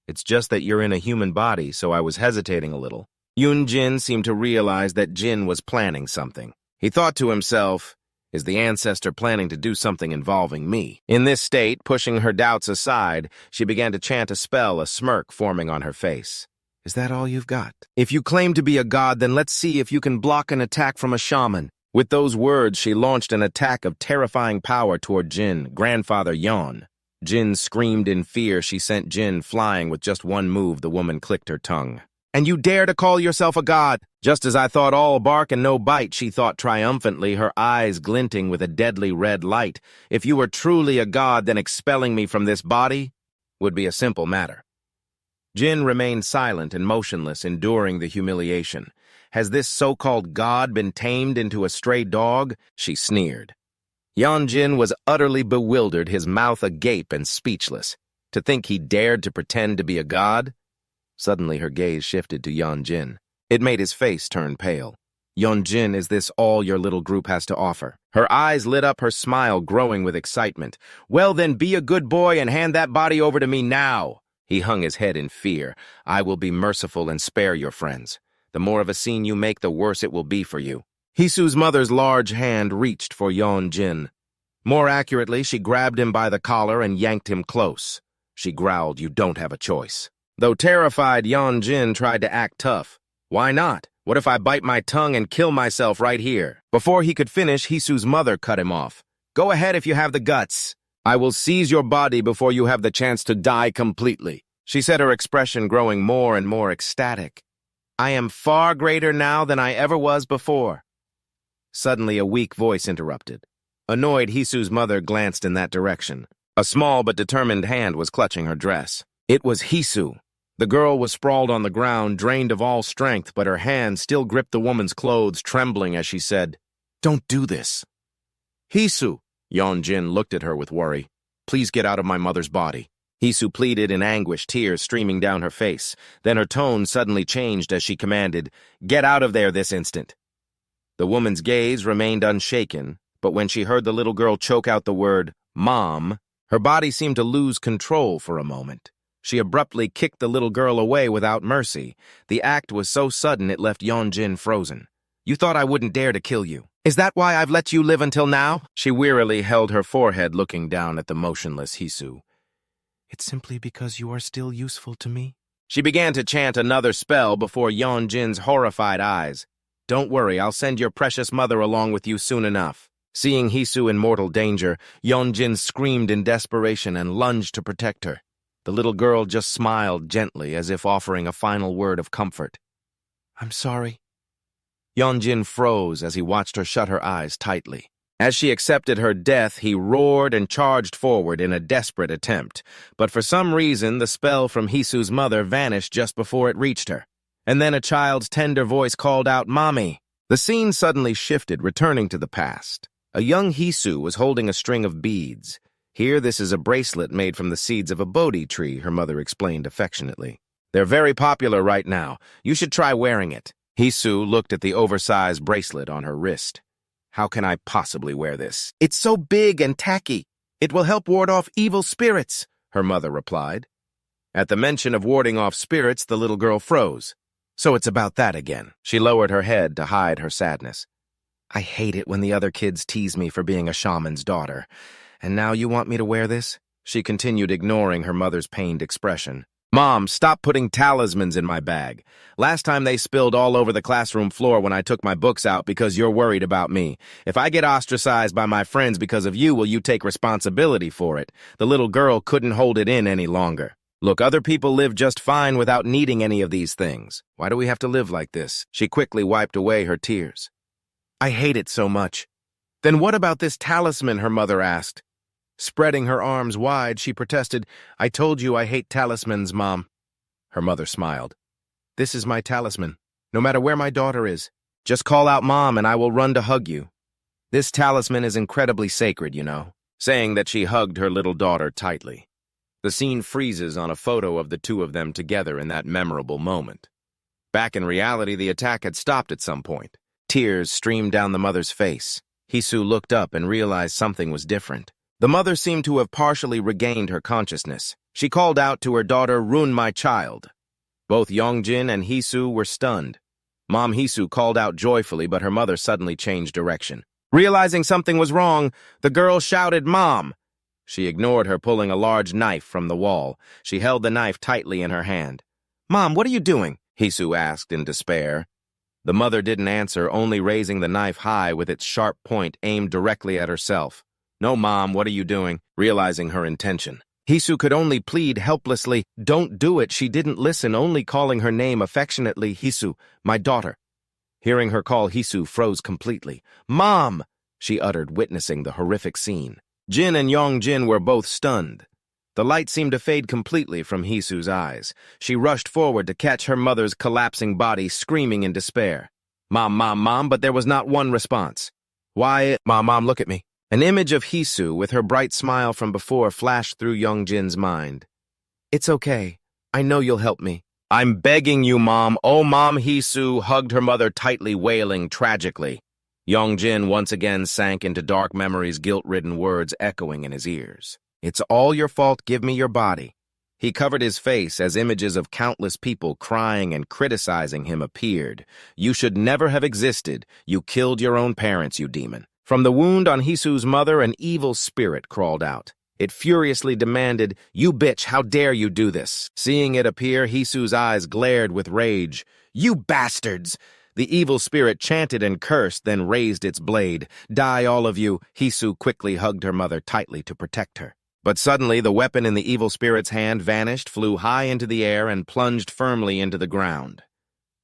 It's just that you're in a human body, so I was hesitating a little. Yoon-jin seemed to realize that Jin was planning something. He thought to himself, Is the ancestor planning to do something involving me? In this state, pushing her doubts aside, she began to chant a spell, a smirk forming on her face. Is that all you've got? If you claim to be a god, then let's see if you can block an attack from a shaman. With those words, she launched an attack of terrifying power toward Jin, grandfather Yeon. Jin screamed in fear. She sent Jin flying with just one move. The woman clicked her tongue. And you dare to call yourself a god? Just as I thought all bark and no bite, she thought triumphantly, her eyes glinting with a deadly red light. If you were truly a god, then expelling me from this body would be a simple matter. Jin remained silent and motionless, enduring the humiliation. Has this so-called god been tamed into a stray dog? She sneered. Yeon-jin was utterly bewildered, his mouth agape and speechless. To think he dared to pretend to be a god? Suddenly her gaze shifted to Yeon-jin. It made his face turn pale. Yeon-jin, is this all your little group has to offer? Her eyes lit up, her smile growing with excitement. Well then, be a good boy and hand that body over to me now. He hung his head in fear. I will be merciful and spare your friends. The more of a scene you make, the worse it will be for you. Hisu's mother's large hand reached for Yeon-jin. More accurately, she grabbed him by the collar and yanked him close. She growled, You don't have a choice. Though terrified, Yeon-jin tried to act tough. Why not? What if I bite my tongue and kill myself right here? Before he could finish, Hisu's mother cut him off. Go ahead if you have the guts. I will seize your body before you have the chance to die completely. She said, her expression growing more and more ecstatic. I am far greater now than I ever was before. Suddenly, a weak voice interrupted. Annoyed, Hisu's mother glanced in that direction. A small but determined hand was clutching her dress. It was Hisu. The girl was sprawled on the ground, drained of all strength, but her hand still gripped the woman's clothes, trembling as she said, Don't do this. Hisu! Yeon-jin looked at her with worry. Please get out of my mother's body. Hisu pleaded in anguish, tears streaming down her face. Then her tone suddenly changed as she commanded, Get out of there this instant. The woman's gaze remained unshaken, but when she heard the little girl choke out the word, Mom, her body seemed to lose control for a moment. She abruptly kicked the little girl away without mercy. The act was so sudden it left Yeon-jin frozen. You thought I wouldn't dare to kill you. Is that why I've let you live until now? She wearily held her forehead, looking down at the motionless Hisu. It's simply because you are still useful to me. She began to chant another spell before Yeonjin's horrified eyes. "Don't worry, I'll send your precious mother along with you soon enough." Seeing Hisu in mortal danger, Yeonjin screamed in desperation and lunged to protect her. The little girl just smiled gently, as if offering a final word of comfort. "I'm sorry." Yeonjin froze as he watched her shut her eyes tightly. As she accepted her death, he roared and charged forward in a desperate attempt. But for some reason, the spell from Hisu's mother vanished just before it reached her. And then a child's tender voice called out, "Mommy!" The scene suddenly shifted, returning to the past. A young Hisu was holding a string of beads. "Here, this is a bracelet made from the seeds of a Bodhi tree," her mother explained affectionately. "They're very popular right now. You should try wearing it." Hisu looked at the oversized bracelet on her wrist. "How can I possibly wear this? It's so big and tacky. It will help ward off evil spirits," her mother replied. At the mention of warding off spirits, the little girl froze. "So it's about that again." She lowered her head to hide her sadness. "I hate it when the other kids tease me for being a shaman's daughter. And now you want me to wear this?" She continued, ignoring her mother's pained expression. "Mom, stop putting talismans in my bag. Last time they spilled all over the classroom floor when I took my books out because you're worried about me. If I get ostracized by my friends because of you, will you take responsibility for it?" The little girl couldn't hold it in any longer. "Look, other people live just fine without needing any of these things. Why do we have to live like this?" She quickly wiped away her tears. "I hate it so much." "Then what about this talisman?" her mother asked. Spreading her arms wide, she protested, "I told you I hate talismans, Mom." Her mother smiled. "This is my talisman, no matter where my daughter is. Just call out Mom and I will run to hug you. This talisman is incredibly sacred, you know," saying that she hugged her little daughter tightly. The scene freezes on a photo of the two of them together in that memorable moment. Back in reality, the attack had stopped at some point. Tears streamed down the mother's face. Hisu looked up and realized something was different. The mother seemed to have partially regained her consciousness. She called out to her daughter, "Run, my child." Both Yeonjin and Hisu were stunned. Mom Hisu called out joyfully, but her mother suddenly changed direction. Realizing something was wrong, the girl shouted, "Mom!" She ignored her, pulling a large knife from the wall. She held the knife tightly in her hand. "Mom, what are you doing?" Hisu asked in despair. The mother didn't answer, only raising the knife high with its sharp point aimed directly at herself. "No, Mom, what are you doing?" Realizing her intention. Hisu could only plead helplessly, "Don't do it." She didn't listen, only calling her name affectionately, "Hisu, my daughter." Hearing her call, Hisu froze completely. "Mom!" she uttered, witnessing the horrific scene. Jin and Yeonjin were both stunned. The light seemed to fade completely from Hisu's eyes. She rushed forward to catch her mother's collapsing body, screaming in despair. "Mom, Mom, Mom," but there was not one response. "Why, Mom, look at me." An image of Hisu with her bright smile from before flashed through Yeonjin's mind. "It's okay. I know you'll help me." "I'm begging you, Mom. Oh, Mom!" Hisu hugged her mother tightly, wailing tragically. Yeonjin once again sank into dark memories, guilt-ridden words echoing in his ears. "It's all your fault. Give me your body." He covered his face as images of countless people crying and criticizing him appeared. "You should never have existed. You killed your own parents, you demon." From the wound on Hisu's mother, an evil spirit crawled out. It furiously demanded, "You bitch, how dare you do this?" Seeing it appear, Hisu's eyes glared with rage. "You bastards!" The evil spirit chanted and cursed, then raised its blade. "Die, all of you!" Hisu quickly hugged her mother tightly to protect her. But suddenly, the weapon in the evil spirit's hand vanished, flew high into the air, and plunged firmly into the ground.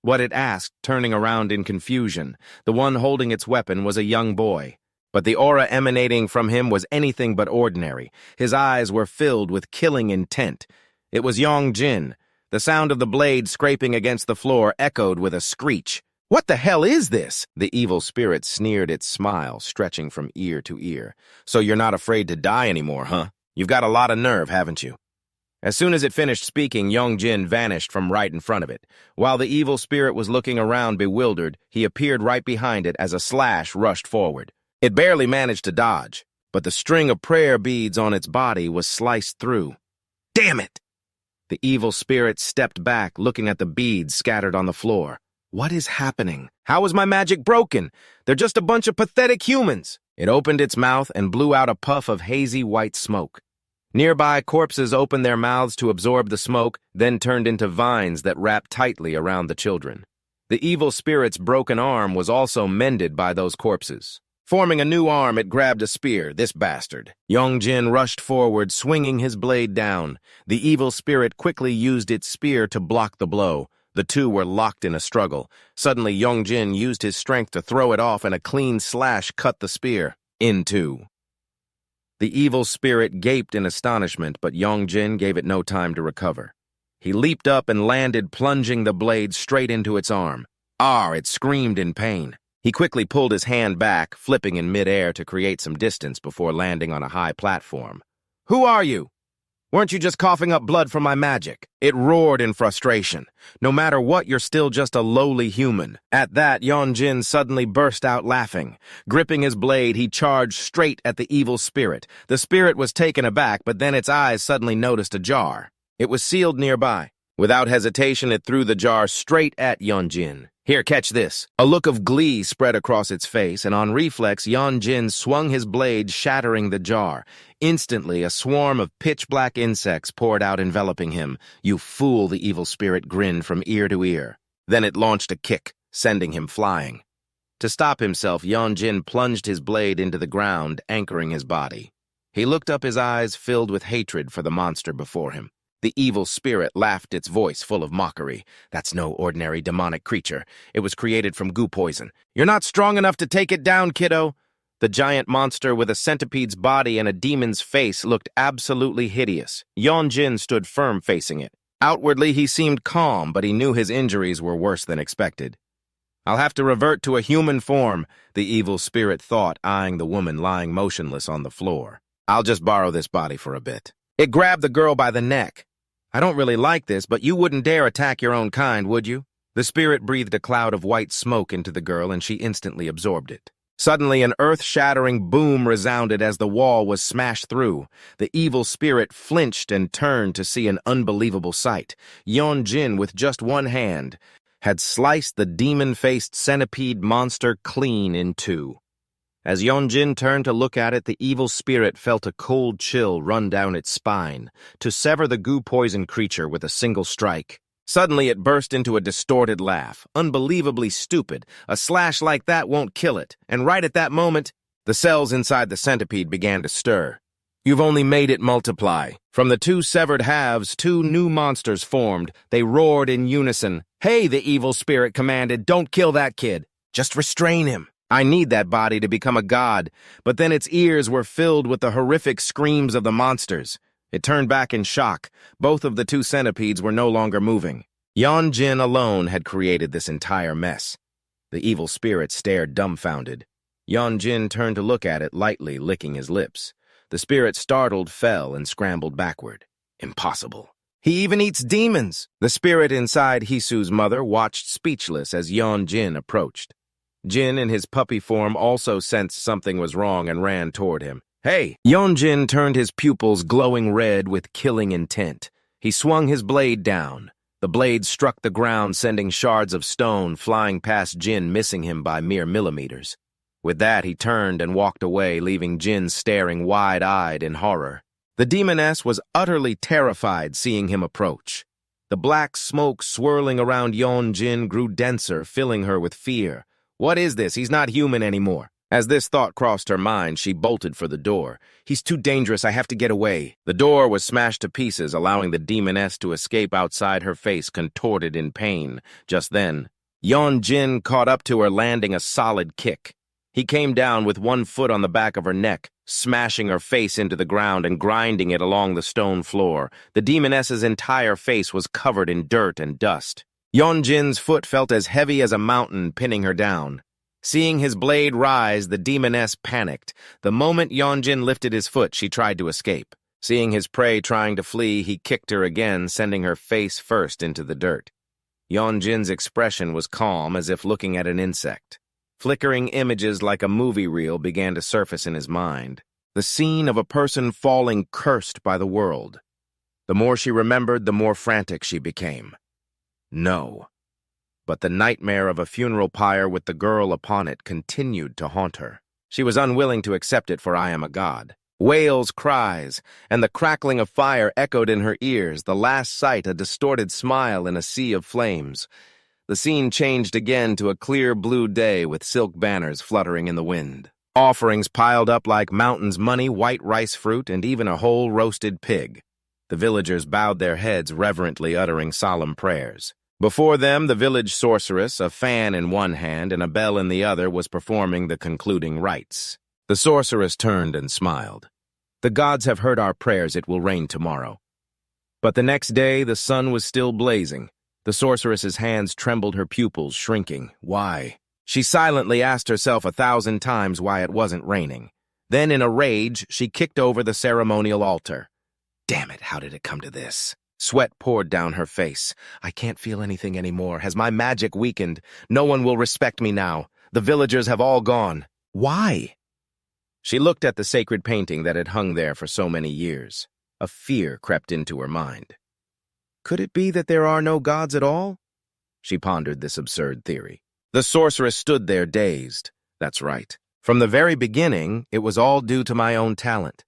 What it asked, turning around in confusion. The one holding its weapon was a young boy. But the aura emanating from him was anything but ordinary. His eyes were filled with killing intent. It was Yeonjin. The sound of the blade scraping against the floor echoed with a screech. "What the hell is this?" The evil spirit sneered its smile, stretching from ear to ear. "So you're not afraid to die anymore, huh? You've got a lot of nerve, haven't you?" As soon as it finished speaking, Yeonjin vanished from right in front of it. While the evil spirit was looking around bewildered, he appeared right behind it as a slash rushed forward. It barely managed to dodge, but the string of prayer beads on its body was sliced through. "Damn it!" The evil spirit stepped back, looking at the beads scattered on the floor. "What is happening? How is my magic broken? They're just a bunch of pathetic humans." It opened its mouth and blew out a puff of hazy white smoke. Nearby corpses opened their mouths to absorb the smoke, then turned into vines that wrapped tightly around the children. The evil spirit's broken arm was also mended by those corpses. Forming a new arm, it grabbed a spear, this bastard. Yongjin rushed forward, swinging his blade down. The evil spirit quickly used its spear to block the blow. The two were locked in a struggle. Suddenly, Yongjin used his strength to throw it off, and a clean slash cut the spear in two. The evil spirit gaped in astonishment, but Yongjin gave it no time to recover. He leaped up and landed, plunging the blade straight into its arm. It screamed in pain. He quickly pulled his hand back, flipping in midair to create some distance before landing on a high platform. "Who are you? Weren't you just coughing up blood from my magic?" It roared in frustration. "No matter what, you're still just a lowly human." At that, Yongjin suddenly burst out laughing. Gripping his blade, he charged straight at the evil spirit. The spirit was taken aback, but then its eyes suddenly noticed a jar. It was sealed nearby. Without hesitation, it threw the jar straight at Yongjin. "Here, catch this." A look of glee spread across its face, and on reflex, Yongjin swung his blade, shattering the jar. Instantly, a swarm of pitch-black insects poured out, enveloping him. "You fool," the evil spirit grinned from ear to ear. Then it launched a kick, sending him flying. To stop himself, Yongjin plunged his blade into the ground, anchoring his body. He looked up, his eyes filled with hatred for the monster before him. The evil spirit laughed, its voice full of mockery. "That's no ordinary demonic creature. It was created from goo poison. You're not strong enough to take it down, kiddo." The giant monster with a centipede's body and a demon's face looked absolutely hideous. Yongjin stood firm facing it. Outwardly, he seemed calm, but he knew his injuries were worse than expected. "I'll have to revert to a human form," the evil spirit thought, eyeing the woman lying motionless on the floor. "I'll just borrow this body for a bit." It grabbed the girl by the neck. "I don't really like this, but you wouldn't dare attack your own kind, would you?" The spirit breathed a cloud of white smoke into the girl, and she instantly absorbed it. Suddenly, an earth-shattering boom resounded as the wall was smashed through. The evil spirit flinched and turned to see an unbelievable sight. Yongjin, with just one hand, had sliced the demon-faced centipede monster clean in two. As Yongjin turned to look at it, the evil spirit felt a cold chill run down its spine, to sever the goo-poison creature with a single strike. Suddenly, it burst into a distorted laugh, unbelievably stupid. A slash like that won't kill it, and right at that moment, the cells inside the centipede began to stir. "You've only made it multiply." From the two severed halves, two new monsters formed. They roared in unison. "Hey," the evil spirit commanded, "don't kill that kid. Just restrain him. I need that body to become a god." But then its ears were filled with the horrific screams of the monsters. It turned back in shock. Both of the two centipedes were no longer moving. Yongjin alone had created this entire mess. The evil spirit stared dumbfounded. Yongjin turned to look at it, lightly licking his lips. The spirit, startled, fell and scrambled backward. "Impossible. He even eats demons." The spirit inside Hisu's mother watched speechless as Yongjin approached. Jin, in his puppy form, also sensed something was wrong and ran toward him. "Hey!" Yongjin turned his pupils glowing red with killing intent. He swung his blade down. The blade struck the ground, sending shards of stone flying past Jin, missing him by mere millimeters. With that, he turned and walked away, leaving Jin staring wide-eyed in horror. The demoness was utterly terrified seeing him approach. The black smoke swirling around Yongjin grew denser, filling her with fear. "What is this? He's not human anymore." As this thought crossed her mind, she bolted for the door. "He's too dangerous. I have to get away." The door was smashed to pieces, allowing the demoness to escape outside, her face contorted in pain. Just then, Yongjin caught up to her, landing a solid kick. He came down with one foot on the back of her neck, smashing her face into the ground and grinding it along the stone floor. The demoness's entire face was covered in dirt and dust. Yonjin's foot felt as heavy as a mountain, pinning her down. Seeing his blade rise, the demoness panicked. The moment Yonjin lifted his foot, she tried to escape. Seeing his prey trying to flee, he kicked her again, sending her face first into the dirt. Yonjin's expression was calm, as if looking at an insect. Flickering images like a movie reel began to surface in his mind. The scene of a person falling cursed by the world. The more she remembered, the more frantic she became. No. But the nightmare of a funeral pyre with the girl upon it continued to haunt her. She was unwilling to accept it, for I am a god. Wails, cries, and the crackling of fire echoed in her ears, the last sight a distorted smile in a sea of flames. The scene changed again to a clear blue day with silk banners fluttering in the wind. Offerings piled up like mountains, money, white rice fruit, and even a whole roasted pig. The villagers bowed their heads reverently, uttering solemn prayers. Before them, the village sorceress, a fan in one hand and a bell in the other, was performing the concluding rites. The sorceress turned and smiled. "The gods have heard our prayers, it will rain tomorrow." But the next day, the sun was still blazing. The sorceress's hands trembled, her pupils shrinking. Why? She silently asked herself 1,000 times why it wasn't raining. Then, in a rage, she kicked over the ceremonial altar. Damn it, how did it come to this? Sweat poured down her face. I can't feel anything anymore. Has my magic weakened? No one will respect me now. The villagers have all gone. Why? She looked at the sacred painting that had hung there for so many years. A fear crept into her mind. Could it be that there are no gods at all? She pondered this absurd theory. The sorceress stood there dazed. That's right. From the very beginning, it was all due to my own talent.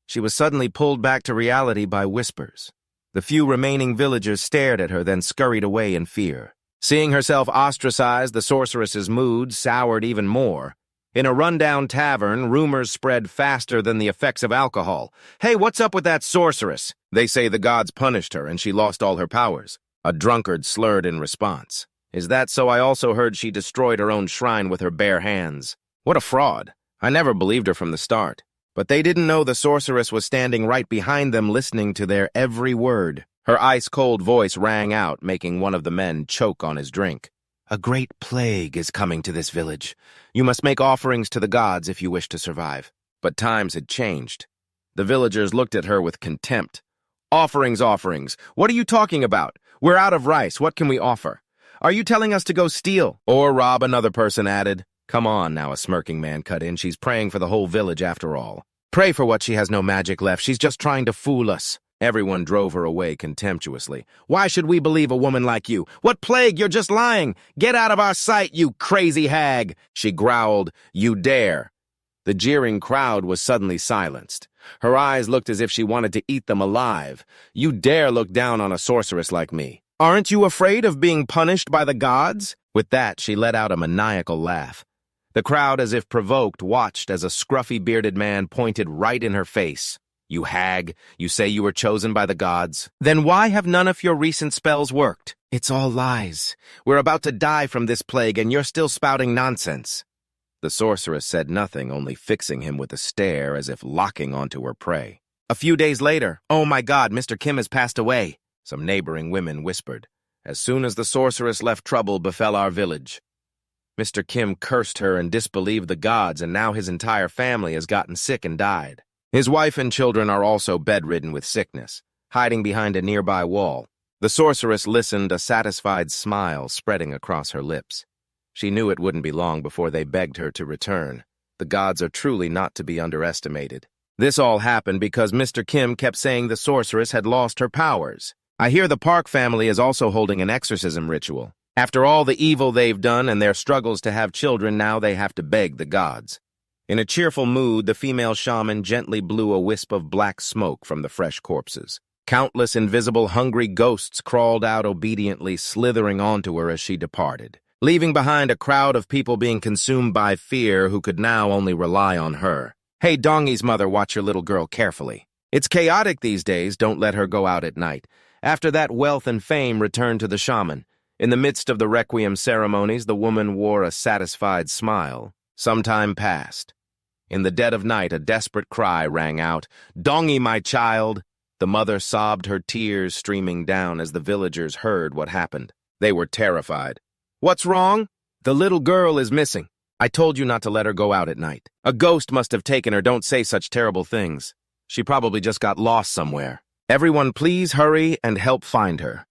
She was suddenly pulled back to reality by whispers. The few remaining villagers stared at her, then scurried away in fear. Seeing herself ostracized, the sorceress's mood soured even more. In a rundown tavern, rumors spread faster than the effects of alcohol. Hey, what's up with that sorceress? They say the gods punished her and she lost all her powers. A drunkard slurred in response. Is that so? I also heard she destroyed her own shrine with her bare hands. What a fraud. I never believed her from the start. But they didn't know the sorceress was standing right behind them, listening to their every word. Her ice-cold voice rang out, making one of the men choke on his drink. A great plague is coming to this village. You must make offerings to the gods if you wish to survive. But times had changed. The villagers looked at her with contempt. Offerings, offerings. What are you talking about? We're out of rice. What can we offer? Are you telling us to go steal? Or rob, another person added. Come on now, a smirking man cut in. She's praying for the whole village after all. Pray for what? She has no magic left. She's just trying to fool us. Everyone drove her away contemptuously. Why should we believe a woman like you? What plague? You're just lying. Get out of our sight, you crazy hag. She growled, You dare. The jeering crowd was suddenly silenced. Her eyes looked as if she wanted to eat them alive. You dare look down on a sorceress like me. Aren't you afraid of being punished by the gods? With that, she let out a maniacal laugh. The crowd, as if provoked, watched as a scruffy bearded man pointed right in her face. You hag, you say you were chosen by the gods. Then why have none of your recent spells worked? It's all lies. We're about to die from this plague and you're still spouting nonsense. The sorceress said nothing, only fixing him with a stare as if locking onto her prey. A few days later, oh my God, Mr. Kim has passed away, some neighboring women whispered. As soon as the sorceress left, trouble befell our village. Mr. Kim cursed her and disbelieved the gods, and now his entire family has gotten sick and died. His wife and children are also bedridden with sickness, hiding behind a nearby wall. The sorceress listened, a satisfied smile spreading across her lips. She knew it wouldn't be long before they begged her to return. The gods are truly not to be underestimated. This all happened because Mr. Kim kept saying the sorceress had lost her powers. I hear the Park family is also holding an exorcism ritual. After all the evil they've done and their struggles to have children, now they have to beg the gods. In a cheerful mood, the female shaman gently blew a wisp of black smoke from the fresh corpses. Countless invisible, hungry ghosts crawled out obediently, slithering onto her as she departed, leaving behind a crowd of people being consumed by fear who could now only rely on her. Hey, Dongi's mother, watch your little girl carefully. It's chaotic these days, don't let her go out at night. After that, wealth and fame returned to the shaman. In the midst of the requiem ceremonies, the woman wore a satisfied smile. Some time passed. In the dead of night, a desperate cry rang out, Dongi, my child! The mother sobbed, her tears streaming down as the villagers heard what happened. They were terrified. What's wrong? The little girl is missing. I told you not to let her go out at night. A ghost must have taken her. Don't say such terrible things. She probably just got lost somewhere. Everyone, please hurry and help find her.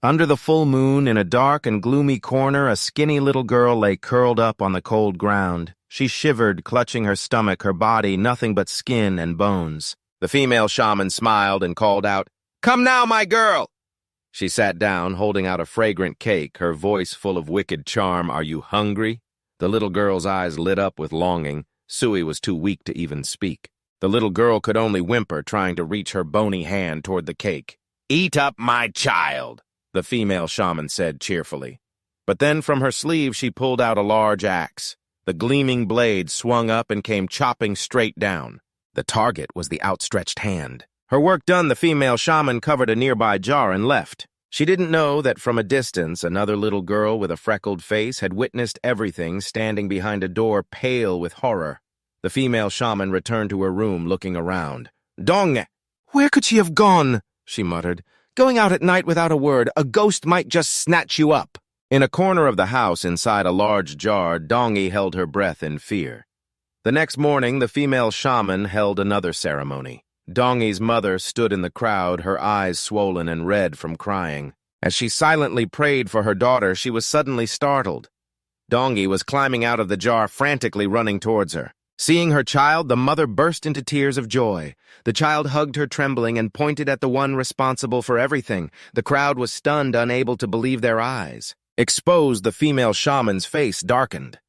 Under the full moon, in a dark and gloomy corner, a skinny little girl lay curled up on the cold ground. She shivered, clutching her stomach, her body nothing but skin and bones. The female shaman smiled and called out, Come now, my girl! She sat down, holding out a fragrant cake, her voice full of wicked charm. Are you hungry? The little girl's eyes lit up with longing. Sui was too weak to even speak. The little girl could only whimper, trying to reach her bony hand toward the cake. "Eat up my child," the female shaman said cheerfully. But then from her sleeve she pulled out a large axe. The gleaming blade swung up and came chopping straight down. The target was the outstretched hand. Her work done, the female shaman covered a nearby jar and left. She didn't know that from a distance, another little girl with a freckled face had witnessed everything, standing behind a door, pale with horror. The female shaman returned to her room, looking around. "Dong! Where could she have gone?" she muttered. "Going out at night without a word, a ghost might just snatch you up." In a corner of the house, inside a large jar, Dongi held her breath in fear. The next morning, the female shaman held another ceremony. Dongi's mother stood in the crowd, her eyes swollen and red from crying. As she silently prayed for her daughter, she was suddenly startled. Dongi was climbing out of the jar, frantically running towards her. Seeing her child, the mother burst into tears of joy. The child hugged her trembling and pointed at the one responsible for everything. The crowd was stunned, unable to believe their eyes. Exposed, the female shaman's face darkened.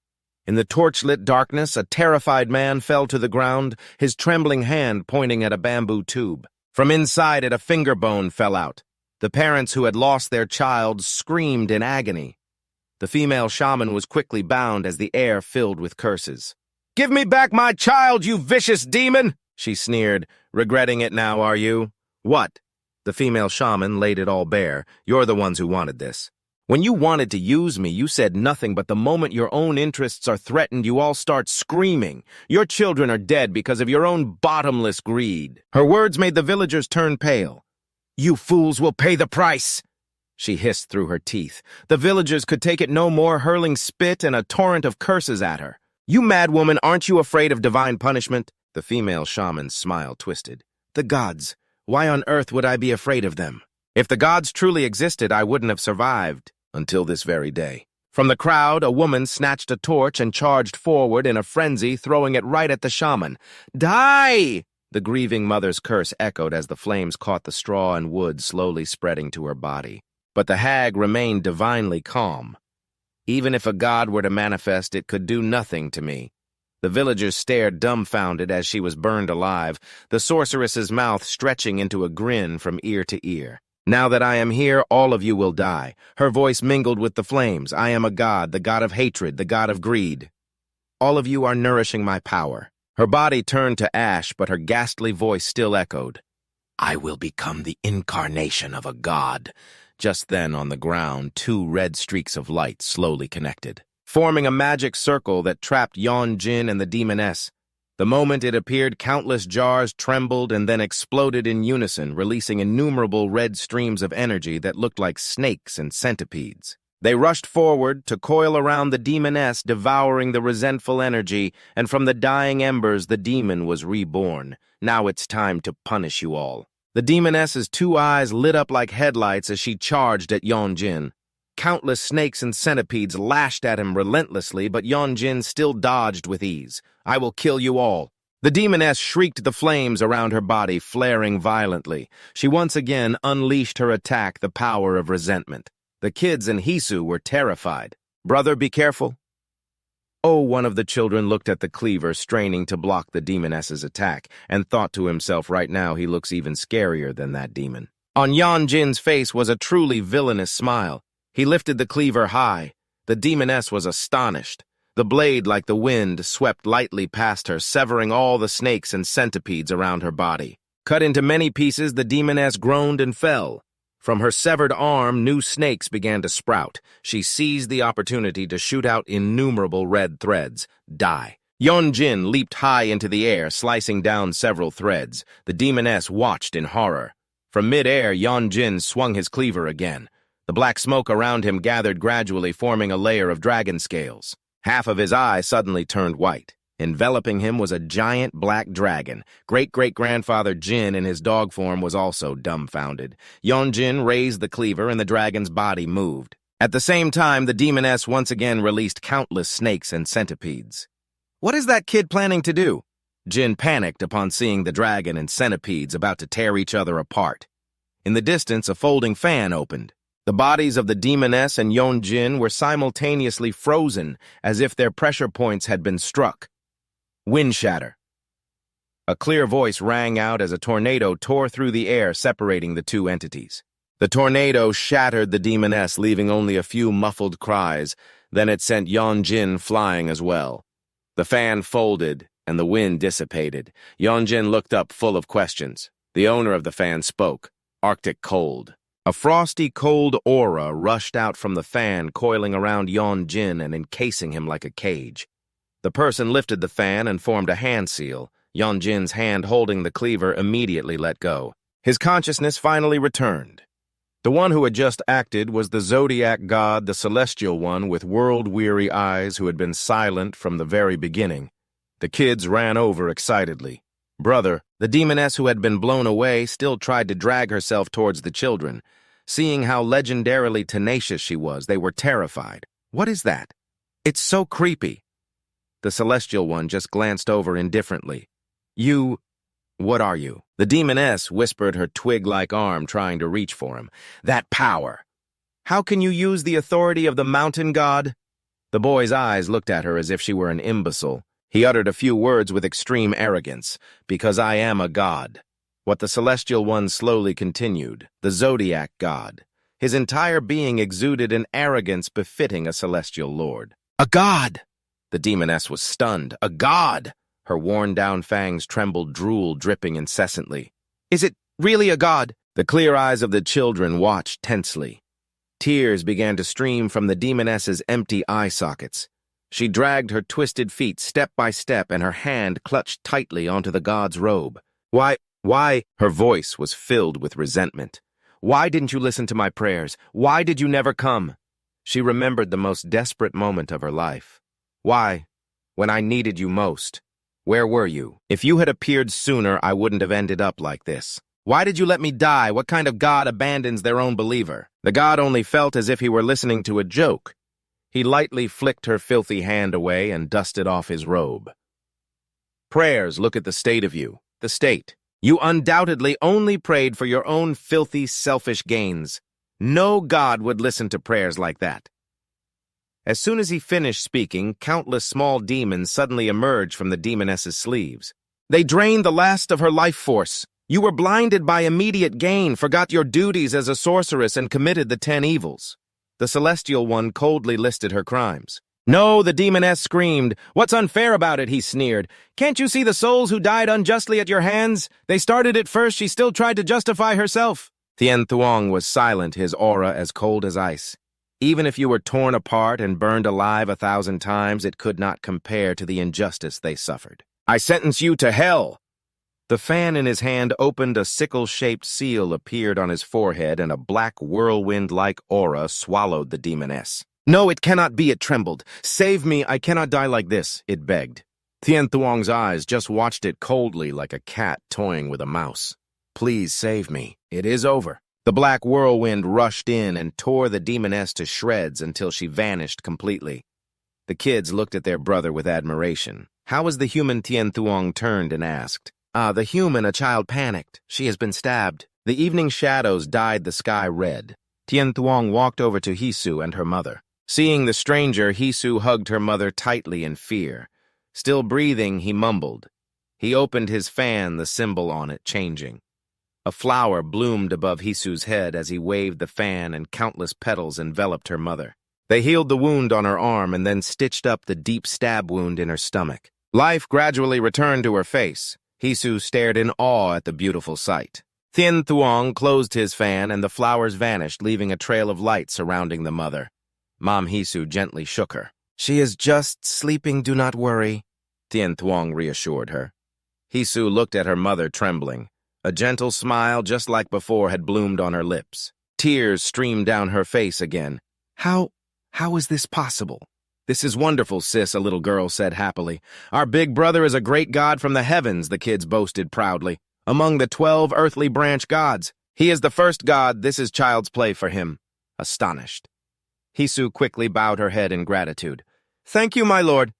In the torch-lit darkness, a terrified man fell to the ground, his trembling hand pointing at a bamboo tube. From inside it, a finger bone fell out. The parents who had lost their child screamed in agony. The female shaman was quickly bound as the air filled with curses. "Give me back my child, you vicious demon!" she sneered. "Regretting it now, are you?" "What?" The female shaman laid it all bare. "You're the ones who wanted this. When you wanted to use me, you said nothing, but the moment your own interests are threatened, you all start screaming. Your children are dead because of your own bottomless greed." Her words made the villagers turn pale. "You fools will pay the price," she hissed through her teeth. The villagers could take it no more, hurling spit and a torrent of curses at her. "You mad woman, aren't you afraid of divine punishment?" The female shaman's smile twisted. "The gods. Why on earth would I be afraid of them? If the gods truly existed, I wouldn't have survived. Until this very day." From the crowd, a woman snatched a torch and charged forward in a frenzy, throwing it right at the shaman. "Die!" The grieving mother's curse echoed as the flames caught the straw and wood, slowly spreading to her body. But the hag remained divinely calm. "Even if a god were to manifest, it could do nothing to me." The villagers stared dumbfounded as she was burned alive, the sorceress's mouth stretching into a grin from ear to ear. "Now that I am here, all of you will die." Her voice mingled with the flames. "I am a god, the god of hatred, the god of greed. All of you are nourishing my power." Her body turned to ash, but her ghastly voice still echoed. "I will become the incarnation of a god." Just then, on the ground, two red streaks of light slowly connected, forming a magic circle that trapped Yeonjin and the demoness. The moment it appeared, countless jars trembled and then exploded in unison, releasing innumerable red streams of energy that looked like snakes and centipedes. They rushed forward to coil around the demoness, devouring the resentful energy, and from the dying embers the demon was reborn. "Now it's time to punish you all." The demoness's two eyes lit up like headlights as she charged at Yeonjin. Countless snakes and centipedes lashed at him relentlessly, but Yeonjin still dodged with ease. "I will kill you all." The demoness shrieked, the flames around her body flaring violently. She once again unleashed her attack, the power of resentment. The kids and Hisu were terrified. "Brother, be careful." Oh, one of the children looked at the cleaver, straining to block the demoness's attack, and thought to himself, right now he looks even scarier than that demon. On Yeonjin's face was a truly villainous smile. He lifted the cleaver high. The demoness was astonished. The blade, like the wind, swept lightly past her, severing all the snakes and centipedes around her body. Cut into many pieces, the demoness groaned and fell. From her severed arm, new snakes began to sprout. She seized the opportunity to shoot out innumerable red threads. Die. Yeonjin leaped high into the air, slicing down several threads. The demoness watched in horror. From mid-air, Yeonjin swung his cleaver again. The black smoke around him gathered gradually, forming a layer of dragon scales. Half of his eye suddenly turned white. Enveloping him was a giant black dragon. Great-great-grandfather Jin in his dog form was also dumbfounded. Yeonjin raised the cleaver and the dragon's body moved. At the same time, the demoness once again released countless snakes and centipedes. "What is that kid planning to do?" Jin panicked upon seeing the dragon and centipedes about to tear each other apart. In the distance, a folding fan opened. The bodies of the demoness and Yeonjin were simultaneously frozen, as if their pressure points had been struck. Wind shatter. A clear voice rang out as a tornado tore through the air, separating the two entities. The tornado shattered the demoness, leaving only a few muffled cries. Then it sent Yeonjin flying as well. The fan folded, and the wind dissipated. Yeonjin looked up full of questions. The owner of the fan spoke. Arctic cold. A frosty, cold aura rushed out from the fan, coiling around Yeonjin and encasing him like a cage. The person lifted the fan and formed a hand seal. Yeonjin's hand holding the cleaver immediately let go. His consciousness finally returned. The one who had just acted was the zodiac god, the celestial one with world-weary eyes who had been silent from the very beginning. The kids ran over excitedly. Brother, the demoness who had been blown away, still tried to drag herself towards the children. Seeing how legendarily tenacious she was, they were terrified. What is that? It's so creepy. The celestial one just glanced over indifferently. What are you? The demoness whispered, her twig-like arm trying to reach for him. That power. How can you use the authority of the mountain god? The boy's eyes looked at her as if she were an imbecile. He uttered a few words with extreme arrogance. Because I am a god. What the celestial one slowly continued. The zodiac god. His entire being exuded an arrogance befitting a celestial lord. A god! The demoness was stunned. A god! Her worn-down fangs trembled, drool dripping incessantly. Is it really a god? The clear eyes of the children watched tensely. Tears began to stream from the demoness's empty eye sockets. She dragged her twisted feet step by step, and her hand clutched tightly onto the god's robe. Why? Her voice was filled with resentment. Why didn't you listen to my prayers? Why did you never come? She remembered the most desperate moment of her life. Why? When I needed you most. Where were you? If you had appeared sooner, I wouldn't have ended up like this. Why did you let me die? What kind of god abandons their own believer? The god only felt as if he were listening to a joke. He lightly flicked her filthy hand away and dusted off his robe. Prayers, look at the state of you. The state. You undoubtedly only prayed for your own filthy, selfish gains. No god would listen to prayers like that. As soon as he finished speaking, countless small demons suddenly emerged from the demoness's sleeves. They drained the last of her life force. You were blinded by immediate gain, forgot your duties as a sorceress, and committed the 10 evils. The celestial one coldly listed her crimes. No, the demoness screamed. What's unfair about it, he sneered. Can't you see the souls who died unjustly at your hands? They started it first, she still tried to justify herself. Tien Thuong was silent, his aura as cold as ice. Even if you were torn apart and burned alive 1,000 times, it could not compare to the injustice they suffered. I sentence you to hell! The fan in his hand opened, a sickle-shaped seal appeared on his forehead, and a black whirlwind-like aura swallowed the demoness. No, it cannot be, it trembled. Save me, I cannot die like this, it begged. Tien Thuong's eyes just watched it coldly like a cat toying with a mouse. Please save me. It is over. The black whirlwind rushed in and tore the demoness to shreds until she vanished completely. The kids looked at their brother with admiration. How was the human? Tien Thuong turned and asked. The human, a child panicked. She has been stabbed. The evening shadows dyed the sky red. Tien Thuong walked over to Hisu and her mother. Seeing the stranger, Hisu hugged her mother tightly in fear. Still breathing, he mumbled. He opened his fan, the symbol on it changing. A flower bloomed above Hisu's head as he waved the fan, and countless petals enveloped her mother. They healed the wound on her arm and then stitched up the deep stab wound in her stomach. Life gradually returned to her face. Hisu stared in awe at the beautiful sight. Tien Thuong closed his fan and the flowers vanished, leaving a trail of light surrounding the mother. Mom Hisu gently shook her. She is just sleeping, do not worry, Tien Thuong reassured her. Hisu looked at her mother, trembling. A gentle smile, just like before, had bloomed on her lips. Tears streamed down her face again. How is this possible? This is wonderful, sis, a little girl said happily. Our big brother is a great god from the heavens, the kids boasted proudly. Among the 12 earthly branch gods. He is the first god, this is child's play for him. Astonished. Hisu quickly bowed her head in gratitude. Thank you, my lord.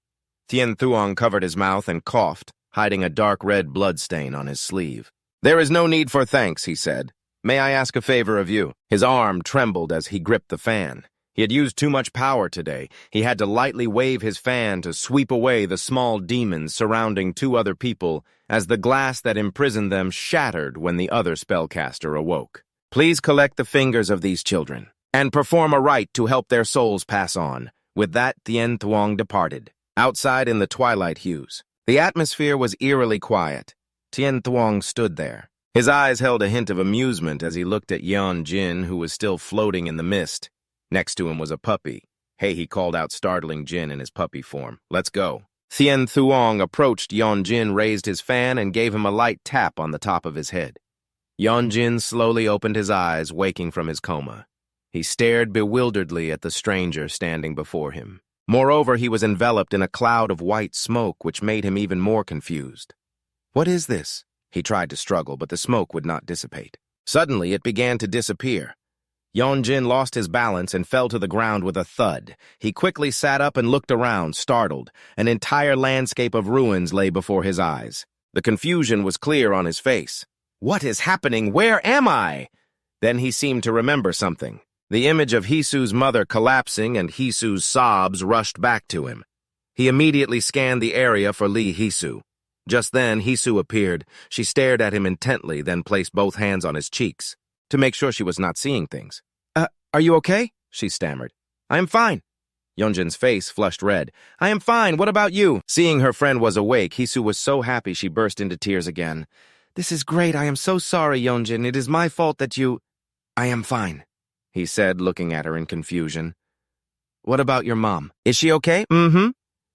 Tien Thuong covered his mouth and coughed, hiding a dark red bloodstain on his sleeve. There is no need for thanks, he said. May I ask a favor of you? His arm trembled as he gripped the fan. He had used too much power today. He had to lightly wave his fan to sweep away the small demons surrounding 2 other people as the glass that imprisoned them shattered when the other spellcaster awoke. Please collect the fingers of these children, and perform a rite to help their souls pass on. With that, Tien Thuong departed. Outside in the twilight hues, the atmosphere was eerily quiet. Tien Thuong stood there. His eyes held a hint of amusement as he looked at Yeon Jin, who was still floating in the mist. Next to him was a puppy. Hey, he called out, startling Jin in his puppy form. Let's go. Tien Thuong approached Yeon Jin, raised his fan, and gave him a light tap on the top of his head. Yeon Jin slowly opened his eyes, waking from his coma. He stared bewilderedly at the stranger standing before him. Moreover, he was enveloped in a cloud of white smoke, which made him even more confused. What is this? He tried to struggle, but the smoke would not dissipate. Suddenly, it began to disappear. Yeon Jin lost his balance and fell to the ground with a thud. He quickly sat up and looked around, startled. An entire landscape of ruins lay before his eyes. The confusion was clear on his face. What is happening? Where am I? Then he seemed to remember something. The image of Hisu's mother collapsing and Hisu's sobs rushed back to him. He immediately scanned the area for Lee Hisu. Just then, Hisu appeared. She stared at him intently, then placed both hands on his cheeks to make sure she was not seeing things. Are you okay? She stammered. I am fine. Yeonjin's face flushed red. I am fine. What about you? Seeing her friend was awake, Hisu was so happy she burst into tears again. This is great. I am so sorry, Yeonjin. It is my fault that you... I am fine, he said, looking at her in confusion. What about your mom? Is she okay? Mm-hmm.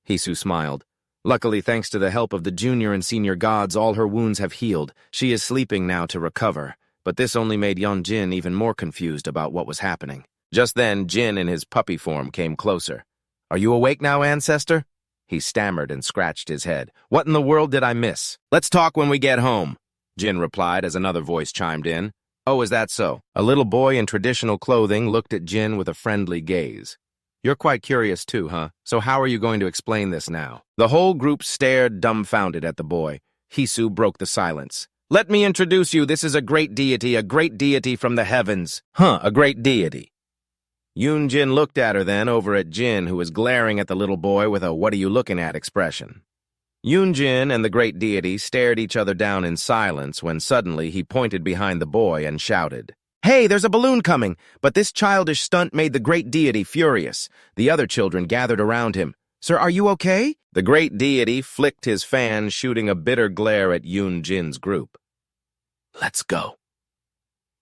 Hisu smiled. Luckily, thanks to the help of the junior and senior gods, all her wounds have healed. She is sleeping now to recover. But this only made Yeonjin even more confused about what was happening. Just then, Jin in his puppy form came closer. Are you awake now, ancestor? He stammered and scratched his head. What in the world did I miss? Let's talk when we get home, Jin replied as another voice chimed in. Oh, is that so? A little boy in traditional clothing looked at Jin with a friendly gaze. You're quite curious too, huh? So how are you going to explain this now? The whole group stared dumbfounded at the boy. Hisu broke the silence. Let me introduce you. This is a great deity from the heavens. A great deity. Yoon Jin looked at her then over at Jin, who was glaring at the little boy with a what are you looking at expression. Yoon Jin and the great deity stared each other down in silence when suddenly he pointed behind the boy and shouted, Hey, there's a balloon coming! But this childish stunt made the great deity furious. The other children gathered around him. Sir, are you okay? The great deity flicked his fan, shooting a bitter glare at Yoon Jin's group. Let's go.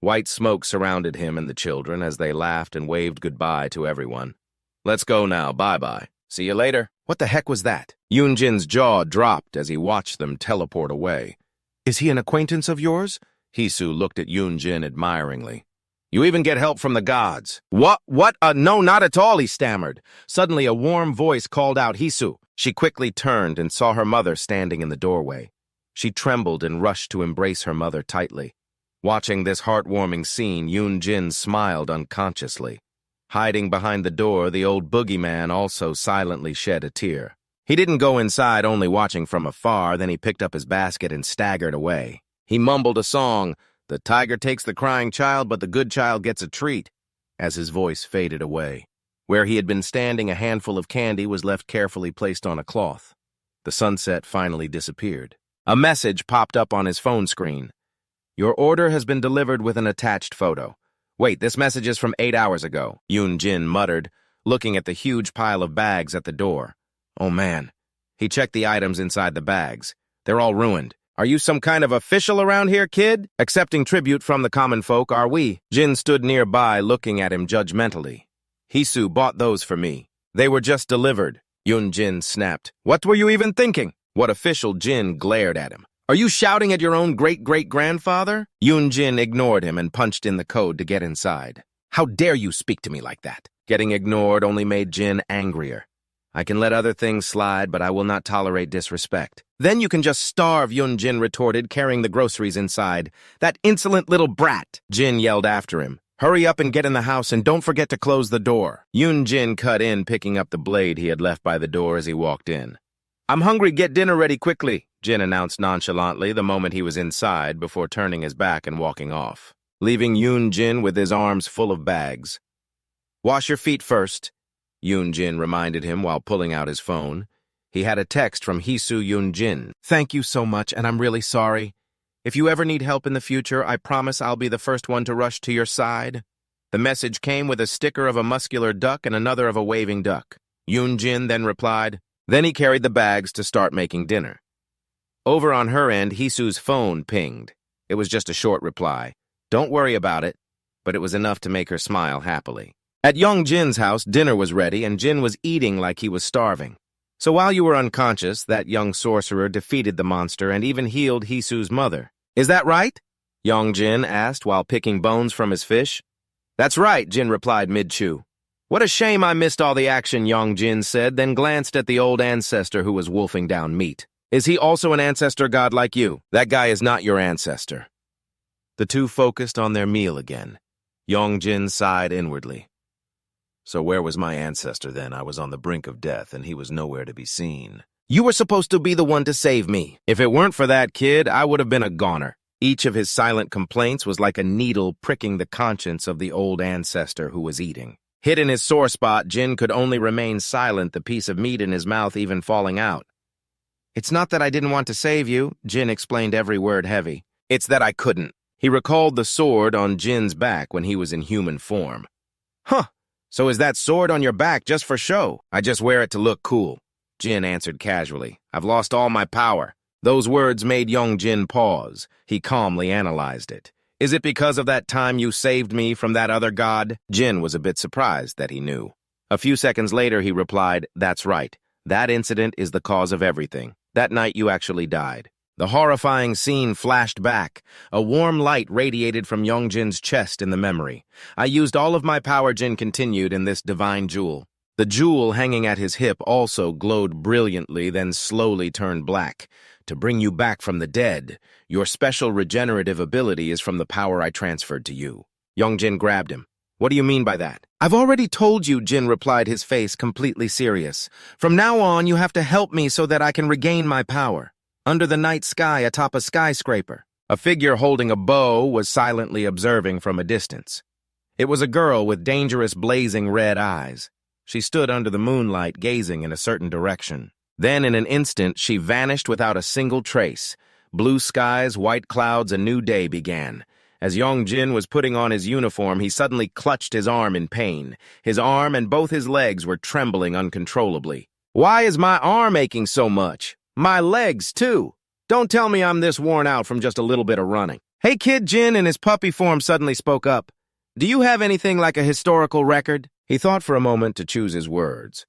White smoke surrounded him and the children as they laughed and waved goodbye to everyone. Let's go now, bye-bye. See you later. What the heck was that? Yoon Jin's jaw dropped as he watched them teleport away. Is he an acquaintance of yours? Hisu looked at Yoon Jin admiringly. You even get help from the gods. What? No, not at all, he stammered. Suddenly a warm voice called out, Hisu. She quickly turned and saw her mother standing in the doorway. She trembled and rushed to embrace her mother tightly. Watching this heartwarming scene, Yoon Jin smiled unconsciously. Hiding behind the door, the old boogeyman also silently shed a tear. He didn't go inside, only watching from afar, then he picked up his basket and staggered away. He mumbled a song, The tiger takes the crying child, but the good child gets a treat, as his voice faded away. Where he had been standing, a handful of candy was left carefully placed on a cloth. The sunset finally disappeared. A message popped up on his phone screen. Your order has been delivered with an attached photo. Wait, this message is from 8 hours ago, Yoon Jin muttered, looking at the huge pile of bags at the door. Oh man. He checked the items inside the bags. They're all ruined. Are you some kind of official around here, kid? Accepting tribute from the common folk, are we? Jin stood nearby, looking at him judgmentally. Hisu bought those for me. They were just delivered. Yoon Jin snapped. What were you even thinking? What official? Jin glared at him. Are you shouting at your own great-great-grandfather? Yoon Jin ignored him and punched in the code to get inside. How dare you speak to me like that? Getting ignored only made Jin angrier. I can let other things slide, but I will not tolerate disrespect. Then you can just starve, Yoon Jin retorted, carrying the groceries inside. That insolent little brat! Jin yelled after him. Hurry up and get in the house and don't forget to close the door. Yoon Jin cut in, picking up the blade he had left by the door as he walked in. I'm hungry, get dinner ready quickly, Jin announced nonchalantly the moment he was inside before turning his back and walking off, leaving Yoon Jin with his arms full of bags. Wash your feet first, Yoon Jin reminded him while pulling out his phone. He had a text from Hisu Yoon-jin. "Thank you so much, and I'm really sorry. If you ever need help in the future, I promise I'll be the first one to rush to your side." The message came with a sticker of a muscular duck and another of a waving duck. Yoon-jin then replied. Then he carried the bags to start making dinner. Over on her end, Hisu's phone pinged. It was just a short reply. "Don't worry about it," but it was enough to make her smile happily. At Young-jin's house, dinner was ready, and Jin was eating like he was starving. "So while you were unconscious, that young sorcerer defeated the monster and even healed Hisu's mother. Is that right?" Young-jin asked while picking bones from his fish. "That's right," Jin replied mid-chew. "What a shame I missed all the action," Young-jin said, then glanced at the old ancestor who was wolfing down meat. "Is he also an ancestor god like you?" "That guy is not your ancestor." The two focused on their meal again. Young-jin sighed inwardly. "So where was my ancestor then? I was on the brink of death, and he was nowhere to be seen." "You were supposed to be the one to save me. If it weren't for that kid, I would have been a goner." Each of his silent complaints was like a needle pricking the conscience of the old ancestor who was eating. Hit in his sore spot, Jin could only remain silent, the piece of meat in his mouth even falling out. "It's not that I didn't want to save you," Jin explained, every word heavy. "It's that I couldn't." He recalled the sword on Jin's back when he was in human form. "Huh, so is that sword on your back just for show?" "I just wear it to look cool," Jin answered casually. "I've lost all my power." Those words made young Jin pause. He calmly analyzed it. "Is it because of that time you saved me from that other god?" Jin was a bit surprised that he knew. A few seconds later, he replied, "That's right. That incident is the cause of everything. That night you actually died." The horrifying scene flashed back. A warm light radiated from Young-jin's chest in the memory. "I used all of my power," Jin continued, "in this divine jewel." The jewel hanging at his hip also glowed brilliantly, then slowly turned black. "To bring you back from the dead. Your special regenerative ability is from the power I transferred to you." Young-jin grabbed him. "What do you mean by that?" "I've already told you," Jin replied, his face completely serious. "From now on, you have to help me so that I can regain my power." Under the night sky atop a skyscraper, a figure holding a bow was silently observing from a distance. It was a girl with dangerous blazing red eyes. She stood under the moonlight, gazing in a certain direction. Then, in an instant, she vanished without a single trace. Blue skies, white clouds, a new day began. As Young-jin was putting on his uniform, he suddenly clutched his arm in pain. His arm and both his legs were trembling uncontrollably. "Why is my arm aching so much? My legs, too. Don't tell me I'm this worn out from just a little bit of running." "Hey, kid," Jin in his puppy form suddenly spoke up. "Do you have anything like a historical record?" He thought for a moment to choose his words.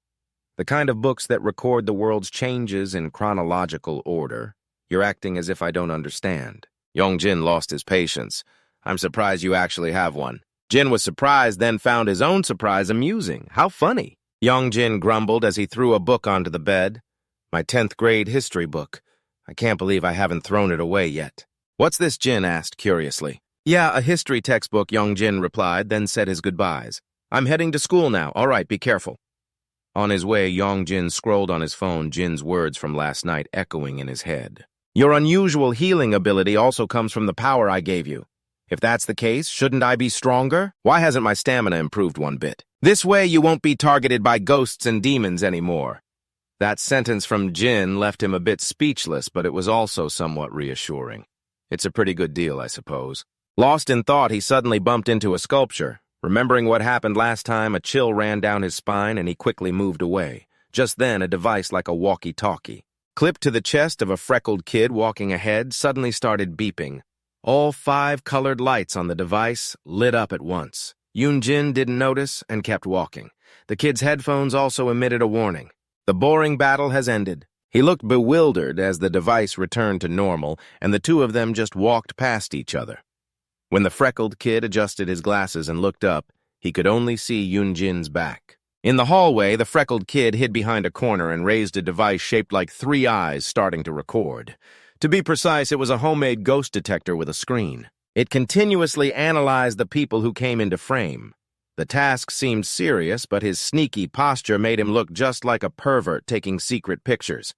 "The kind of books that record the world's changes in chronological order. You're acting as if I don't understand." Young-jin lost his patience. "I'm surprised you actually have one." Jin was surprised, then found his own surprise amusing. How funny. Young-jin grumbled as he threw a book onto the bed. "My 10th grade history book. I can't believe I haven't thrown it away yet." "What's this?" Jin asked curiously. "Yeah, a history textbook," Young-jin replied, then said his goodbyes. "I'm heading to school now. All right, be careful." On his way, Young-jin scrolled on his phone, Jin's words from last night echoing in his head. "Your unusual healing ability also comes from the power I gave you. If that's the case, shouldn't I be stronger? Why hasn't my stamina improved one bit? This way you won't be targeted by ghosts and demons anymore." That sentence from Jin left him a bit speechless, but it was also somewhat reassuring. It's a pretty good deal, I suppose. Lost in thought, he suddenly bumped into a sculpture. Remembering what happened last time, a chill ran down his spine and he quickly moved away. Just then, a device like a walkie-talkie, clipped to the chest of a freckled kid walking ahead, suddenly started beeping. All 5 colored lights on the device lit up at once. Yoon-jin didn't notice and kept walking. The kid's headphones also emitted a warning. The boring battle has ended. He looked bewildered as the device returned to normal, and the two of them just walked past each other. When the freckled kid adjusted his glasses and looked up, he could only see Yoon-jin's back. In the hallway, the freckled kid hid behind a corner and raised a device shaped like 3 eyes, starting to record. To be precise, it was a homemade ghost detector with a screen. It continuously analyzed the people who came into frame. The task seemed serious, but his sneaky posture made him look just like a pervert taking secret pictures.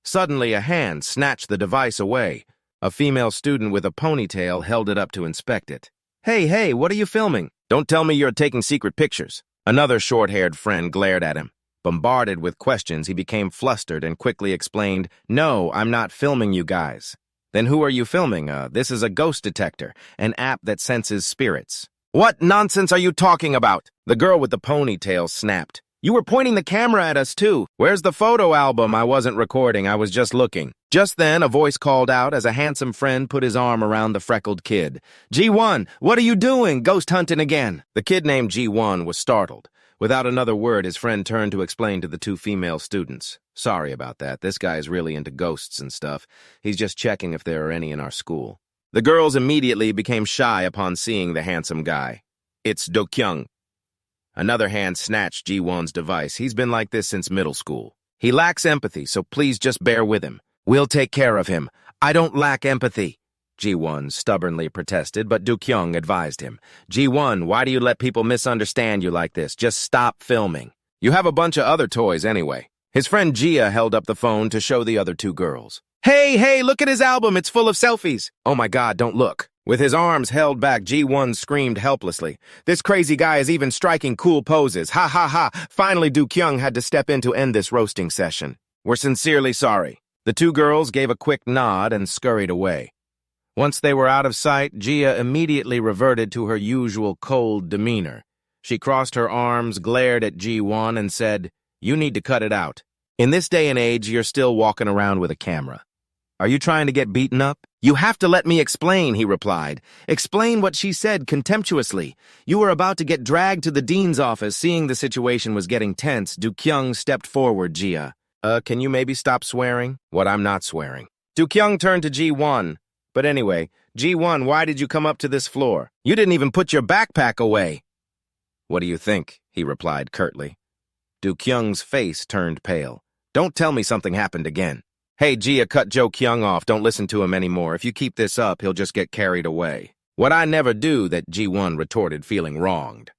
Suddenly, a hand snatched the device away. A female student with a ponytail held it up to inspect it. Hey, what are you filming? Don't tell me you're taking secret pictures." Another short-haired friend glared at him. Bombarded with questions, he became flustered and quickly explained, "No, I'm not filming you guys." "Then who are you filming? This is a ghost detector, an app that senses spirits." "What nonsense are you talking about?" The girl with the ponytail snapped. "You were pointing the camera at us, too. Where's the photo album?" "I wasn't recording, I was just looking." Just then, a voice called out as a handsome friend put his arm around the freckled kid. "G1, what are you doing? Ghost hunting again." The kid named G1 was startled. Without another word, his friend turned to explain to the two female students. "Sorry about that. This guy is really into ghosts and stuff. He's just checking if there are any in our school." The girls immediately became shy upon seeing the handsome guy. "It's Do-kyung." Another hand snatched Ji-won's device. "He's been like this since middle school. He lacks empathy, so please just bear with him. We'll take care of him." "I don't lack empathy," Ji-won stubbornly protested, but Do-kyung advised him. "Ji-won, why do you let people misunderstand you like this? Just stop filming. You have a bunch of other toys anyway." His friend Jia held up the phone to show the other two girls. Hey, look at his album. It's full of selfies." "Oh my God, don't look." With his arms held back, Ji-won screamed helplessly. "This crazy guy is even striking cool poses. Ha ha ha." Finally, Do-kyung had to step in to end this roasting session. "We're sincerely sorry." The two girls gave a quick nod and scurried away. Once they were out of sight, Jia immediately reverted to her usual cold demeanor. She crossed her arms, glared at Ji-won, and said, "You need to cut it out. In this day and age, you're still walking around with a camera. Are you trying to get beaten up?" "You have to let me explain," he replied. "Explain what she said contemptuously. You were about to get dragged to the dean's office." Seeing the situation was getting tense, Do-kyung stepped forward. "Jia, can you maybe stop swearing?" "What, I'm not swearing." Do-kyung turned to Ji-won. "But anyway, Ji-won, why did you come up to this floor? You didn't even put your backpack away." "What do you think?" he replied curtly. Do-kyung's face turned pale. "Don't tell me something happened again." "Hey, Jia, cut Jo-kyung off. Don't listen to him anymore. If you keep this up, he'll just get carried away." "What I never do," that Ji-won retorted, feeling wronged.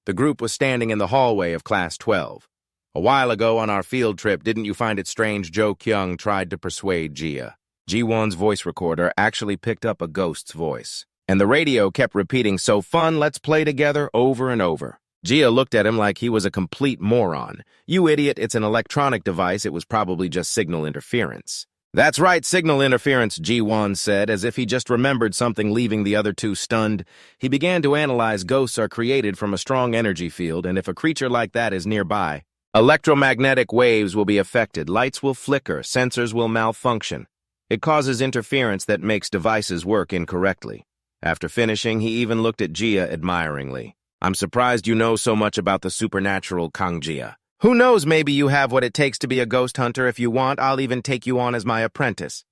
The group was standing in the hallway of Class 12. "A while ago on our field trip, didn't you find it strange Jo-kyung tried to persuade Jia?" Ji-won's voice recorder actually picked up a ghost's voice, and the radio kept repeating, "So fun, let's play together," over and over. Jia looked at him like he was a complete moron. "You idiot, it's an electronic device. It was probably just signal interference." "That's right, signal interference," Ji-won said, as if he just remembered something, leaving the other two stunned. He began to analyze. Ghosts are created from a strong energy field, and if a creature like that is nearby, electromagnetic waves will be affected, lights will flicker, sensors will malfunction. It causes interference that makes devices work incorrectly. After finishing, he even looked at Jia admiringly. "I'm surprised you know so much about the supernatural, Kang Jia. Who knows, maybe you have what it takes to be a ghost hunter. If you want, I'll even take you on as my apprentice."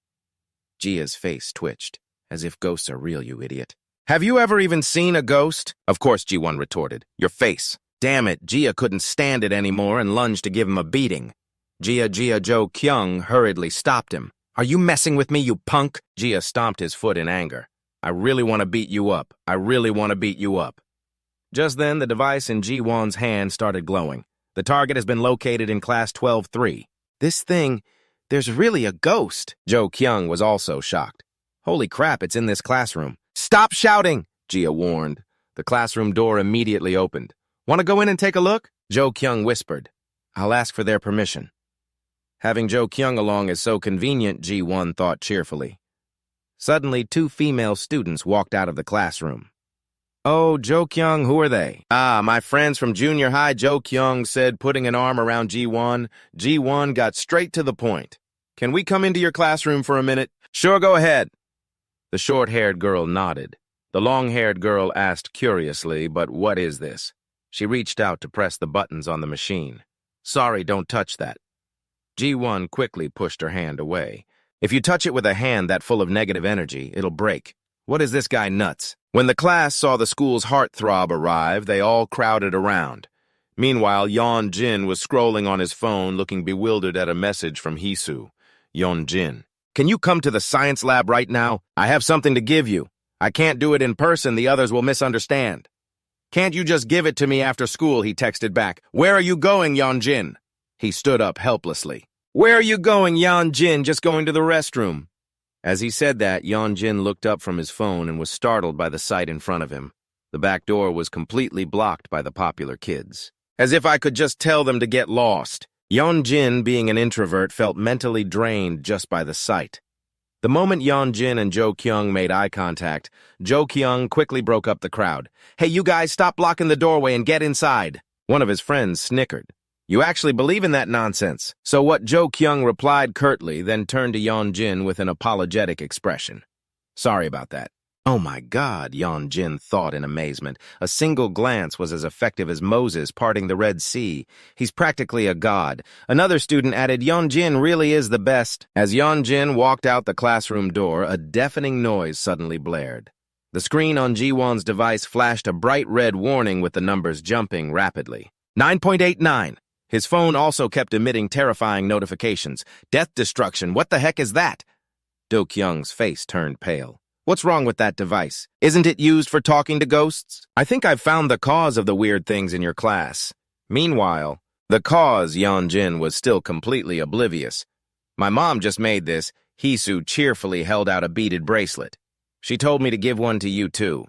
Jia's face twitched. "As if ghosts are real, you idiot." "Have you ever even seen a ghost?" "Of course," Ji-won retorted. "Your face." Damn it, Jia couldn't stand it anymore and lunged to give him a beating. Jo-kyung hurriedly stopped him. "Are you messing with me, you punk?" Jia stomped his foot in anger. "I really want to beat you up. I really want to beat you up." Just then, the device in Ji-won's hand started glowing. "The target has been located in Class 12-3. "This thing, there's really a ghost." Jo-kyung was also shocked. "Holy crap, it's in this classroom." "Stop shouting," Jia warned. The classroom door immediately opened. "Want to go in and take a look?" Jo-kyung whispered. "I'll ask for their permission." Having Jo-kyung along is so convenient, Ji-won thought cheerfully. Suddenly, two female students walked out of the classroom. "Oh, Jo-kyung, who are they?" "Ah, my friends from junior high," Jo-kyung said, putting an arm around Ji-won. Ji-won got straight to the point. "Can we come into your classroom for a minute?" "Sure, go ahead." The short-haired girl nodded. The long-haired girl asked curiously, "But what is this?" She reached out to press the buttons on the machine. "Sorry, don't touch that." Ji-won quickly pushed her hand away. "If you touch it with a hand that full of negative energy, it'll break. What is this guy nuts?" When the class saw the school's heartthrob arrive, they all crowded around. Meanwhile, Yeon-jin was scrolling on his phone, looking bewildered at a message from Hisu. "Yeon-jin, can you come to the science lab right now? I have something to give you. I can't do it in person, the others will misunderstand." "Can't you just give it to me after school?" he texted back. "Where are you going, Yeon-jin?" He stood up helplessly. "Where are you going, Yeon-jin? Just going to the restroom." As he said that, Yeon-jin looked up from his phone and was startled by the sight in front of him. The back door was completely blocked by the popular kids. As if I could just tell them to get lost. Yeonjin, being an introvert, felt mentally drained just by the sight. The moment Yeonjin and Jo Kyung made eye contact, Jo Kyung quickly broke up the crowd. "Hey, you guys, stop blocking the doorway and get inside." One of his friends snickered. "You actually believe in that nonsense?" So what Jo Kyung replied curtly, then turned to Yeonjin with an apologetic expression. "Sorry about that." Oh my God, Yeonjin thought in amazement. A single glance was as effective as Moses parting the Red Sea. He's practically a god. Another student added, "Yeonjin really is the best." As Yeonjin walked out the classroom door, a deafening noise suddenly blared. The screen on Jiwon's device flashed a bright red warning with the numbers jumping rapidly. 9.89. His phone also kept emitting terrifying notifications. "Death destruction, what the heck is that?" Do Kyung's face turned pale. "What's wrong with that device? Isn't it used for talking to ghosts? I think I've found the cause of the weird things in your class." Meanwhile, the cause, Yeonjin was still completely oblivious. "My mom just made this." Hisu cheerfully held out a beaded bracelet. "She told me to give one to you too.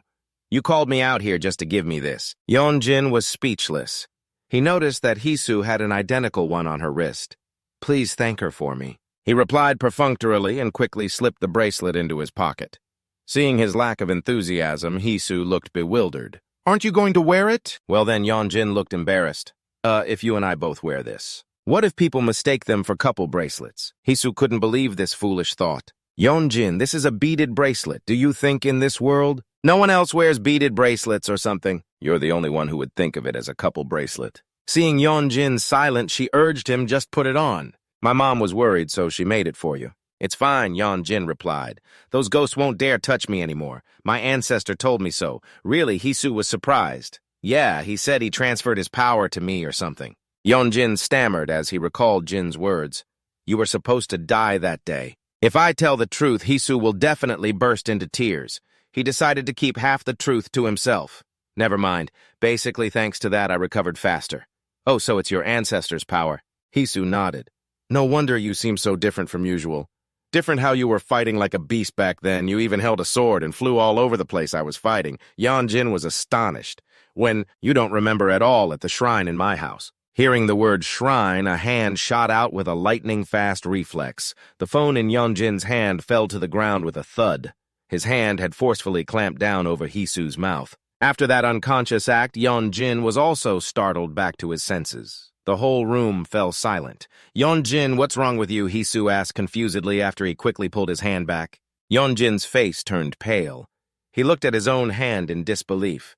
You called me out here just to give me this." Yeonjin was speechless. He noticed that Hisu had an identical one on her wrist. "Please thank her for me." He replied perfunctorily and quickly slipped the bracelet into his pocket. Seeing his lack of enthusiasm, Hisu looked bewildered. "Aren't you going to wear it?" Well then, Yeonjin looked embarrassed. If you and I both wear this. What if people mistake them for couple bracelets?" Hisu couldn't believe this foolish thought. "Yeonjin, this is a beaded bracelet. Do you think in this world no one else wears beaded bracelets or something?" "You're the only one who would think of it as a couple bracelet." Seeing Yeonjin silent, she urged him, "Just put it on. My mom was worried, so she made it for you." "It's fine," Yeonjin replied. "Those ghosts won't dare touch me anymore. My ancestor told me so." Really, Hisu was surprised. "Yeah, he said he transferred his power to me or something." Yeonjin stammered as he recalled Jin's words. "You were supposed to die that day." If I tell the truth, Hisu will definitely burst into tears. He decided to keep half the truth to himself. Never mind. Basically, thanks to that, I recovered faster. "Oh, so it's your ancestor's power." Hisu nodded. "No wonder you seem so different from usual. Different how you were fighting like a beast back then. You even held a sword and flew all over the place I was fighting." Yeonjin was astonished. "When you don't remember at all at the shrine in my house." Hearing the word shrine, a hand shot out with a lightning-fast reflex. The phone in Yeonjin's hand fell to the ground with a thud. His hand had forcefully clamped down over Hisu's mouth. After that unconscious act, Yeonjin was also startled back to his senses. The whole room fell silent. "Yeonjin, what's wrong with you?" Hisu asked confusedly after he quickly pulled his hand back. Yeonjin's face turned pale. He looked at his own hand in disbelief.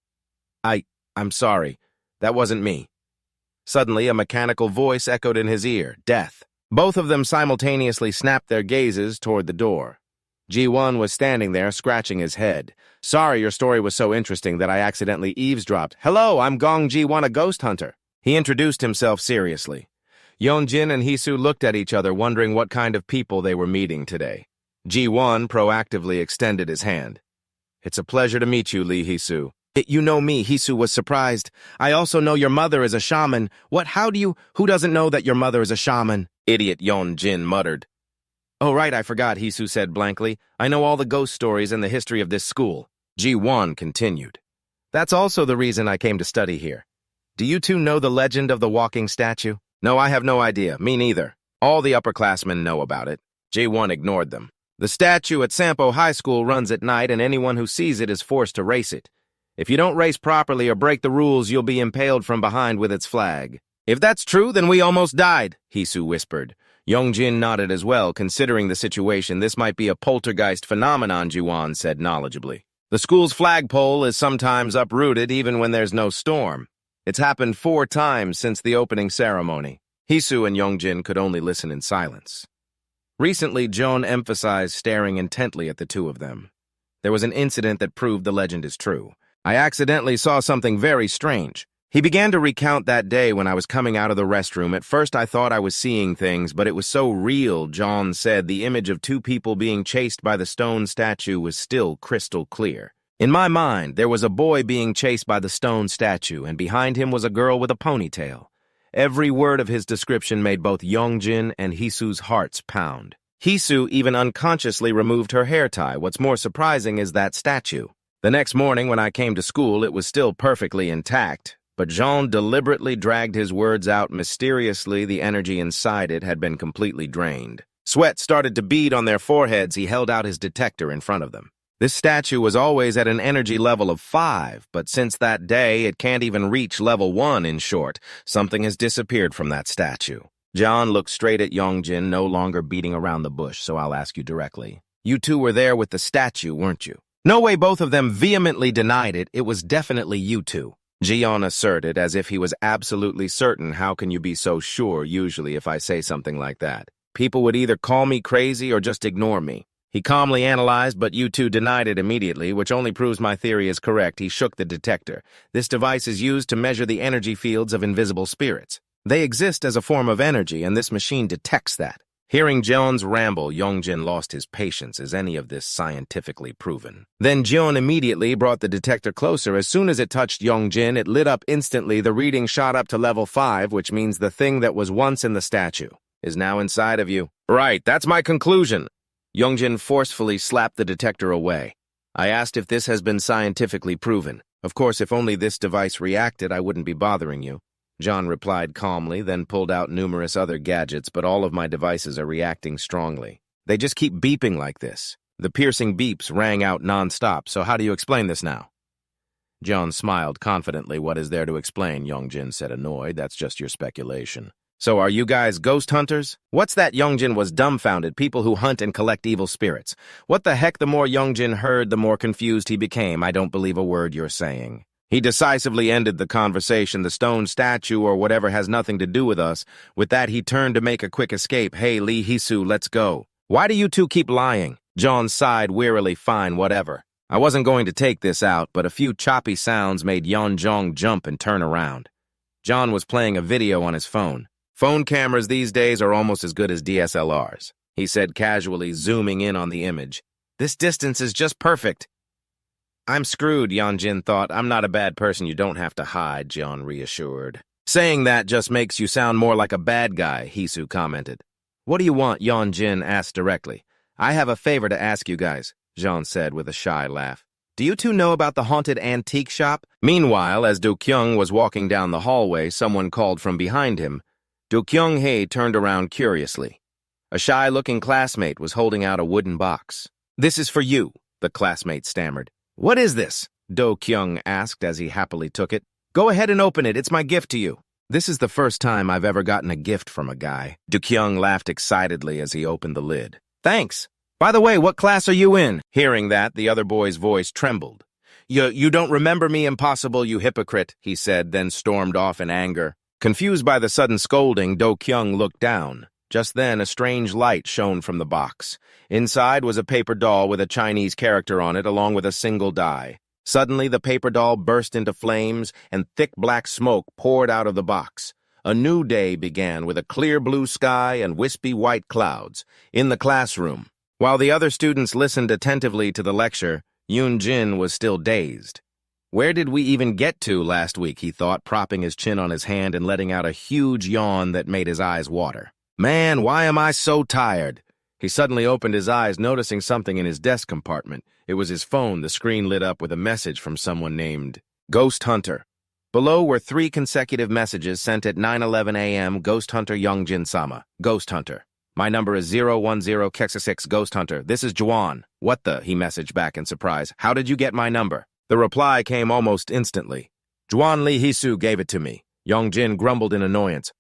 I'm sorry. That wasn't me." Suddenly, a mechanical voice echoed in his ear, "Death." Both of them simultaneously snapped their gazes toward the door. Ji-won was standing there, scratching his head. "Sorry, your story was so interesting that I accidentally eavesdropped." "Hello, I'm Gong Ji-won, a ghost hunter." He introduced himself seriously. Yeonjin and Hisu looked at each other, wondering what kind of people they were meeting today. Ji-won proactively extended his hand. "It's a pleasure to meet you, Lee Hisu." "You know me," Hisu was surprised. "I also know your mother is a shaman." "What, who doesn't know that your mother is a shaman?" Idiot, Yeonjin muttered. "Oh, right, I forgot," Hisu said blankly. "I know all the ghost stories and the history of this school." Ji-won continued. "That's also the reason I came to study here. Do you two know the legend of the walking statue?" "No, I have no idea. Me neither. All the upperclassmen know about it." Ji-won ignored them. "The statue at Sampo High School runs at night, and anyone who sees it is forced to race it. If you don't race properly or break the rules, you'll be impaled from behind with its flag." "If that's true, then we almost died," Hisu whispered. Yeonjin nodded as well. Considering the situation, this might be a poltergeist phenomenon, Ji-won said knowledgeably. "The school's flagpole is sometimes uprooted even when there's no storm. It's happened 4 times since the opening ceremony." Hisu and Yeonjin could only listen in silence. Recently, Joan emphasized staring intently at the two of them. There was an incident that proved the legend is true. "I accidentally saw something very strange." He began to recount that day when I was coming out of the restroom. "At first I thought I was seeing things, but it was so real," John said. "The image of 2 people being chased by the stone statue was still crystal clear. In my mind, there was a boy being chased by the stone statue, and behind him was a girl with a ponytail." Every word of his description made both Yeonjin and Hisu's hearts pound. Hisu even unconsciously removed her hair tie. What's more surprising is that statue. The next morning when I came to school, it was still perfectly intact, But Jean deliberately dragged his words out mysteriously. The energy inside it had been completely drained. Sweat started to bead on their foreheads. He held out his detector in front of them. This statue was always at an energy level of 5, but since that day, it can't even reach level 1, in short. Something has disappeared from that statue. John looked straight at Yongjin, no longer beating around the bush, so I'll ask you directly. You two were there with the statue, weren't you? No way, both of them vehemently denied it. It was definitely you two. Jion asserted, as if he was absolutely certain. How can you be so sure, usually, if I say something like that? People would either call me crazy or just ignore me. He calmly analyzed, but you two denied it immediately, which only proves my theory is correct. He shook the detector. This device is used to measure the energy fields of invisible spirits. They exist as a form of energy, and this machine detects that. Hearing Jeon's ramble, Yongjin lost his patience. Is any of this scientifically proven? Then Jeon immediately brought the detector closer. As soon as it touched Yongjin, it lit up instantly. The reading shot up to level 5, which means the thing that was once in the statue is now inside of you. Right, that's my conclusion. Yongjin forcefully slapped the detector away. I asked if this has been scientifically proven. Of course, if only this device reacted, I wouldn't be bothering you. John replied calmly, then pulled out numerous other gadgets, but all of my devices are reacting strongly. They just keep beeping like this. The piercing beeps rang out non-stop, so how do you explain this now? John smiled confidently. What is there to explain? Yongjin said, annoyed. That's just your speculation. So are you guys ghost hunters? What's that? Yongjin was dumbfounded. People who hunt and collect evil spirits. What the heck? The more Yongjin heard, the more confused he became. I don't believe a word you're saying. He decisively ended the conversation. The stone statue or whatever has nothing to do with us. With that, he turned to make a quick escape. Hey, Lee Hisu, let's go. Why do you two keep lying? John sighed wearily. Fine, whatever. I wasn't going to take this out, but a few choppy sounds made Yeonjong jump and turn around. John was playing a video on his phone. Phone cameras these days are almost as good as DSLRs, he said casually, zooming in on the image. This distance is just perfect. I'm screwed, Yeonjin thought. I'm not a bad person. You don't have to hide, John reassured. Saying that just makes you sound more like a bad guy, Hisu commented. What do you want? Yeonjin asked directly. I have a favor to ask you guys, Jean said with a shy laugh. Do you two know about the haunted antique shop? Meanwhile, as Do-kyung was walking down the hallway, someone called from behind him. Do-kyung-hae turned around curiously. A shy-looking classmate was holding out a wooden box. This is for you, the classmate stammered. What is this? Do-kyung asked as he happily took it. Go ahead and open it. It's my gift to you. This is the first time I've ever gotten a gift from a guy. Do-kyung laughed excitedly as he opened the lid. Thanks. By the way, what class are you in? Hearing that, the other boy's voice trembled. You don't remember me, impossible, you hypocrite, he said, then stormed off in anger. Confused by the sudden scolding, Do-kyung looked down. Just then, a strange light shone from the box. Inside was a paper doll with a Chinese character on it, along with a single die. Suddenly, the paper doll burst into flames, and thick black smoke poured out of the box. A new day began with a clear blue sky and wispy white clouds. In the classroom, while the other students listened attentively to the lecture, Yoon-jin was still dazed. Where did we even get to last week, he thought, propping his chin on his hand and letting out a huge yawn that made his eyes water. Man, why am I so tired? He suddenly opened his eyes, noticing something in his desk compartment. It was his phone. The screen lit up with a message from someone named Ghost Hunter. Below were 3 consecutive messages sent at 9:11 a.m. Ghost Hunter Youngjin-sama. Ghost Hunter. My number is 010-666 Ghost Hunter. This is Juan. What the? He messaged back in surprise. How did you get my number? The reply came almost instantly. Juan Lee Hisu gave it to me. Yongjin grumbled in annoyance.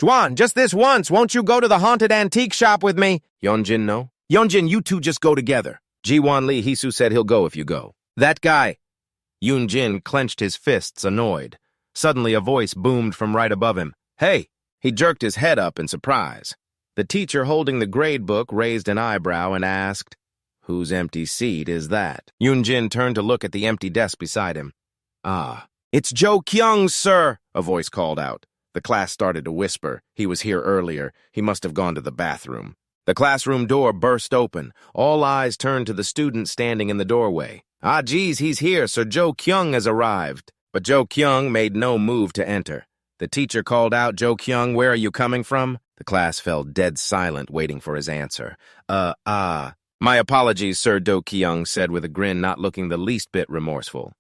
Juan, just this once. Won't you go to the haunted antique shop with me? Yongjin, no. Yongjin, you two just go together. Jiwan Lee Hisu said he'll go if you go. That guy. Yoon-jin clenched his fists, annoyed. Suddenly, a voice boomed from right above him. Hey! He jerked his head up in surprise. The teacher holding the grade book raised an eyebrow and asked, Whose empty seat is that? Yoon-jin turned to look at the empty desk beside him. Ah, it's Jo-kyung's, sir, a voice called out. The class started to whisper. He was here earlier. He must have gone to the bathroom. The classroom door burst open. All eyes turned to the student standing in the doorway. Ah, geez, he's here. Sir Jo-kyung has arrived. But Jo-kyung made no move to enter. The teacher called out, Jo-kyung, where are you coming from? The class fell dead silent, waiting for his answer. My apologies, Sir Do-kyung said with a grin, not looking the least bit remorseful.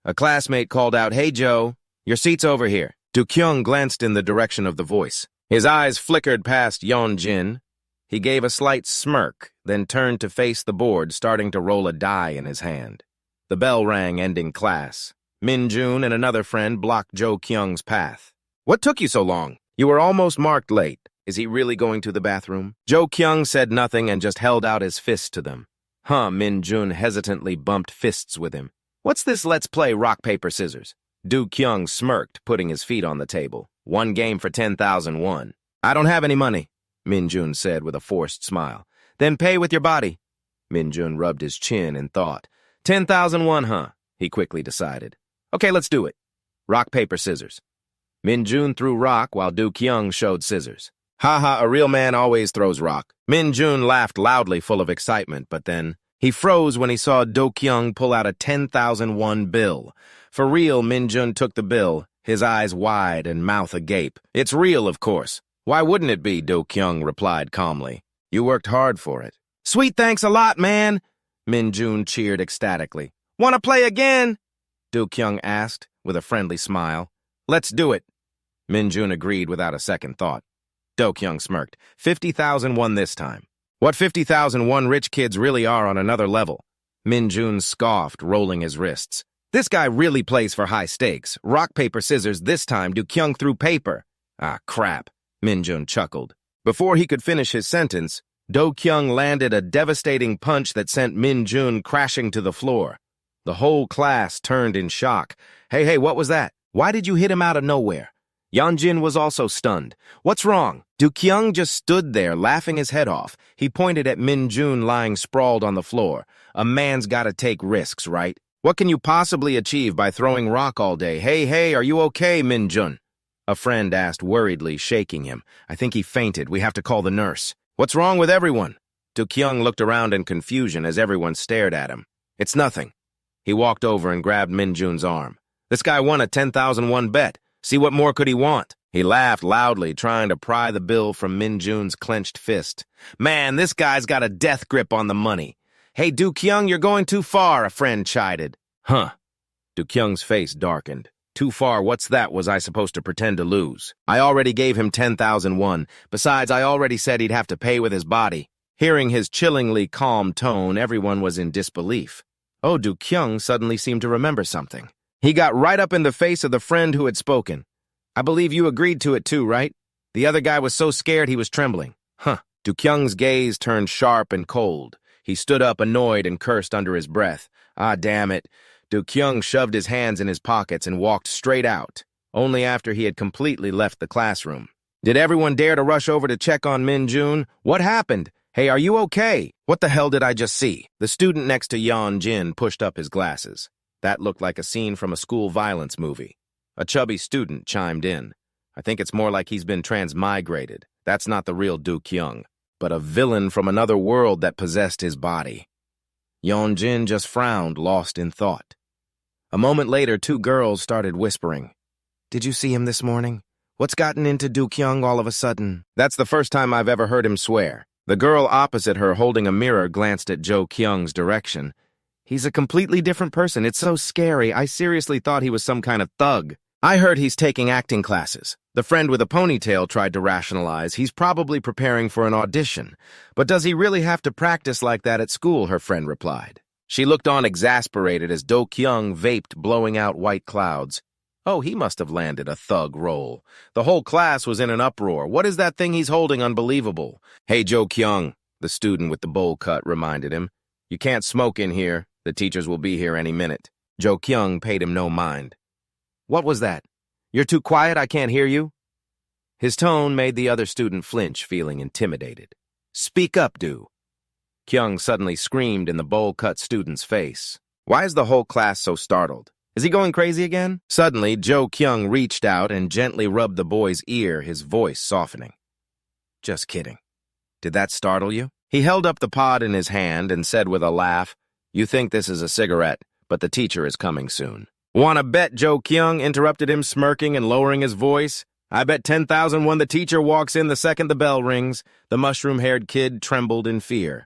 A classmate called out, Hey, Joe. Your seat's over here. Do-kyung glanced in the direction of the voice. His eyes flickered past Yeon-jin. He gave a slight smirk, then turned to face the board, starting to roll a die in his hand. The bell rang, ending class. Min-jun and another friend blocked Jo-kyung's path. What took you so long? You were almost marked late. Is he really going to the bathroom? Jo-kyung said nothing and just held out his fist to them. Min-jun hesitantly bumped fists with him. What's this let's play rock, paper, scissors? Do-kyung smirked, putting his feet on the table. One game for 10,000 won. I don't have any money, Min-jun said with a forced smile. Then pay with your body. Min-jun rubbed his chin and thought. 10,000 won, huh? He quickly decided. Okay, let's do it. Rock, paper, scissors. Min-jun threw rock while Do-kyung showed scissors. Haha, a real man always throws rock. Min-jun laughed loudly, full of excitement, but then he froze when he saw Do-kyung pull out a 10,000 won bill. For real, Min-jun took the bill, his eyes wide and mouth agape. It's real, of course. Why wouldn't it be, Do-kyung replied calmly. You worked hard for it. Sweet, thanks a lot, man, Min-jun cheered ecstatically. Want to play again? Do-kyung asked, with a friendly smile. Let's do it. Min-jun agreed without a second thought. Do-kyung smirked. 50,000 won this time. What 50,000 won rich kids really are on another level. Min-jun scoffed, rolling his wrists. This guy really plays for high stakes. Rock, paper, scissors, this time Do-kyung threw paper. Ah, crap, Min-jun chuckled. Before he could finish his sentence, Do-kyung landed a devastating punch that sent Min-jun crashing to the floor. The whole class turned in shock. Hey, what was that? Why did you hit him out of nowhere? Yeon-jin was also stunned. What's wrong? Do-kyung just stood there, laughing his head off. He pointed at Min-jun lying sprawled on the floor. A man's gotta take risks, right? What can you possibly achieve by throwing rock all day? Hey, are you okay, Min-jun? A friend asked worriedly, shaking him. I think he fainted. We have to call the nurse. What's wrong with everyone? Do-kyung looked around in confusion as everyone stared at him. It's nothing. He walked over and grabbed Min-jun's arm. This guy won a 10,000 won bet. See what more could he want? He laughed loudly, trying to pry the bill from Min-jun's clenched fist. Man, this guy's got a death grip on the money. Hey, Do-kyung, you're going too far, a friend chided. Do-kyung's face darkened. Too far, what's that? Was I supposed to pretend to lose? I already gave him 10,000 won. Besides, I already said he'd have to pay with his body. Hearing his chillingly calm tone, everyone was in disbelief. Oh, Do-kyung suddenly seemed to remember something. He got right up in the face of the friend who had spoken. I believe you agreed to it too, right? The other guy was so scared he was trembling. Do-kyung's gaze turned sharp and cold. He stood up annoyed and cursed under his breath. Ah, damn it. Do-kyung shoved his hands in his pockets and walked straight out, only after he had completely left the classroom. Did everyone dare to rush over to check on Min-jun? What happened? Hey, are you okay? What the hell did I just see? The student next to Yeon-jin pushed up his glasses. That looked like a scene from a school violence movie. A chubby student chimed in. I think it's more like he's been transmigrated. That's not the real Do-kyung, but a villain from another world that possessed his body. Yeon-jin just frowned, lost in thought. A moment later, two girls started whispering. Did you see him this morning? What's gotten into Do-kyung all of a sudden? That's the first time I've ever heard him swear. The girl opposite her, holding a mirror, glanced at Jo-kyung's direction. He's a completely different person. It's so scary. I seriously thought he was some kind of thug. I heard he's taking acting classes. The friend with a ponytail tried to rationalize. He's probably preparing for an audition. But does he really have to practice like that at school, her friend replied. She looked on exasperated as Do-kyung vaped, blowing out white clouds. Oh, he must have landed a thug role. The whole class was in an uproar. What is that thing he's holding? Unbelievable. Hey, Jo-kyung, the student with the bowl cut reminded him. You can't smoke in here. The teachers will be here any minute. Jo-kyung paid him no mind. What was that? You're too quiet, I can't hear you? His tone made the other student flinch, feeling intimidated. Speak up, Kyung suddenly screamed in the bowl-cut student's face. Why is the whole class so startled? Is he going crazy again? Suddenly, Jo-kyung reached out and gently rubbed the boy's ear, his voice softening. Just kidding. Did that startle you? He held up the pod in his hand and said with a laugh, You think this is a cigarette, but the teacher is coming soon. Wanna bet, Jo-kyung interrupted him, smirking and lowering his voice. I bet 10,000 when the teacher walks in the second the bell rings. The mushroom-haired kid trembled in fear.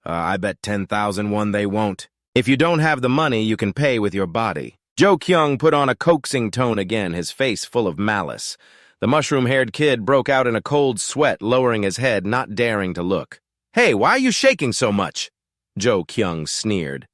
I bet 10,000 they won't. If you don't have the money, you can pay with your body. Jo Kyung put on a coaxing tone again, his face full of malice. The mushroom-haired kid broke out in a cold sweat, lowering his head, not daring to look. "Hey, why are you shaking so much?" Jo Kyung sneered.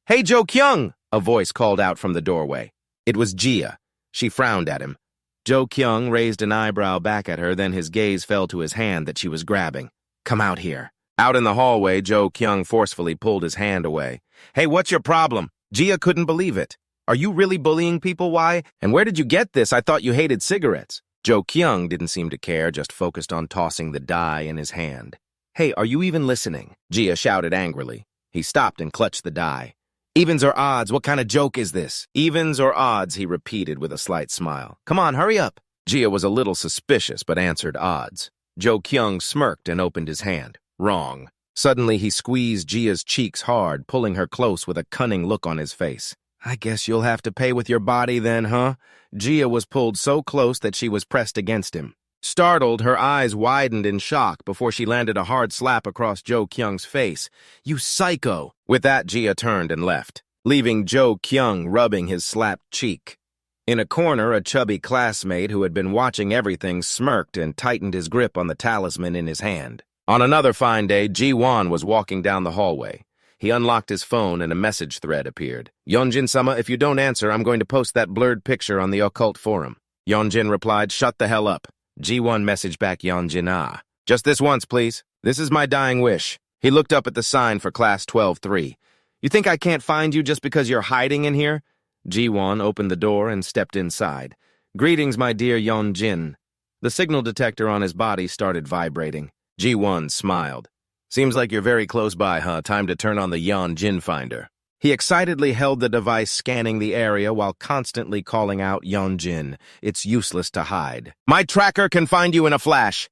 "Hey, Jo Kyung!" a voice called out from the doorway. It was Jia. She frowned at him. Jo Kyung raised an eyebrow back at her, then his gaze fell to his hand that she was grabbing. "Come out here." Out in the hallway, Jo Kyung forcefully pulled his hand away. "Hey, what's your problem?" Jia couldn't believe it. "Are you really bullying people? Why? And where did you get this? I thought you hated cigarettes." Jo Kyung didn't seem to care, just focused on tossing the die in his hand. "Hey, are you even listening?" Jia shouted angrily. He stopped and clutched the die. "Evens or odds? What kind of joke is this?" "Evens or odds," he repeated with a slight smile. "Come on, hurry up." Jia was a little suspicious, but answered odds. Jo Kyung smirked and opened his hand. Wrong. Suddenly, he squeezed Jia's cheeks hard, pulling her close with a cunning look on his face. "I guess you'll have to pay with your body then, huh?" Jia was pulled so close that she was pressed against him. Startled, her eyes widened in shock before she landed a hard slap across Jo Kyung's face. "You psycho!" With that, Jia turned and left, leaving Jo Kyung rubbing his slapped cheek. In a corner, a chubby classmate who had been watching everything smirked and tightened his grip on the talisman in his hand. On another fine day, Ji-won was walking down the hallway. He unlocked his phone and a message thread appeared. "Yeonjin-sama, if you don't answer, I'm going to post that blurred picture on the occult forum." Yeonjin replied, "Shut the hell up." Ji-won messaged back Yeonjin, "Just this once, please. This is my dying wish." He looked up at the sign for class 12-3. "You think I can't find you just because you're hiding in here?" Ji-won opened the door and stepped inside. "Greetings, my dear Yeonjin." The signal detector on his body started vibrating. Ji-won smiled. "Seems like you're very close by, huh? Time to turn on the Yeonjin finder." He excitedly held the device scanning the area while constantly calling out Yeonjin. "It's useless to hide. My tracker can find you in a flash."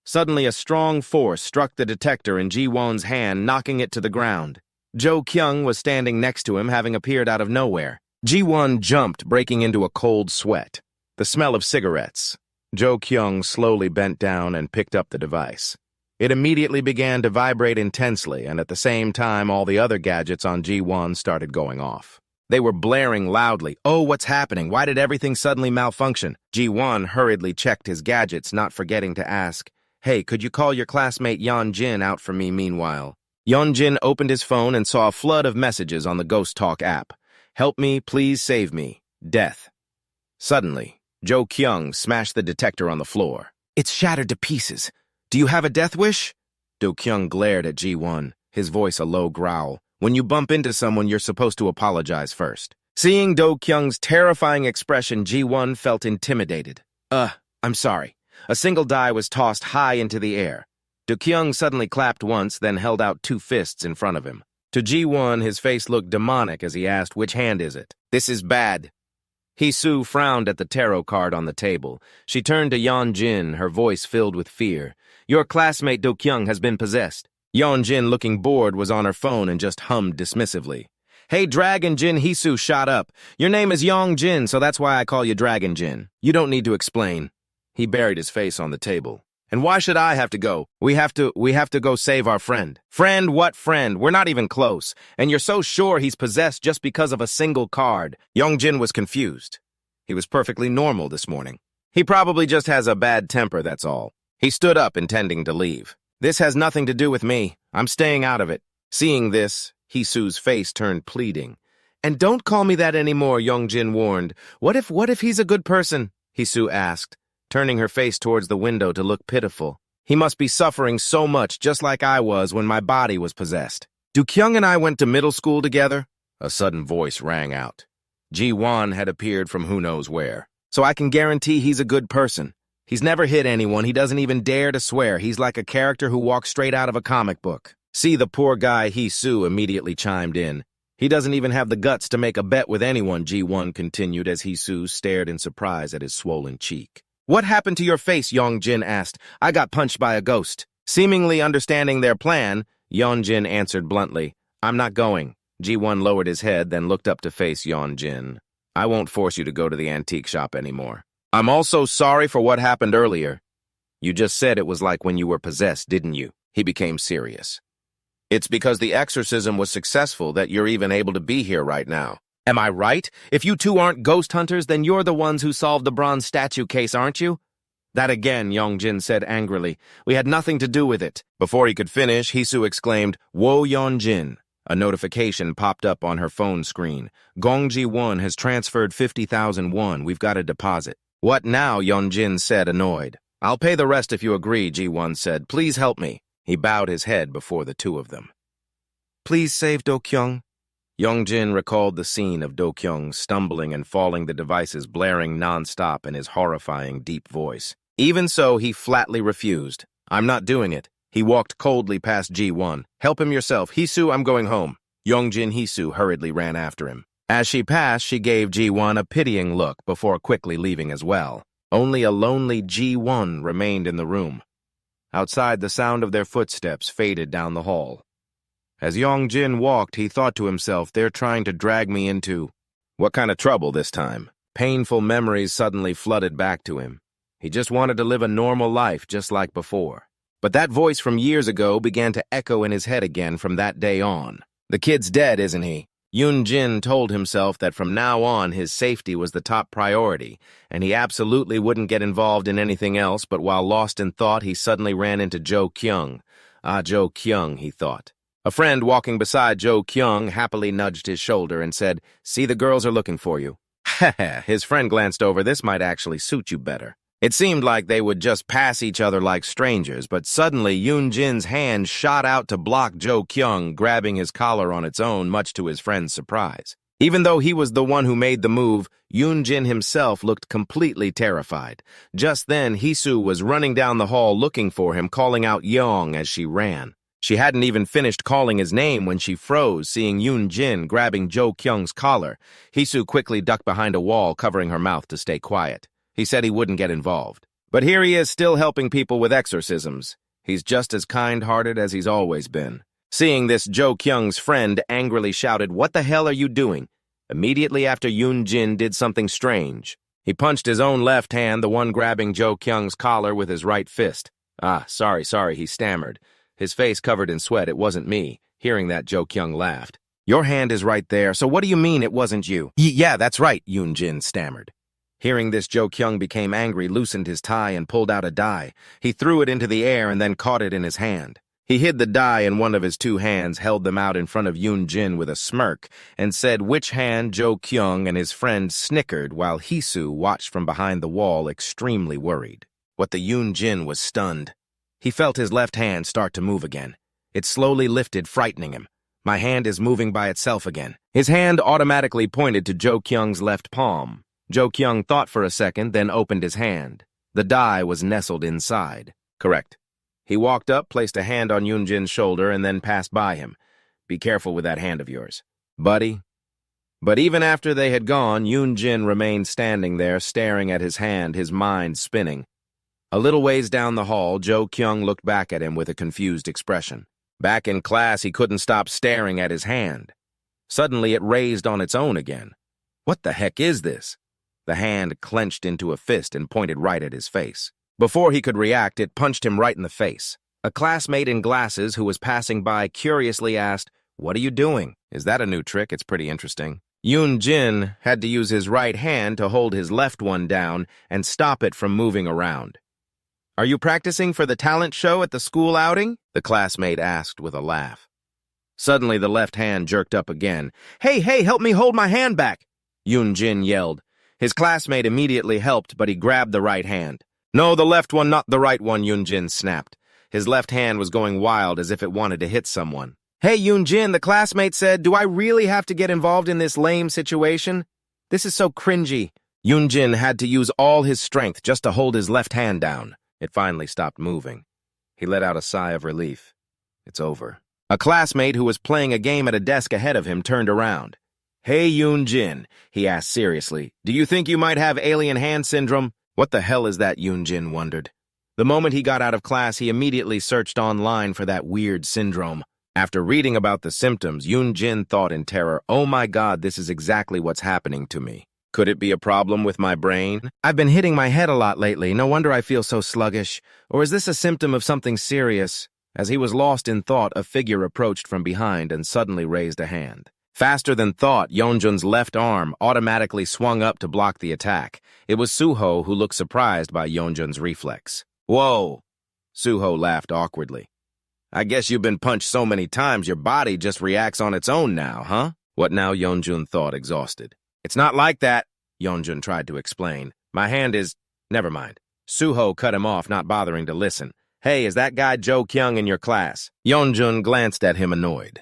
Suddenly, a strong force struck the detector in Ji-won's hand, knocking it to the ground. Jo Kyung was standing next to him, having appeared out of nowhere. Ji-won jumped, breaking into a cold sweat. The smell of cigarettes. Jo Kyung slowly bent down and picked up the device. It immediately began to vibrate intensely, and at the same time, all the other gadgets on Ji-won started going off. They were blaring loudly. "Oh, what's happening? Why did everything suddenly malfunction?" Ji-won hurriedly checked his gadgets, not forgetting to ask, "Hey, could you call your classmate Yeonjin out for me meanwhile?" Yeonjin opened his phone and saw a flood of messages on the Ghost Talk app. "Help me, please save me. Death." Suddenly, Jo Kyung smashed the detector on the floor. "It's shattered to pieces. Do you have a death wish?" Do Kyung glared at Ji-won, his voice a low growl. "When you bump into someone, you're supposed to apologize first." Seeing Do Kyung's terrifying expression, Ji-won felt intimidated. I'm sorry." A single die was tossed high into the air. Do Kyung suddenly clapped once, then held out two fists in front of him. To Ji-won, his face looked demonic as he asked, "Which hand is it?" "This is bad." Hee-soo frowned at the tarot card on the table. She turned to Yeonjin, her voice filled with fear. "Your classmate Do Kyung has been possessed." Yeonjin, looking bored, was on her phone and just hummed dismissively. "Hey, Dragon Jin," Hee-soo shot up. "Your name is Yeonjin, so that's why I call you Dragon Jin. You don't need to explain." He buried his face on the table. "And why should I have to go? We have to go save our friend." "Friend? What friend? We're not even close. And you're so sure he's possessed just because of a single card." Yeonjin was confused. He was perfectly normal this morning. "He probably just has a bad temper, that's all." He stood up, intending to leave. "This has nothing to do with me. I'm staying out of it." Seeing this, Hee-soo's face turned pleading. "And don't call me that anymore," Yeonjin warned. What if he's a good person?" Hee-soo asked, turning her face towards the window to look pitiful. "He must be suffering so much, just like I was when my body was possessed." "Do Kyung and I went to middle school together?" A sudden voice rang out. Ji-won had appeared from who knows where. "So I can guarantee he's a good person. He's never hit anyone. He doesn't even dare to swear. He's like a character who walks straight out of a comic book." "See, the poor guy," Hee-soo immediately chimed in. "He doesn't even have the guts to make a bet with anyone," Ji-won continued as Hee-soo stared in surprise at his swollen cheek. "What happened to your face?" Yeonjin asked. "I got punched by a ghost." Seemingly understanding their plan, Yeonjin answered bluntly, "I'm not going." Ji-won lowered his head, then looked up to face Yeonjin. "I won't force you to go to the antique shop anymore. I'm also sorry for what happened earlier. You just said it was like when you were possessed, didn't you?" He became serious. "It's because the exorcism was successful that you're even able to be here right now." Am I right? If you two aren't ghost hunters, then you're the ones who solved the bronze statue case, aren't you? That again, Yongjin said angrily. We had nothing to do with it. Before he could finish, Hisu exclaimed, Wo Yonjin. A notification popped up on her phone screen. Gongji-won has transferred 50,000 won. We've got a deposit. What now? Yonjin said, annoyed. I'll pay the rest if you agree, Ji-won said. Please help me. He bowed his head before the two of them. Please save Do-kyung. Yongjin recalled the scene of Do-kyung stumbling and falling, the devices blaring non-stop in his horrifying deep voice. Even so, he flatly refused. I'm not doing it. He walked coldly past Ji-won. Help him yourself. Hisu, I'm going home. Yongjin Hisu hurriedly ran after him. As she passed, she gave Ji-won a pitying look before quickly leaving as well. Only a lonely Ji-won remained in the room. Outside, the sound of their footsteps faded down the hall. As Yongjin walked, he thought to himself, they're trying to drag me into... What kind of trouble this time? Painful memories suddenly flooded back to him. He just wanted to live a normal life just like before. But that voice from years ago began to echo in his head again from that day on. The kid's dead, isn't he? Yunjin told himself that from now on his safety was the top priority, and he absolutely wouldn't get involved in anything else, but while lost in thought, he suddenly ran into Jo Kyung. Ah, Jo Kyung, he thought. A friend walking beside Jo Kyung happily nudged his shoulder and said, See, the girls are looking for you. His friend glanced over. This might actually suit you better. It seemed like they would just pass each other like strangers, but suddenly Yoon-jin's hand shot out to block Jo Kyung, grabbing his collar on its own, much to his friend's surprise. Even though he was the one who made the move, Yoon-jin himself looked completely terrified. Just then, Hisu was running down the hall looking for him, calling out Yong as she ran. She hadn't even finished calling his name when she froze, seeing Yoon-jin grabbing Jo Kyung's collar. Hisu quickly ducked behind a wall, covering her mouth to stay quiet. He said he wouldn't get involved. But here he is still helping people with exorcisms. He's just as kind-hearted as he's always been. Seeing this, Jo Kyung's friend angrily shouted, What the hell are you doing? Immediately after Yoon-jin did something strange. He punched his own left hand, the one grabbing Jo Kyung's collar, with his right fist. Sorry, he stammered. His face covered in sweat. It wasn't me. Hearing that, Jo Kyung laughed. Your hand is right there, so what do you mean it wasn't you? Yeah, that's right, Yoon-jin stammered. Hearing this, Jo Kyung became angry, loosened his tie, and pulled out a die. He threw it into the air and then caught it in his hand. He hid the die in one of his two hands, held them out in front of Yoon-jin with a smirk, and said which hand Jo Kyung and his friend snickered while Hisu watched from behind the wall, extremely worried. What the Yoon-jin was stunned. He felt his left hand start to move again. It slowly lifted, frightening him. My hand is moving by itself again. His hand automatically pointed to Jo Kyung's left palm. Jo Kyung thought for a second, then opened his hand. The die was nestled inside. Correct. He walked up, placed a hand on Yoon-jin's shoulder, and then passed by him. Be careful with that hand of yours. Buddy? But even after they had gone, Yoon-jin remained standing there, staring at his hand, his mind spinning. A little ways down the hall, Jo Kyung looked back at him with a confused expression. Back in class, he couldn't stop staring at his hand. Suddenly, it raised on its own again. What the heck is this? The hand clenched into a fist and pointed right at his face. Before he could react, it punched him right in the face. A classmate in glasses who was passing by curiously asked, What are you doing? Is that a new trick? It's pretty interesting. Yoon-jin had to use his right hand to hold his left one down and stop it from moving around. Are you practicing for the talent show at the school outing? The classmate asked with a laugh. Suddenly, the left hand jerked up again. Hey, help me hold my hand back! Yoon-jin yelled. His classmate immediately helped, but he grabbed the right hand. No, the left one, not the right one, Yoon-jin snapped. His left hand was going wild as if it wanted to hit someone. Hey, Yoon-jin, the classmate said, do I really have to get involved in this lame situation? This is so cringy. Yoon-jin had to use all his strength just to hold his left hand down. It finally stopped moving. He let out a sigh of relief. It's over. A classmate who was playing a game at a desk ahead of him turned around. Hey, Yoon-jin, he asked seriously, do you think you might have alien hand syndrome? What the hell is that, Yoon-jin wondered. The moment he got out of class, he immediately searched online for that weird syndrome. After reading about the symptoms, Yoon-jin thought in terror, oh my god, this is exactly what's happening to me. Could it be a problem with my brain? I've been hitting my head a lot lately, no wonder I feel so sluggish. Or is this a symptom of something serious? As he was lost in thought, a figure approached from behind and suddenly raised a hand. Faster than thought, Yeonjun's left arm automatically swung up to block the attack. It was Suho who looked surprised by Yeonjun's reflex. "Whoa!" Suho laughed awkwardly. "I guess you've been punched so many times your body just reacts on its own now, huh?" What now, Yeonjun thought, exhausted. "It's not like that," Yeonjun tried to explain. "My hand is—" "Never mind." Suho cut him off, not bothering to listen. "Hey, is that guy Jo Kyung in your class?" Yeonjun glanced at him annoyed.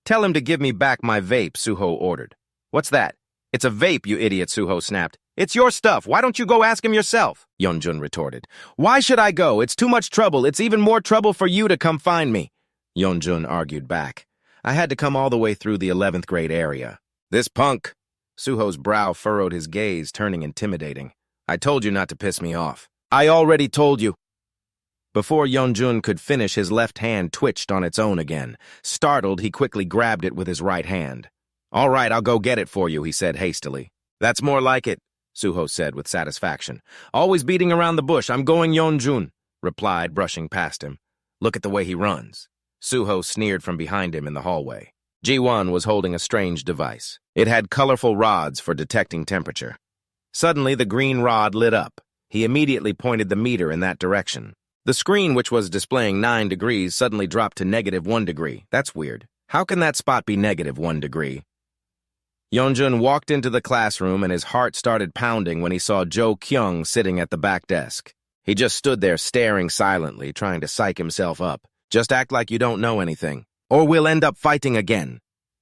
"Tell him to give me back my vape," Suho ordered. "What's that?" "It's a vape, you idiot," Suho snapped. "It's your stuff. Why don't you go ask him yourself?" Yeonjun retorted. "Why should I go? It's too much trouble. It's even more trouble for you to come find me." Yeonjun argued back. "I had to come all the way through the 11th grade area." "This punk." Suho's brow furrowed, his gaze turning intimidating. "I told you not to piss me off." "I already told you." Before Yeonjun could finish, his left hand twitched on its own again. Startled, he quickly grabbed it with his right hand. "All right, I'll go get it for you," he said hastily. "That's more like it," Suho said with satisfaction. "Always beating around the bush. I'm going," Yeonjun replied, brushing past him. "Look at the way he runs." Suho sneered from behind him in the hallway. Ji-won was holding a strange device. It had colorful rods for detecting temperature. Suddenly, the green rod lit up. He immediately pointed the meter in that direction. The screen, which was displaying 9 degrees, suddenly dropped to -1 degree. That's weird. How can that spot be -1 degree? Yeonjun walked into the classroom and his heart started pounding when he saw Jo Kyung sitting at the back desk. He just stood there staring silently, trying to psych himself up. "Just act like you don't know anything, or we'll end up fighting again."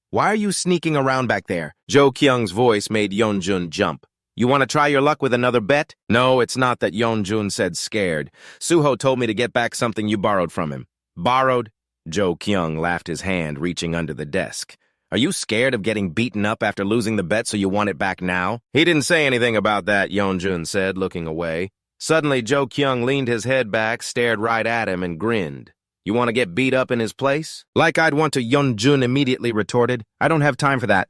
"Why are you sneaking around back there?" Jo Kyung's voice made Yeonjun jump. "You want to try your luck with another bet?" "No, it's not that," Yeonjun said, scared. "Suho told me to get back something you borrowed from him." "Borrowed?" Jo Kyung laughed, his hand reaching under the desk. "Are you scared of getting beaten up after losing the bet so you want it back now?" "He didn't say anything about that," Yeonjun said, looking away. Suddenly, Jo Kyung leaned his head back, stared right at him, and grinned. "You want to get beat up in his place?" "Like I'd want to," Yeonjun immediately retorted. "I don't have time for that."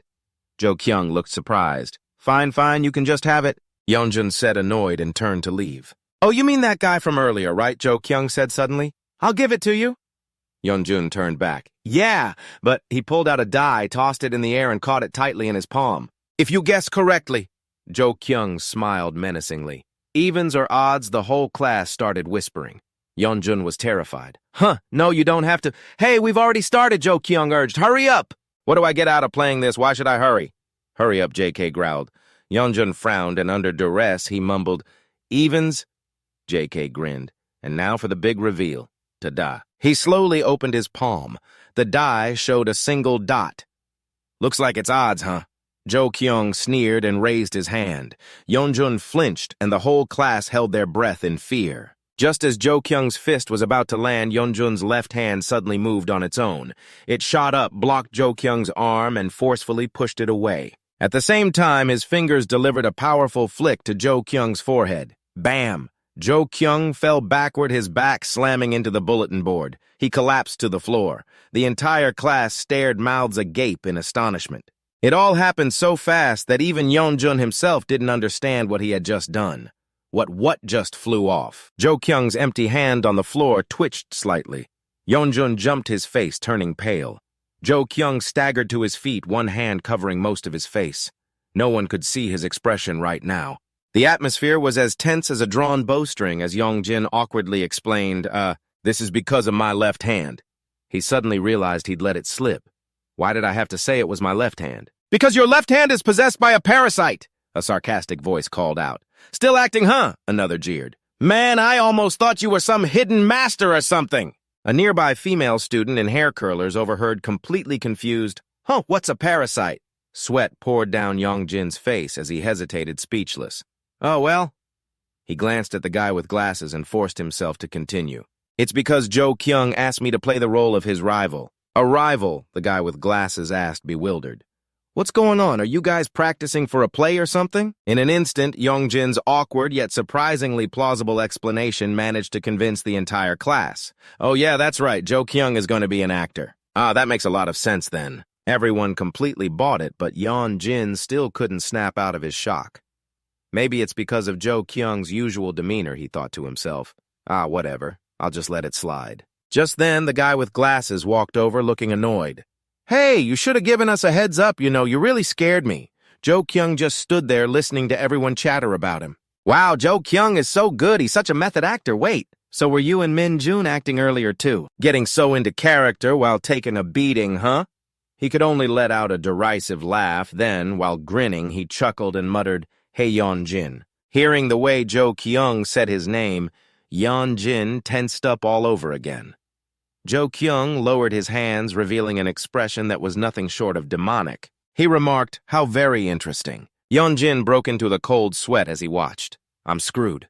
Jo Kyung looked surprised. Fine, you can just have it," Yeonjun said, annoyed, and turned to leave. "Oh, you mean that guy from earlier, right?" Jo Kyung said suddenly. "I'll give it to you." Yeonjun turned back. "Yeah, but..." He pulled out a die, tossed it in the air, and caught it tightly in his palm. "If you guess correctly." Jo Kyung smiled menacingly. Evens or odds, the whole class started whispering. Yeonjun was terrified. "Huh, no, you don't have to." "Hey, we've already started," Jo Kyung urged. "Hurry up!" "What do I get out of playing this? Why should I hurry?" "Hurry up," JK growled. Yeonjun frowned, and under duress, he mumbled, "Evens?" JK grinned. "And now for the big reveal. Ta-da." He slowly opened his palm. The die showed a single dot. "Looks like it's odds, huh?" Jo Kyung sneered and raised his hand. Yeonjun flinched, and the whole class held their breath in fear. Just as Jo Kyung's fist was about to land, Yeonjun's left hand suddenly moved on its own. It shot up, blocked Jo Kyung's arm, and forcefully pushed it away. At the same time, his fingers delivered a powerful flick to Jo Kyung's forehead. Bam! Jo Kyung fell backward, his back slamming into the bulletin board. He collapsed to the floor. The entire class stared, mouths agape in astonishment. It all happened so fast that even Yeonjun himself didn't understand what he had just done. What just flew off? Jo Kyung's empty hand on the floor twitched slightly. Yeonjun jumped, his face turning pale. Jo Kyung staggered to his feet, one hand covering most of his face. No one could see his expression right now. The atmosphere was as tense as a drawn bowstring as Yeonjun awkwardly explained, "This is because of my left hand." He suddenly realized he'd let it slip. "Why did I have to say it was my left hand?" "Because your left hand is possessed by a parasite," a sarcastic voice called out. "Still acting, huh?" another jeered. "Man, I almost thought you were some hidden master or something." A nearby female student in hair curlers overheard, completely confused, "Huh, what's a parasite?" Sweat poured down Yeonjun's face as he hesitated, speechless. "Oh, well." He glanced at the guy with glasses and forced himself to continue. "It's because Jo Kyung asked me to play the role of his rival." "A rival?" the guy with glasses asked, bewildered. "What's going on? Are you guys practicing for a play or something?" In an instant, Yeonjun's awkward yet surprisingly plausible explanation managed to convince the entire class. "Oh yeah, that's right. Jo Kyung is going to be an actor." "Ah, that makes a lot of sense then." Everyone completely bought it, but Yeonjun still couldn't snap out of his shock. Maybe it's because of Jo Kyung's usual demeanor, he thought to himself. "Ah, whatever. I'll just let it slide." Just then, the guy with glasses walked over looking annoyed. Hey, you should have given us a heads up, you really scared me. Jo Kyung just stood there listening to everyone chatter about him. Wow, Jo Kyung is so good, he's such a method actor. Wait, so were you and Min Jun acting earlier too? Getting so into character while taking a beating, huh? He could only let out a derisive laugh, then, while grinning, he chuckled and muttered, Hey Yeon-jin. Hearing the way Jo Kyung said his name, Yeon-jin tensed up all over again. Jo Kyung lowered his hands, revealing an expression that was nothing short of demonic. He remarked, How very interesting. Yeon-jin broke into the cold sweat as he watched. I'm screwed.